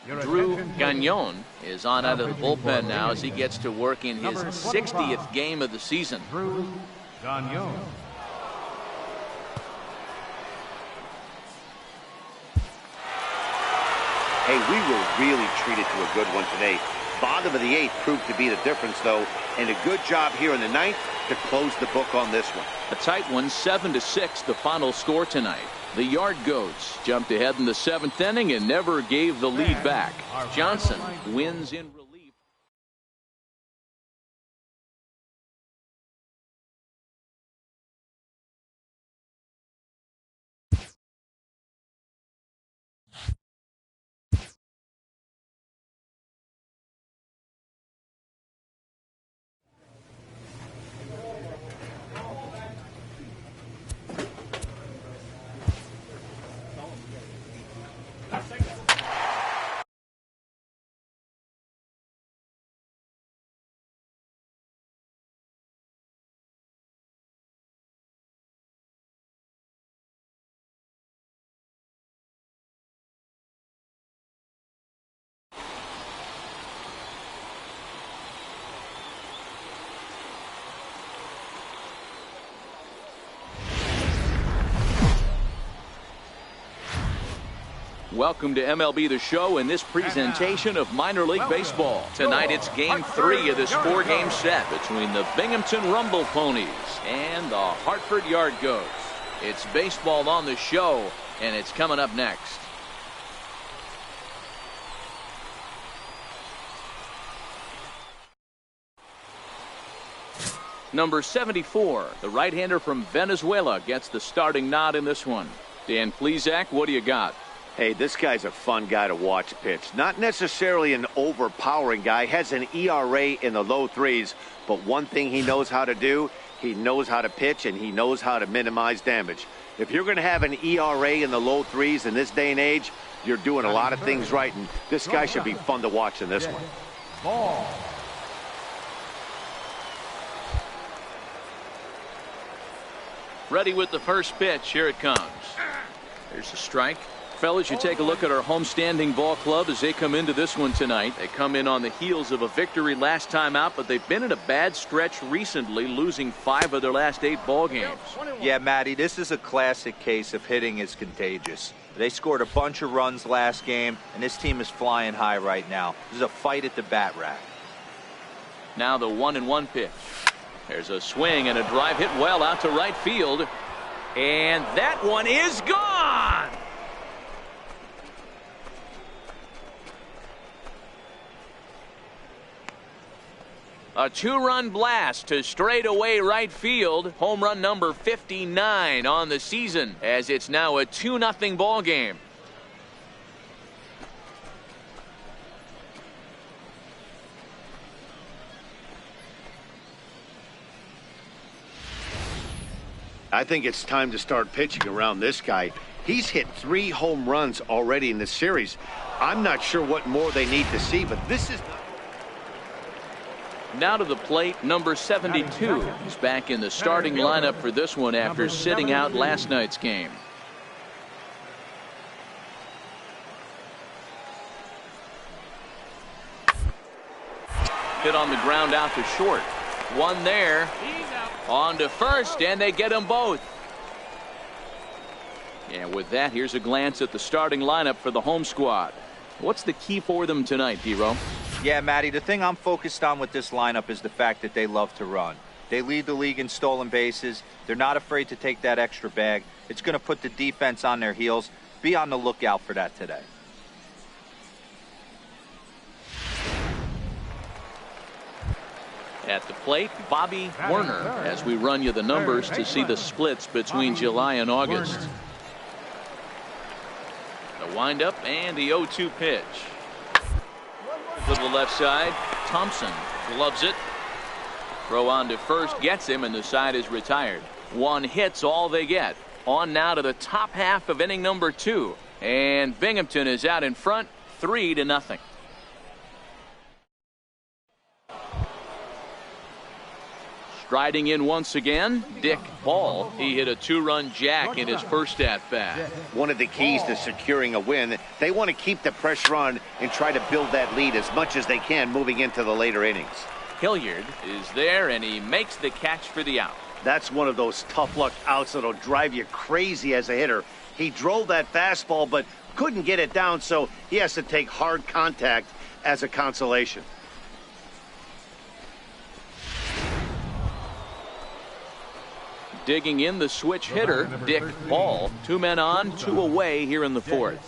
Drew Gagnon is on out of the bullpen now as he gets to work in his 60th game of the season. Drew Gagnon. Hey, we were really treated to a good one today. Bottom of the 8th proved to be the difference, though, and a good job here in the 9th to close the book on this one. A tight one, 7-6, the final score tonight. The Yard Goats jumped ahead in the 7th inning and never gave the lead back. Johnson wins in relief. Welcome to MLB The Show and this presentation of minor league baseball. Tonight it's game 3 of this 4-game set between the Binghamton Rumble Ponies and the Hartford Yard Goats. It's baseball on the show, and it's coming up next. Number 74, the right-hander from Venezuela, gets the starting nod in this one. Dan Plesac, what do you got? Hey, this guy's a fun guy to watch pitch. Not necessarily an overpowering guy. Has an ERA in the low 3s. But one thing he knows how to do, he knows how to pitch, and he knows how to minimize damage. If you're going to have an ERA in the low 3s in this day and age, you're doing a lot of things right. And this guy should be fun to watch in this one. Ball. Ready with the first pitch. Here it comes. Here's the strike. Fellas, you take a look at our homestanding ball club as they come into this one tonight. They come in on the heels of a victory last time out, but they've been in a bad stretch recently, losing 5 of their last 8 ball games. Yeah, Matty, this is a classic case of hitting is contagious. They scored a bunch of runs last game, and this team is flying high right now. This is a fight at the bat rack. Now the 1-1 pitch. There's a swing and a drive hit well out to right field. And that one is gone! A 2-run blast to straightaway right field. Home run number 59 on the season, as it's now a 2-0 ball game. I think it's time to start pitching around this guy. He's hit 3 home runs already in this series. I'm not sure what more they need to see, but this is Now to the plate, number 72. He's back in the starting lineup for this one after sitting out last night's game. Hit on the ground out to short. One there. On to first, and they get them both. And with that, here's a glance at the starting lineup for the home squad. What's the key for them tonight, D-Row? Yeah, Matty, the thing I'm focused on with this lineup is the fact that they love to run. They lead the league in stolen bases. They're not afraid to take that extra bag. It's going to put the defense on their heels. Be on the lookout for that today. At the plate, Bobby Werner, as we run you the numbers to see the splits between July and August. The windup and the 0-2 pitch. To the left side, Thompson gloves it. Throw on to first, gets him, and the side is retired. One hit's all they get. On now to the top half of inning number 2. And Binghamton is out in front, 3-0. Striding in once again, Dick Ball. He hit a 2-run jack in his first at-bat. One of the keys to securing a win, they want to keep the pressure on and try to build that lead as much as they can moving into the later innings. Hilliard is there, and he makes the catch for the out. That's one of those tough luck outs that'll drive you crazy as a hitter. He drove that fastball but couldn't get it down, so he has to take hard contact as a consolation. Digging in the switch hitter, Dick Ball. 2 men on, 2 away here in the 4th.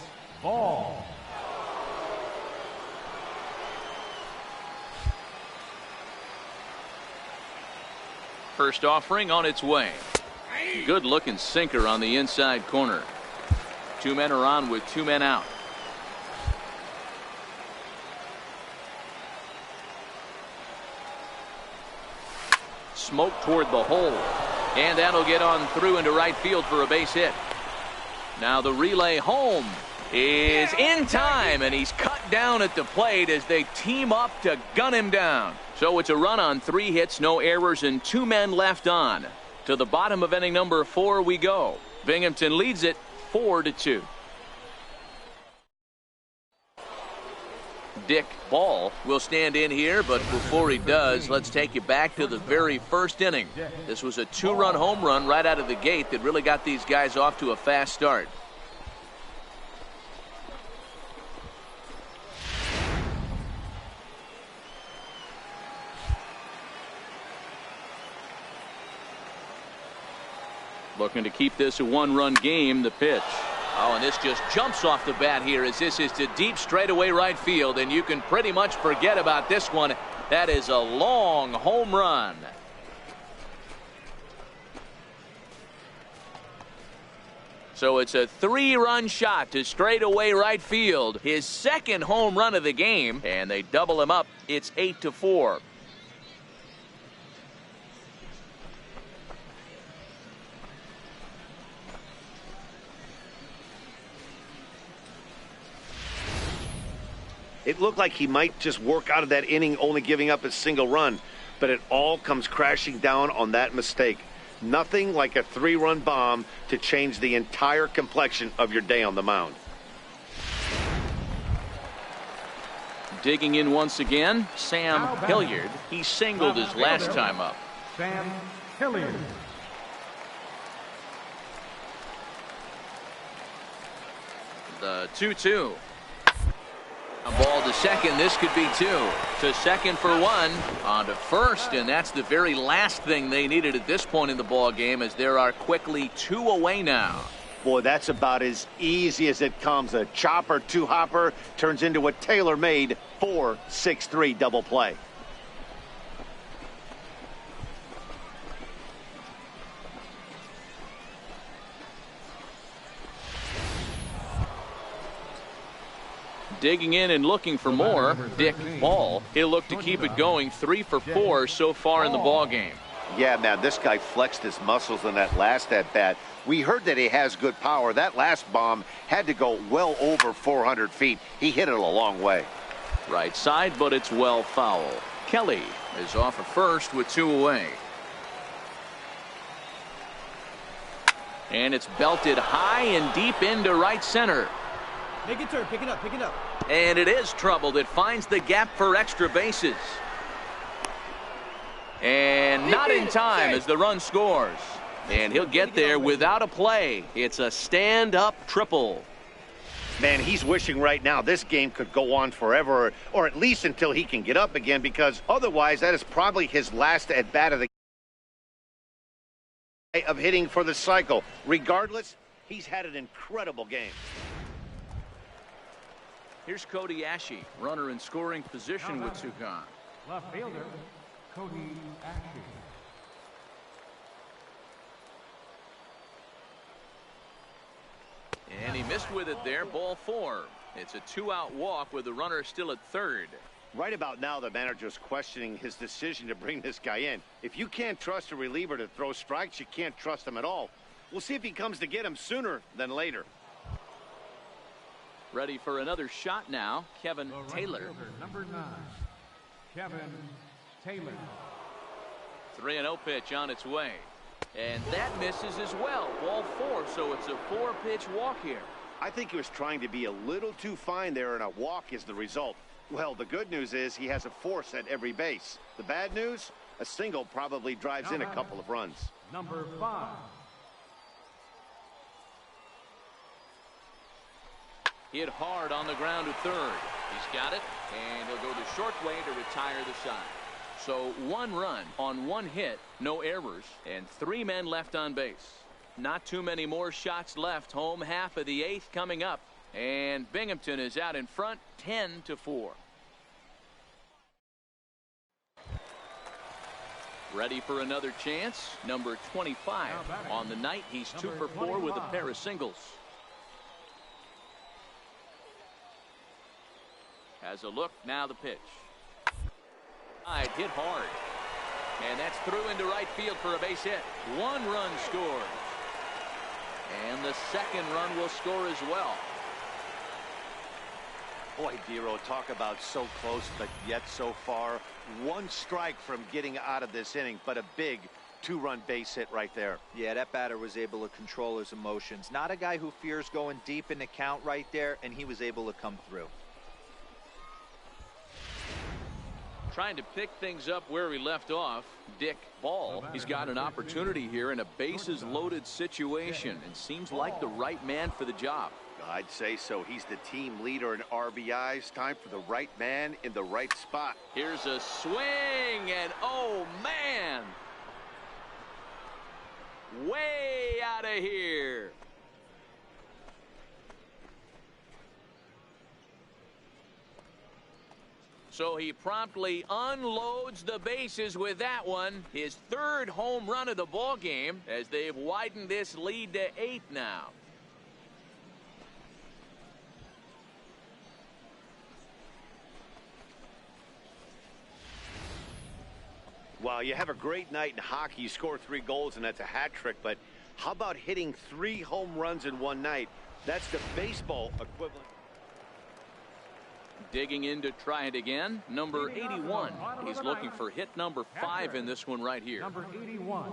Ball. First offering on its way. Good looking sinker on the inside corner. 2 men are on with 2 men out. Smoke toward the hole. And that'll get on through into right field for a base hit. Now the relay home is in time, and he's cut down at the plate as they team up to gun him down. So it's a run on 3 hits, no errors, and 2 men left on. To the bottom of inning number 4 we go. Binghamton leads it 4-2. Dick Ball will stand in here, but before he does, let's take you back to the very first inning. This was a 2-run home run right out of the gate that really got these guys off to a fast start. Looking to keep this a 1-run game. The pitch. Oh, and this just jumps off the bat here as this is to deep straightaway right field, and you can pretty much forget about this one. That is a long home run. So it's a 3-run shot to straightaway right field. His second home run of the game, and they double him up. It's 8-4. It looked like he might just work out of that inning only giving up a single run, but it all comes crashing down on that mistake. Nothing like a 3-run bomb to change the entire complexion of your day on the mound. Digging in once again, Sam Hilliard. He singled his last time up. Sam Hilliard. The 2-2. A ball to second. This could be 2. To second for 1. On to first, and that's the very last thing they needed at this point in the ball game, as there are quickly 2 away now. Boy, that's about as easy as it comes. A chopper 2-hopper turns into a tailor-made 4-6-3 double play. Digging in and looking for more, Dick Ball. He'll look to keep it going. 3 for 4 so far in the ball game. Yeah, man, this guy flexed his muscles in that last at-bat. We heard that he has good power. That last bomb had to go well over 400 feet. He hit it a long way. Right side, but it's well foul. Kelly is off of first with 2 away. And it's belted high and deep into right center. Make it turn. Pick it up. Pick it up. And it is troubled. It finds the gap for extra bases. And not in time as the run scores. And he'll get there without a play. It's a stand-up triple. Man, he's wishing right now this game could go on forever, or at least until he can get up again, because otherwise that is probably his last at-bat of the of hitting for the cycle. Regardless, he's had an incredible game. Here's Cody Ashe, runner in scoring position with 2 gone. Left fielder, Cody Ashe. And he missed with it there, ball 4. It's a 2-out walk with the runner still at third. Right about now, the manager's questioning his decision to bring this guy in. If you can't trust a reliever to throw strikes, you can't trust him at all. We'll see if he comes to get him sooner than later. Ready for another shot now, Kevin Taylor. Number 9, Kevin Taylor. 3-0 pitch on its way. And that misses as well. Ball 4, so it's a 4-pitch walk here. I think he was trying to be a little too fine there, and a walk is the result. Well, the good news is he has a force at every base. The bad news, a single probably drives in a couple of runs. Number 5. Hit hard on the ground to third. He's got it, and he'll go the short way to retire the side. So 1 run on 1 hit, no errors, and 3 men left on base. Not too many more shots left. Home half of the 8th coming up. And Binghamton is out in front 10-4. Ready for another chance. Number 25 on the night. He's 2 for 4 with a pair of singles. Has a look. Now the pitch. Hit hard. And that's through into right field for a base hit. 1 run scores. And the 2nd run will score as well. Boy, Dero, talk about so close, but yet so far. 1 strike from getting out of this inning, but a big 2-run base hit right there. Yeah, that batter was able to control his emotions. Not a guy who fears going deep in the count right there, and he was able to come through. Trying to pick things up where he left off, Dick Ball. He's got an opportunity here in a bases loaded situation and seems like the right man for the job. I'd say so. He's the team leader in RBIs. Time for the right man in the right spot. Here's a swing, and oh man, way out of here. So he promptly unloads the bases with that one. His 3rd home run of the ball game as they've widened this lead to 8 now. Well, you have a great night in hockey. You score 3 goals, and that's a hat trick. But how about hitting 3 home runs in one night? That's the baseball equivalent. Digging in to try it again. Number 81. He's looking for hit number 5 in this one right here. Number 81.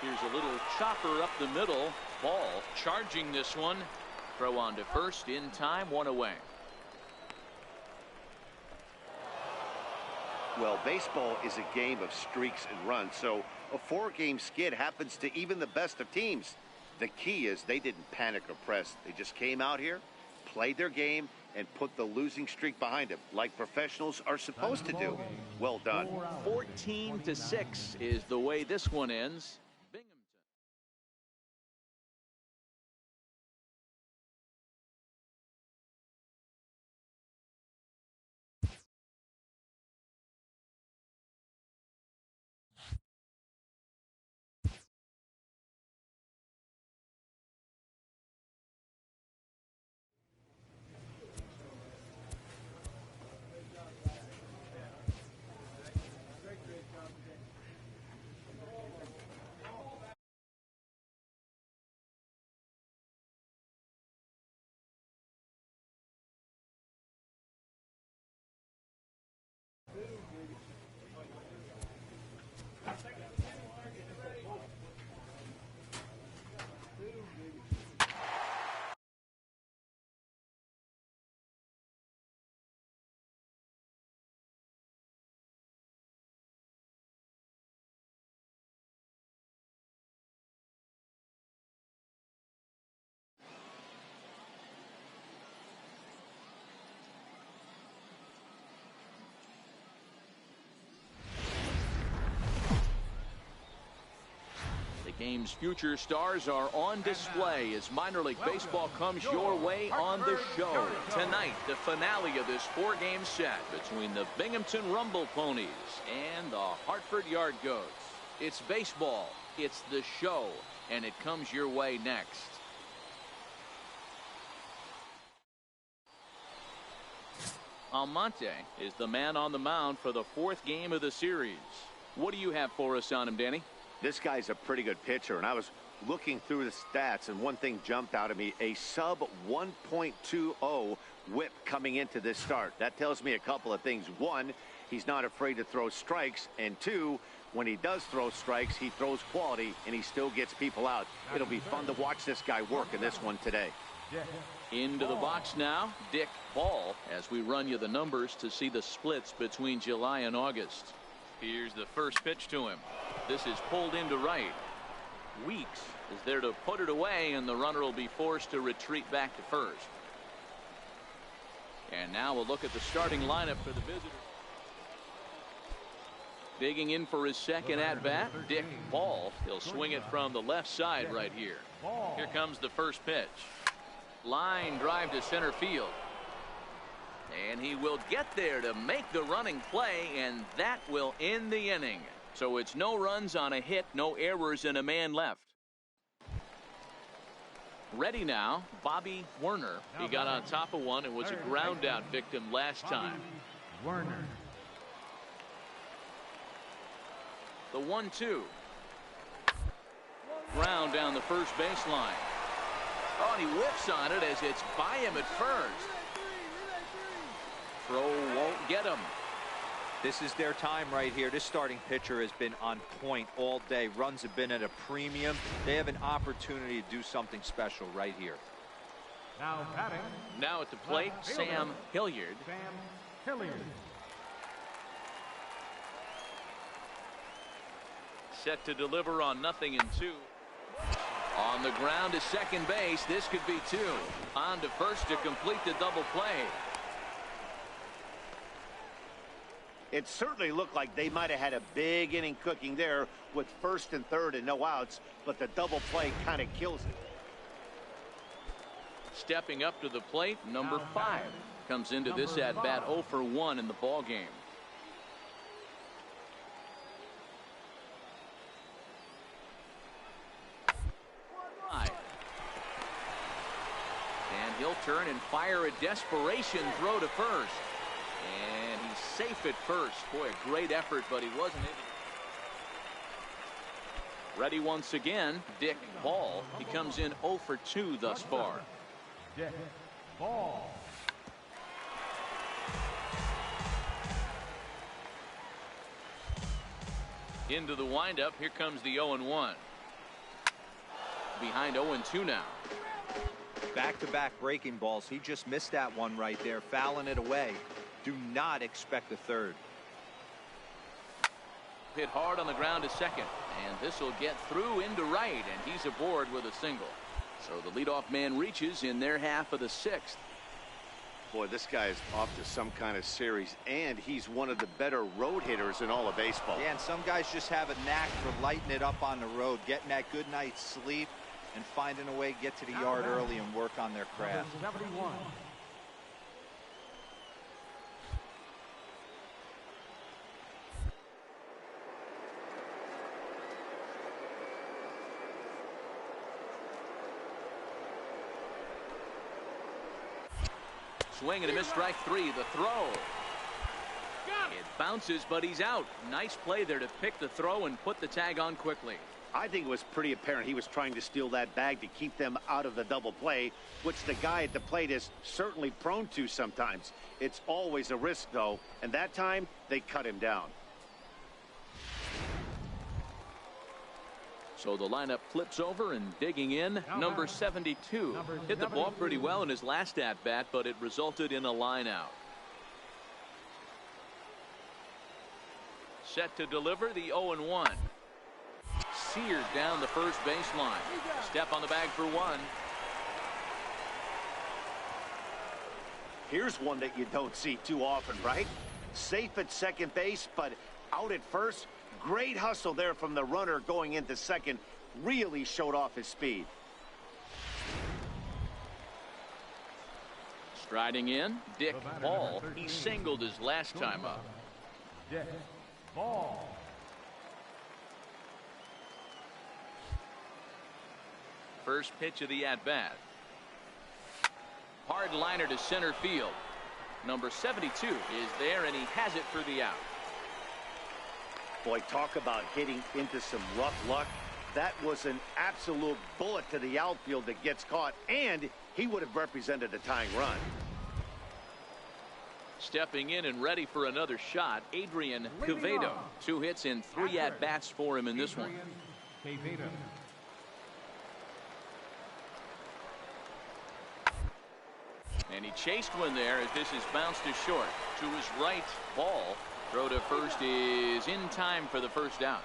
Here's a little chopper up the middle. Ball charging this one. Throw on to first in time. 1 away. Well, baseball is a game of streaks and runs, so a 4-game skid happens to even the best of teams. The key is they didn't panic or press. They just came out here, played their game, and put the losing streak behind them, like professionals are supposed to do. Well done. 14-6 is the way this one ends. Game's future stars are on display as minor league baseball comes your way on the show. Tonight, the finale of this 4-game set between the Binghamton Rumble Ponies and the Hartford Yard Goats. It's baseball, it's the show, and it comes your way next. Almonte is the man on the mound for the 4th game of the series. What do you have for us on him, Danny? This guy's a pretty good pitcher, and I was looking through the stats, and one thing jumped out at me: a sub 1.20 whip coming into this start. That tells me a couple of things. One, he's not afraid to throw strikes, and two, when he does throw strikes, he throws quality, and he still gets people out. It'll be fun to watch this guy work in this one today. Into the box now, Dick Ball, as we run you the numbers to see the splits between July and August. Here's the first pitch to him. This is pulled into right. Weeks is there to put it away, and the runner will be forced to retreat back to first. And now we'll look at the starting lineup for the visitors. Digging in for his second at-bat, Dick Ball. He'll swing it from the left side right here. Here comes the first pitch. Line drive to center field. And he will get there to make the running play, and that will end the inning. So it's no runs on a hit, no errors, and a man left. Ready now, Bobby Werner. He got on top of one and was a ground out victim last time. Werner. The 1-2. Ground down the first baseline. Oh, and he whips on it as it's by him at first. Throw won't get him. This is their time right here. This starting pitcher has been on point all day. Runs have been at a premium. They have an opportunity to do something special right here. Now batting. Now at the plate, Sam Hilliard. Sam Hilliard. Set to deliver on 0-2. On the ground to second base. This could be 2. On to first to complete the double play. It certainly looked like they might have had a big inning cooking there with first and third and no outs, but the double play kind of kills it. Stepping up to the plate, number 5 comes into this at bat 0 for 1 in the ball game. And he'll turn and fire a desperation throw to first. And he's safe at first. Boy, a great effort, but he wasn't able. Ready once again, Dick Ball. He comes in 0 for 2 thus far. Dick Ball. Into the windup. Here comes the 0-1. Behind 0-2 now. Back-to-back breaking balls. He just missed that one right there, fouling it away. Do not expect a third. Hit hard on the ground to second, and this will get through into right, and he's aboard with a single. So the leadoff man reaches in their half of the 6th. Boy, this guy is off to some kind of series, and he's one of the better road hitters in all of baseball. Yeah, and some guys just have a knack for lighting it up on the road, getting that good night's sleep, and finding a way to get to the yard early and work on their craft. 71. Swing and a miss, strike 3. The throw. It bounces, but he's out. Nice play there to pick the throw and put the tag on quickly. I think it was pretty apparent he was trying to steal that bag to keep them out of the double play, which the guy at the plate is certainly prone to sometimes. It's always a risk, though, and that time they cut him down. So the lineup flips over, and digging in, number 72. Hit the ball pretty well in his last at-bat, but it resulted in a line out. Set to deliver the 0-1. Seared down the first baseline. Step on the bag for 1. Here's one that you don't see too often, right? Safe at second base, but out at first. Great hustle there from the runner going into second. really showed off his speed. Striding in, Dick Ball. He singled his last time up. Dick Ball. First pitch of the at-bat. Hard liner to center field. Number 72 is there, and he has it for the out. Boy, talk about hitting into some rough luck. That was an absolute bullet to the outfield that gets caught, and he would have represented a tying run. Stepping in and ready for another shot, Adrian Quevedo. 2 hits and 3 at-bats for him in this one. Quevedo. And he chased one there as this is bounced to short. To his right, Ball. Throw to first is in time for the first down.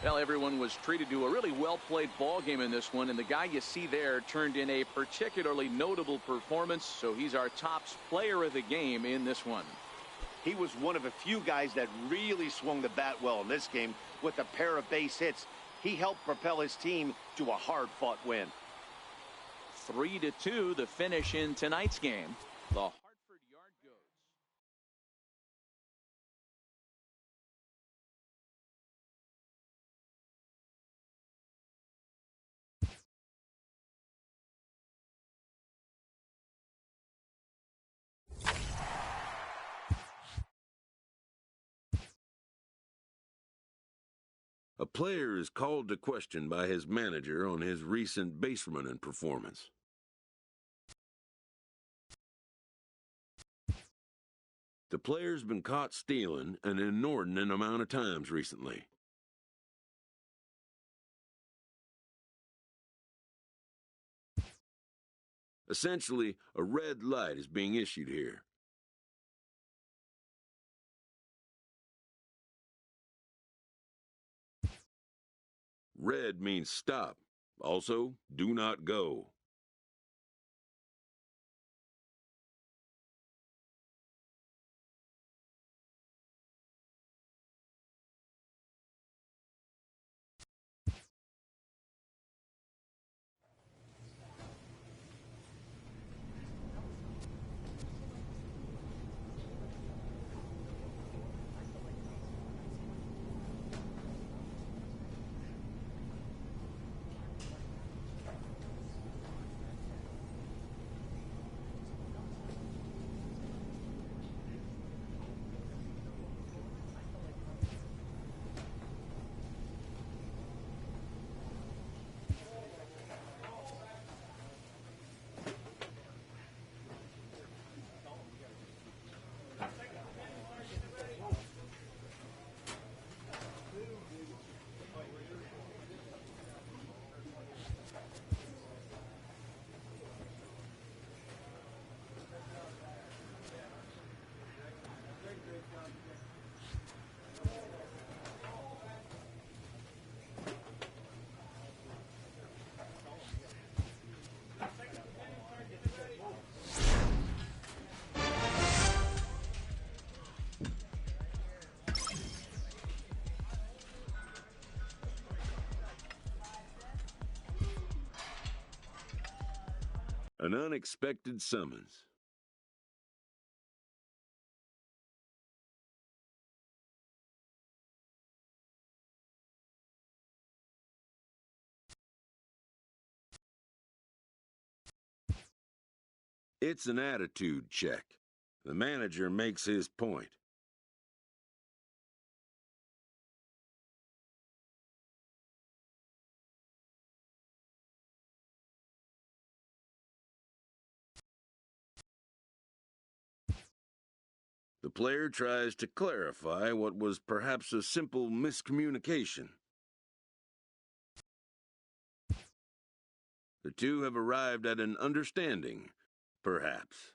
Well, everyone was treated to a really well-played ball game in this one, and the guy you see there turned in a particularly notable performance, so he's our top player of the game in this one. He was one of a few guys that really swung the bat well in this game with a pair of base hits. He helped propel his team to a hard-fought win. 3-2 the finish in tonight's game. The Hartford yard goes. A player is called to question by his manager on his recent base running performance. The player's been caught stealing an inordinate amount of times recently. Essentially, a red light is being issued here. Red means stop. Also, do not go. An unexpected summons. It's an attitude check. The manager makes his point. The player tries to clarify what was perhaps a simple miscommunication. The two have arrived at an understanding, perhaps.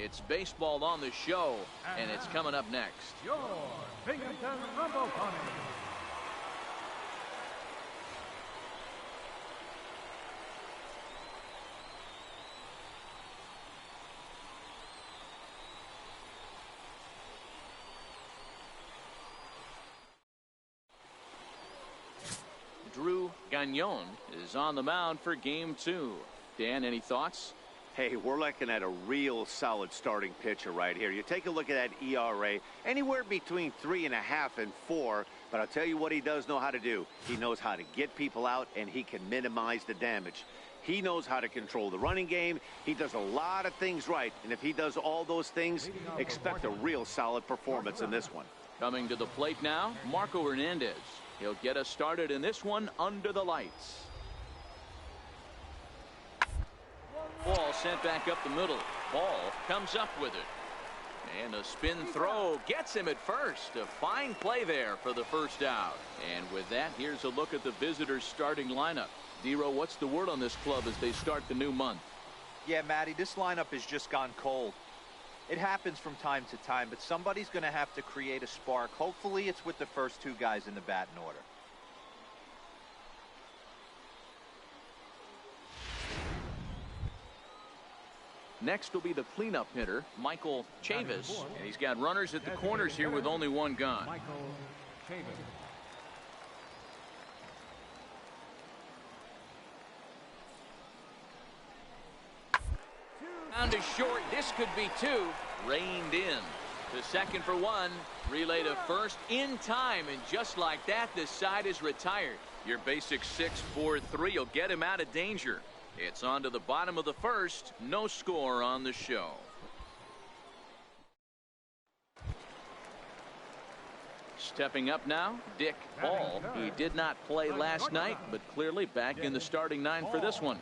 It's baseball on the show, and it's coming up next. Your Binghamton Rumble Pony. Drew Gagnon is on the mound for game 2. Dan, any thoughts? Hey, we're looking at a real solid starting pitcher right here. You take a look at that ERA, anywhere between 3.5 and 4. But I'll tell you what he does know how to do. He knows how to get people out, and he can minimize the damage. He knows how to control the running game. He does a lot of things right. And if he does all those things, expect a real solid performance in this one. Coming to the plate now, Marco Hernandez. He'll get us started in this one under the lights. Ball sent back up the middle. Ball comes up with it. And a spin throw gets him at first. A fine play there for the first out. And with that, here's a look at the visitors' starting lineup. Dero, what's the word on this club as they start the new month? Yeah, Matty, this lineup has just gone cold. It happens from time to time, but somebody's going to have to create a spark. Hopefully it's with the first 2 guys in the batting order. Next will be the cleanup hitter, Michael Chavis. And he's got runners at the corners here with only 1 gone. Michael Chavis. Down to short. This could be 2. Reined in. To second for 1. Relay to first in time. And just like that, the side is retired. Your basic 6-4-3 will get him out of danger. It's on to the bottom of the first. No score on the show. Stepping up now, Dick Hall. He did not play last night, but clearly back in the starting 9 for this one.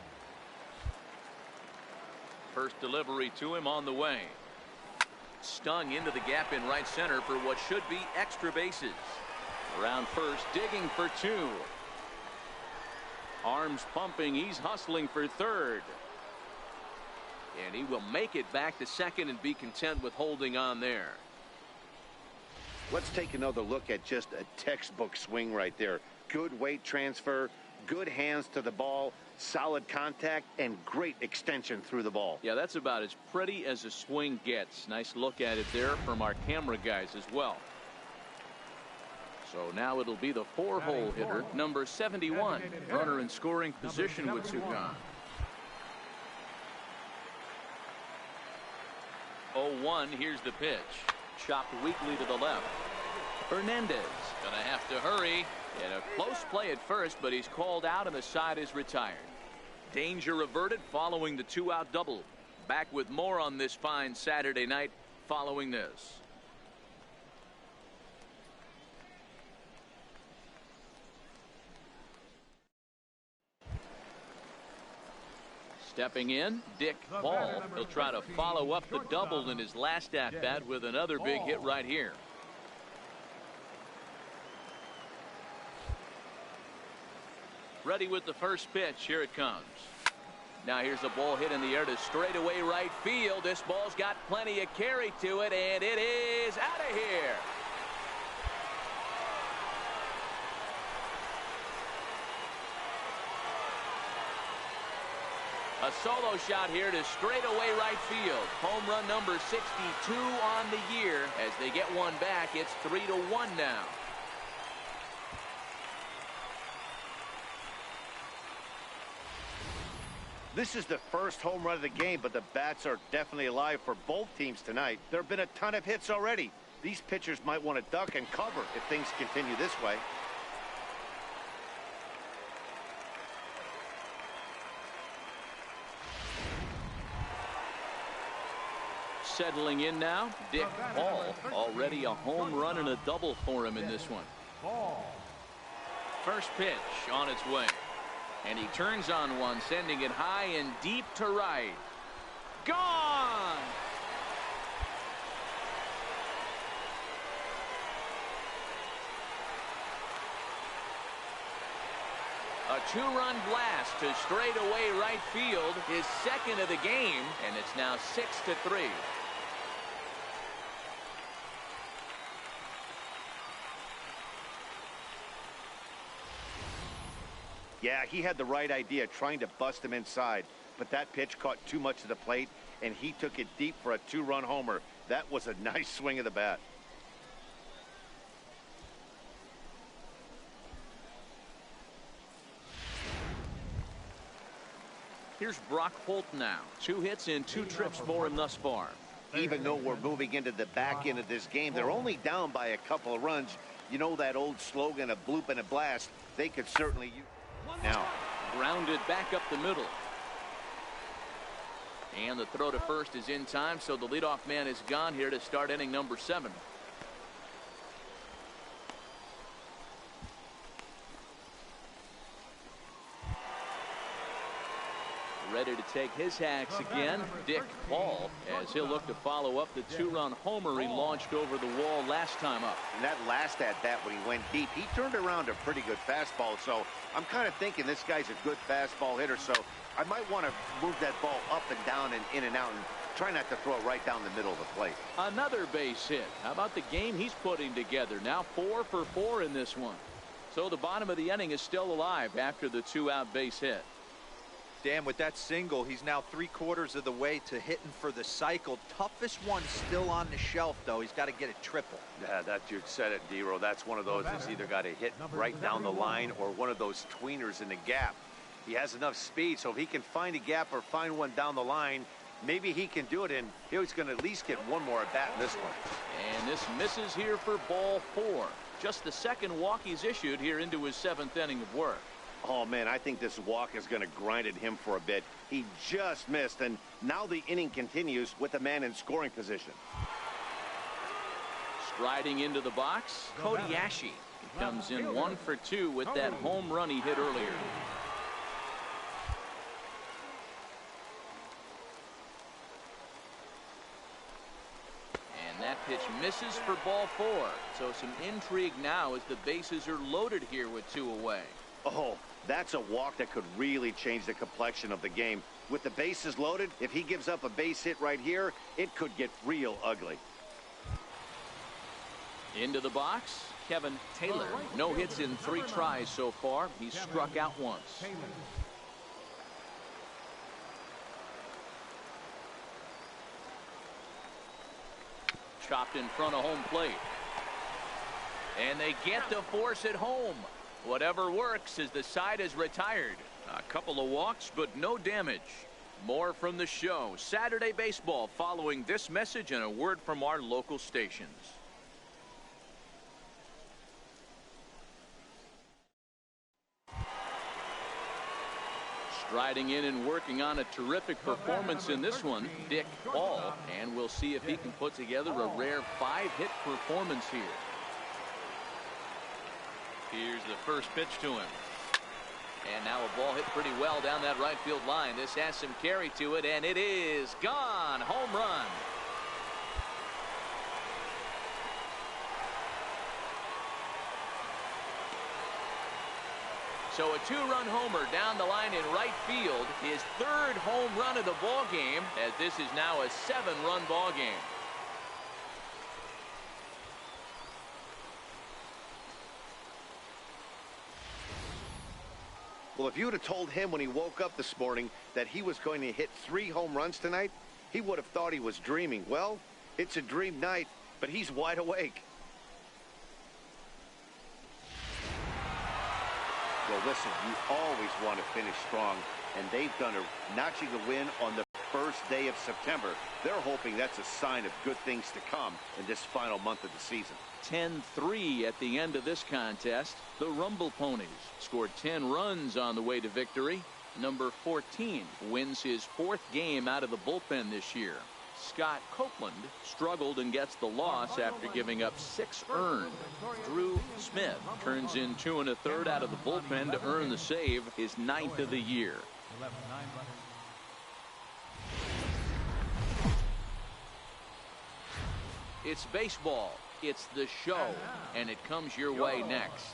First delivery to him on the way. Stung into the gap in right center for what should be extra bases. Around first, digging for 2. Arms pumping. He's hustling for third. And he will make it back to second and be content with holding on there. Let's take another look at just a textbook swing right there. Good weight transfer, good hands to the ball, solid contact, and great extension through the ball. Yeah, that's about as pretty as a swing gets. Nice look at it there from our camera guys as well. So now it'll be the 4-hole hitter, number 71. Runner in scoring position with 2 gone. 0-1, here's the pitch. Chopped weakly to the left. Hernandez gonna have to hurry. And a close play at first, but he's called out and the side is retired. Danger averted following the 2-out double. Back with more on this fine Saturday night following this. Stepping in, Dick Hall. He'll try to follow up the double in his last at-bat with another big hit right here. Ready with the first pitch. Here it comes. Now here's a ball hit in the air to straightaway right field. This ball's got plenty of carry to it, and it is out of here. A solo shot here to straightaway right field. Home run number 62 on the year. As they get one back, it's 3-1 now. This is the first home run of the game, but the bats are definitely alive for both teams tonight. There have been a ton of hits already. These pitchers might want to duck and cover if things continue this way. Settling in now, Dick Hall. Already a home run and a double for him in this one. First pitch on its way. And he turns on one, sending it high and deep to right. Gone! A 2-run blast to straightaway right field, his second of the game, and it's now 6-3. Yeah, he had the right idea, trying to bust him inside. But that pitch caught too much of the plate, and he took it deep for a 2-run homer. That was a nice swing of the bat. Here's Brock Holt now. 2 hits in 2 trips for him thus far. Even though we're moving into the back end of this game, they're only down by a couple of runs. You know that old slogan, a bloop and a blast. They could certainly use now. Grounded back up the middle. And the throw to first is in time, so the leadoff man is gone here to start inning number 7. Ready to take his hacks again, Dick Paul, as he'll look to follow up the 2-run homer he launched over the wall last time up. And that last at-bat when he went deep, he turned around a pretty good fastball. So I'm kind of thinking this guy's a good fastball hitter. So I might want to move that ball up and down and in and out and try not to throw it right down the middle of the plate. Another base hit. How about the game he's putting together? Now 4 for 4 in this one. So the bottom of the inning is still alive after the 2-out base hit. Dan, with that single, he's now 3/4 of the way to hitting for the cycle. Toughest one still on the shelf, though. He's got to get a triple. Yeah, that you said it, D-Row. That's one of those that's either got to hit right down the line or one of those tweeners in the gap. He has enough speed, so if he can find a gap or find one down the line, maybe he can do it, and he's going to at least get one more at bat in this one. And this misses here for ball 4. Just the second walk he's issued here into his 7th inning of work. Oh, man, I think this walk is going to grind at him for a bit. He just missed, and now the inning continues with a man in scoring position. Striding into the box, Cody Ashe. He comes in 1 for 2 with that home run he hit earlier. And that pitch misses for ball 4. So some intrigue now as the bases are loaded here with 2 away. Oh, that's a walk that could really change the complexion of the game. With the bases loaded, if he gives up a base hit right here, it could get real ugly. Into the box, Kevin Taylor. No hits in 3 tries so far. He's struck out once. Chopped in front of home plate. And they get the force at home. Whatever works as the side is retired. A couple of walks, but no damage. More from the show. Saturday Baseball following this message and a word from our local stations. Striding in and working on a terrific performance in this one, Dick Paul. And we'll see if he can put together a rare 5-hit performance here. Here's the first pitch to him. And now a ball hit pretty well down that right field line. This has some carry to it, and it is gone. Home run. So a 2-run homer down the line in right field. His 3rd home run of the ball game, as this is now a 7-run ball game. Well, if you would have told him when he woke up this morning that he was going to hit 3 home runs tonight, he would have thought he was dreaming. Well, it's a dream night, but he's wide awake. Well, listen, you always want to finish strong, and they've done a notching a win on the first day of September. They're hoping that's a sign of good things to come in this final month of the season. 10-3 at the end of this contest. The Rumble Ponies scored 10 runs on the way to victory. Number 14 wins his 4th game out of the bullpen this year. Scott Copeland struggled and gets the loss after giving up 6 earned. Drew Smith turns in 2 1/3 out of the bullpen to earn the save, his 9th of the year. It's baseball. It's the show, and it comes your way next.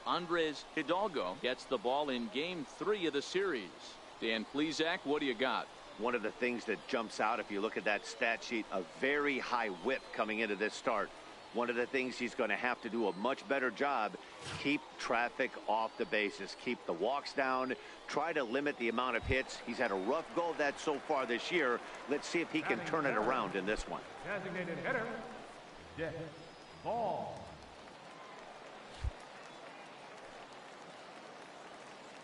Andres Hidalgo gets the ball in Game 3 of the series. Dan Plesac, what do you got? One of the things that jumps out if you look at that stat sheet, a very high whip coming into this start. One of the things he's going to have to do a much better job, keep traffic off the bases, keep the walks down, try to limit the amount of hits. He's had a rough go of that so far this year. Let's see if he can turn it around in this one. Designated hitter, Dick Ball.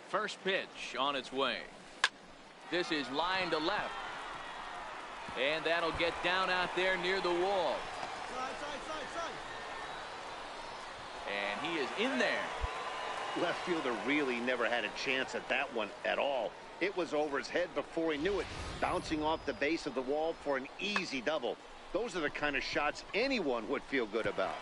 First pitch on its way. This is line to left. And that'll get down out there near the wall. Side. And he is in there. Left fielder really never had a chance at that one at all. It was over his head before he knew it, bouncing off the base of the wall for an easy double. Those are the kind of shots anyone would feel good about.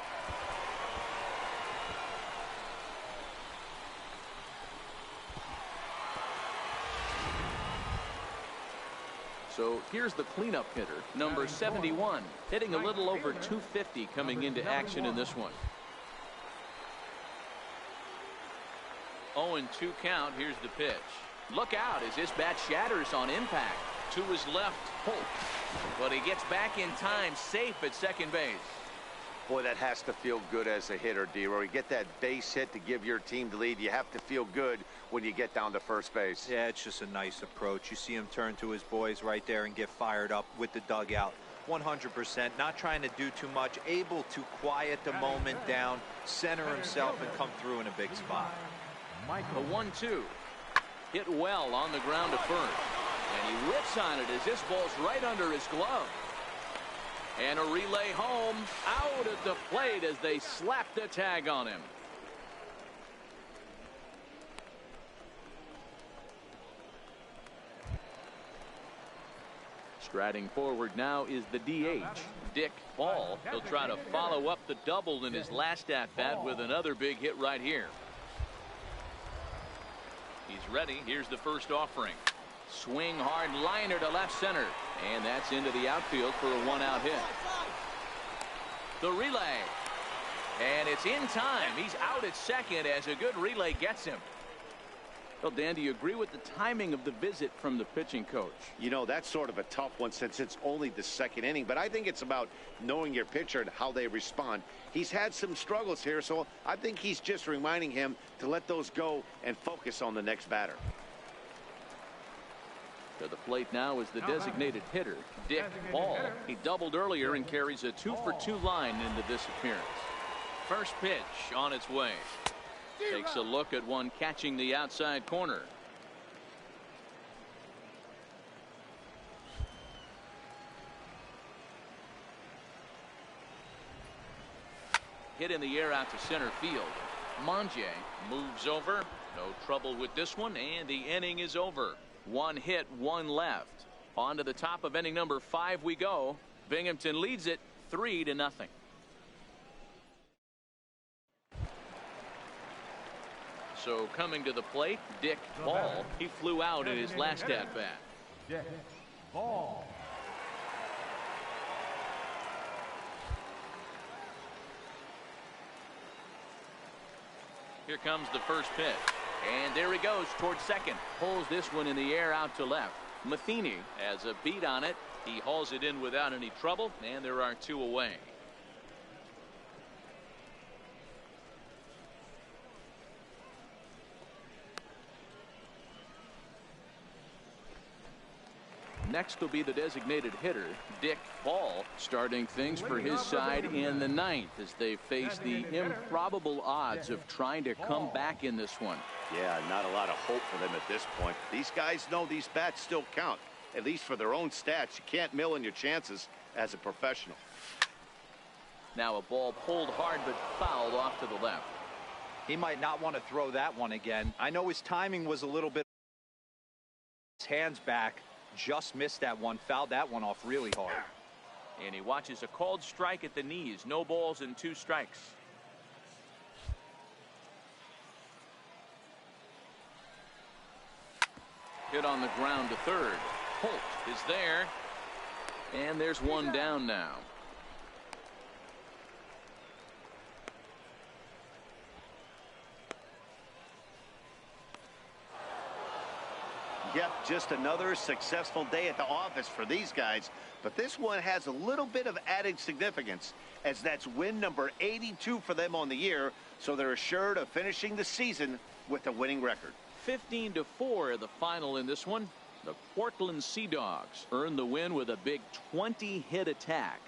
So here's the cleanup hitter, number 71, hitting a little over 250 coming into action in this one. 0-2 count. Here's the pitch. Look out as this bat shatters on impact. To his left, Holt. But he gets back in time, safe at second base. Boy, that has to feel good as a hitter, D-Roy. You get that base hit to give your team the lead. You have to feel good when you get down to first base. Yeah, it's just a nice approach. You see him turn to his boys right there and get fired up with the dugout. 100%, not trying to do too much, able to quiet the moment down, center himself, and come through in a big spot. A 1-2. Hit well on the ground to first. And he whips on it as this ball's right under his glove. And a relay home, out at the plate as they slap the tag on him. Striding forward now is the DH, Dick Ball. He'll try to follow up the double in his last at-bat with another big hit right here. He's ready. Here's the first offering. Swing hard liner to left center. And that's into the outfield for a one-out hit. The relay. And it's in time. He's out at second as a good relay gets him. Well, Dan, do you agree with the timing of the visit from the pitching coach? You know, that's sort of a tough one since it's only the second inning. But I think it's about knowing your pitcher and how they respond. He's had some struggles here, so I think he's just reminding him to let those go and focus on the next batter. To the plate now is the designated hitter, Dick Ball. He doubled earlier and carries a 2-for-2 line into this appearance. First pitch on its way. Takes a look at one catching the outside corner. Hit in the air out to center field. Monje moves over. No trouble with this one, and the inning is over. One hit, one left. On to the top of inning number 5 we go. Binghamton leads it 3-0. So coming to the plate, Dick Ball. He flew out in his last at-bat. Dick Ball. Here comes the first pitch. And there he goes towards second. Pulls this one in the air out to left. Matheny has a beat on it. He hauls it in without any trouble, and there are 2 away. Next will be the designated hitter, Dick Ball, starting things for his side in the 9th as they face the improbable odds of trying to come back in this one. Yeah, not a lot of hope for them at this point. These guys know these bats still count, at least for their own stats. You can't mill in your chances as a professional. Now a ball pulled hard but fouled off to the left. He might not want to throw that one again. I know his timing was a little bit. His hands back. Just missed that one, fouled that one off really hard. And he watches a called strike at the knees. No balls and 2 strikes. Hit on the ground to third. Holt is there. And there's one down now. Yep, just another successful day at the office for these guys. But this one has a little bit of added significance, as that's win number 82 for them on the year, so they're assured of finishing the season with a winning record. 15-4 the final in this one. The Portland Sea Dogs earn the win with a big 20-hit attack.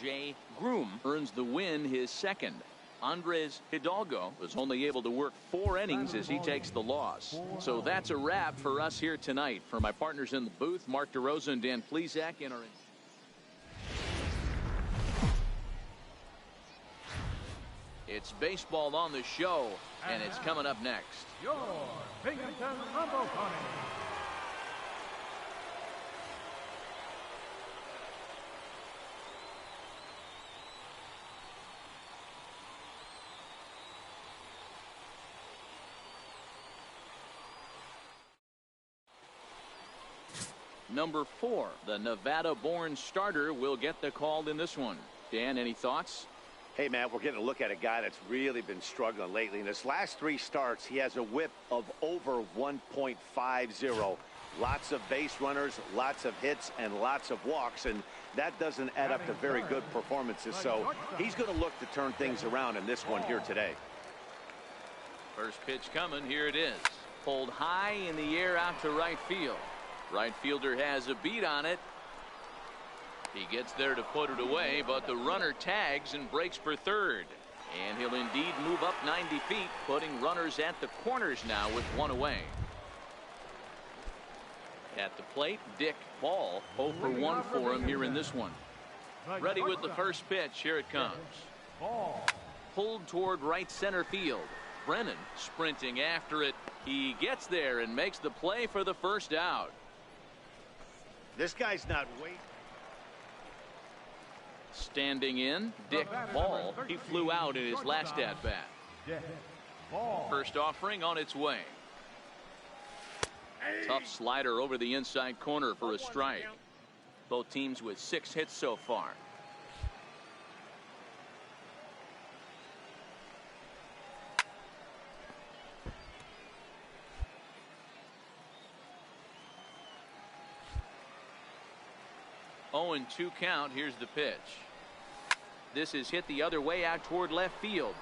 Jay Groom earns the win, his second. Andres Hidalgo was only able to work 4 innings as he takes the loss. So that's a wrap for us here tonight. For my partners in the booth, Mark DeRosa and Dan Plesac, in our It's baseball on the show, and it's coming up next. Your Binghamton Rumble Party. Number 4, the Nevada-born starter, will get the call in this one. Dan, any thoughts? Hey, Matt, we're getting a look at a guy that's really been struggling lately. In his last 3 starts, he has a whip of over 1.50. Lots of base runners, lots of hits, and lots of walks, and that doesn't add up to very good performances. So he's going to look to turn things around in this one here today. First pitch coming. Here it is. Pulled high in the air out to right field. Right fielder has a beat on it. He gets there to put it away, but the runner tags and breaks for third. And he'll indeed move up 90 feet, putting runners at the corners now with 1 away. At the plate, Dick Ball, 0 for 1 for him here in this one. Ready with the first pitch. Here it comes. Pulled toward right center field. Brennan sprinting after it. He gets there and makes the play for the first out. This guy's not waiting. Standing in, Dick Ball. He flew out in his last at-bat. First offering on its way. Tough slider over the inside corner for a strike. Both teams with 6 hits so far. Oh, and 2 count. Here's the pitch. This is hit the other way out toward left field.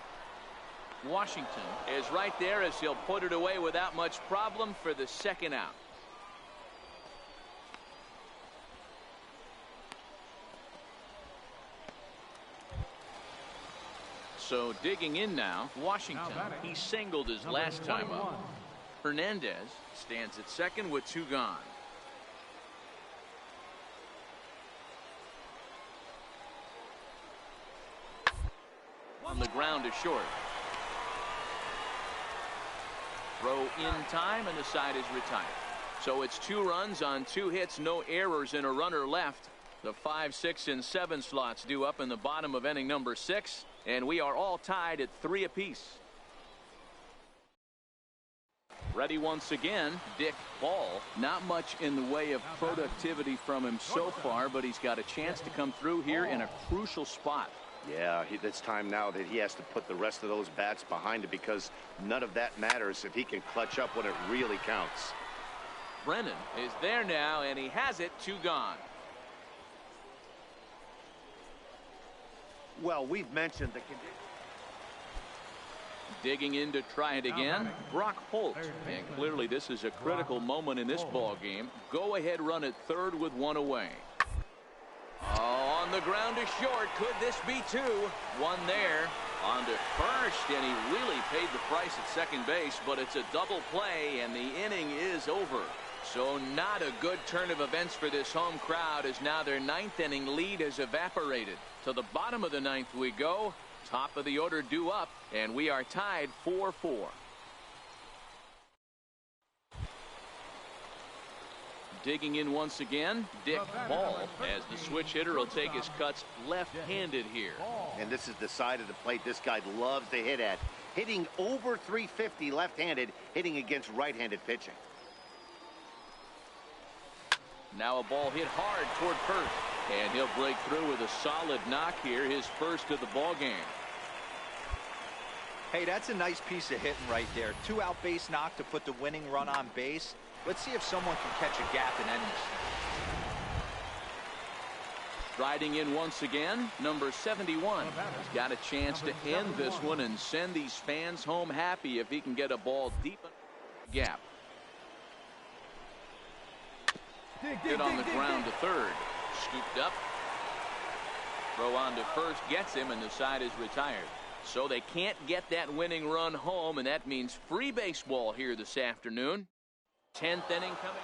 Washington is right there as he'll put it away without much problem for the second out. So digging in now, Washington. He singled his last time up. Hernandez stands at second with 2 gone. On the ground is short. Throw in time, and the side is retired. So it's 2 runs on 2 hits, no errors, and a runner left. The 5, 6, and 7 slots due up in the bottom of inning number 6, and we are all tied at 3 apiece. Ready once again, Dick Ball. Not much in the way of productivity from him so far, but he's got a chance to come through here in a crucial spot. Yeah, it's time now that he has to put the rest of those bats behind it, because none of that matters if he can clutch up when it really counts. Brennan is there now, and he has it. 2 gone. Well, we've mentioned the condition. Digging in to try it again, Brock Holt. And clearly this is a critical moment in this ball game. Go ahead run at third with 1 away. Oh, on the ground is short. Could this be 2? 1 there. On to first, and he really paid the price at second base, but it's a double play, and the inning is over. So not a good turn of events for this home crowd, as now their 9th inning lead has evaporated. To the bottom of the 9th we go. Top of the order due up, and we are tied 4-4. Digging in once again, Dick Ball, as the switch hitter will take his cuts left-handed here. And this is the side of the plate this guy loves to hit at. Hitting over 350 left-handed, hitting against right-handed pitching. Now a ball hit hard toward first, and he'll break through with a solid knock here, his first of the ball game. Hey, that's a nice piece of hitting right there. 2-out base knock to put the winning run on base. Let's see if someone can catch a gap in innings. Riding in once again, number 71. He's got a chance to end this one and send these fans home happy if he can get a ball deep in the gap. Hit on the ground to third. Scooped up. Throw on to first gets him, and the side is retired. So they can't get that winning run home, and that means free baseball here this afternoon. 10th inning coming.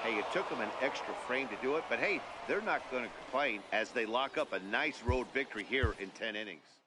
Hey, it took them an extra frame to do it, but hey, they're not going to complain as they lock up a nice road victory here in 10 innings.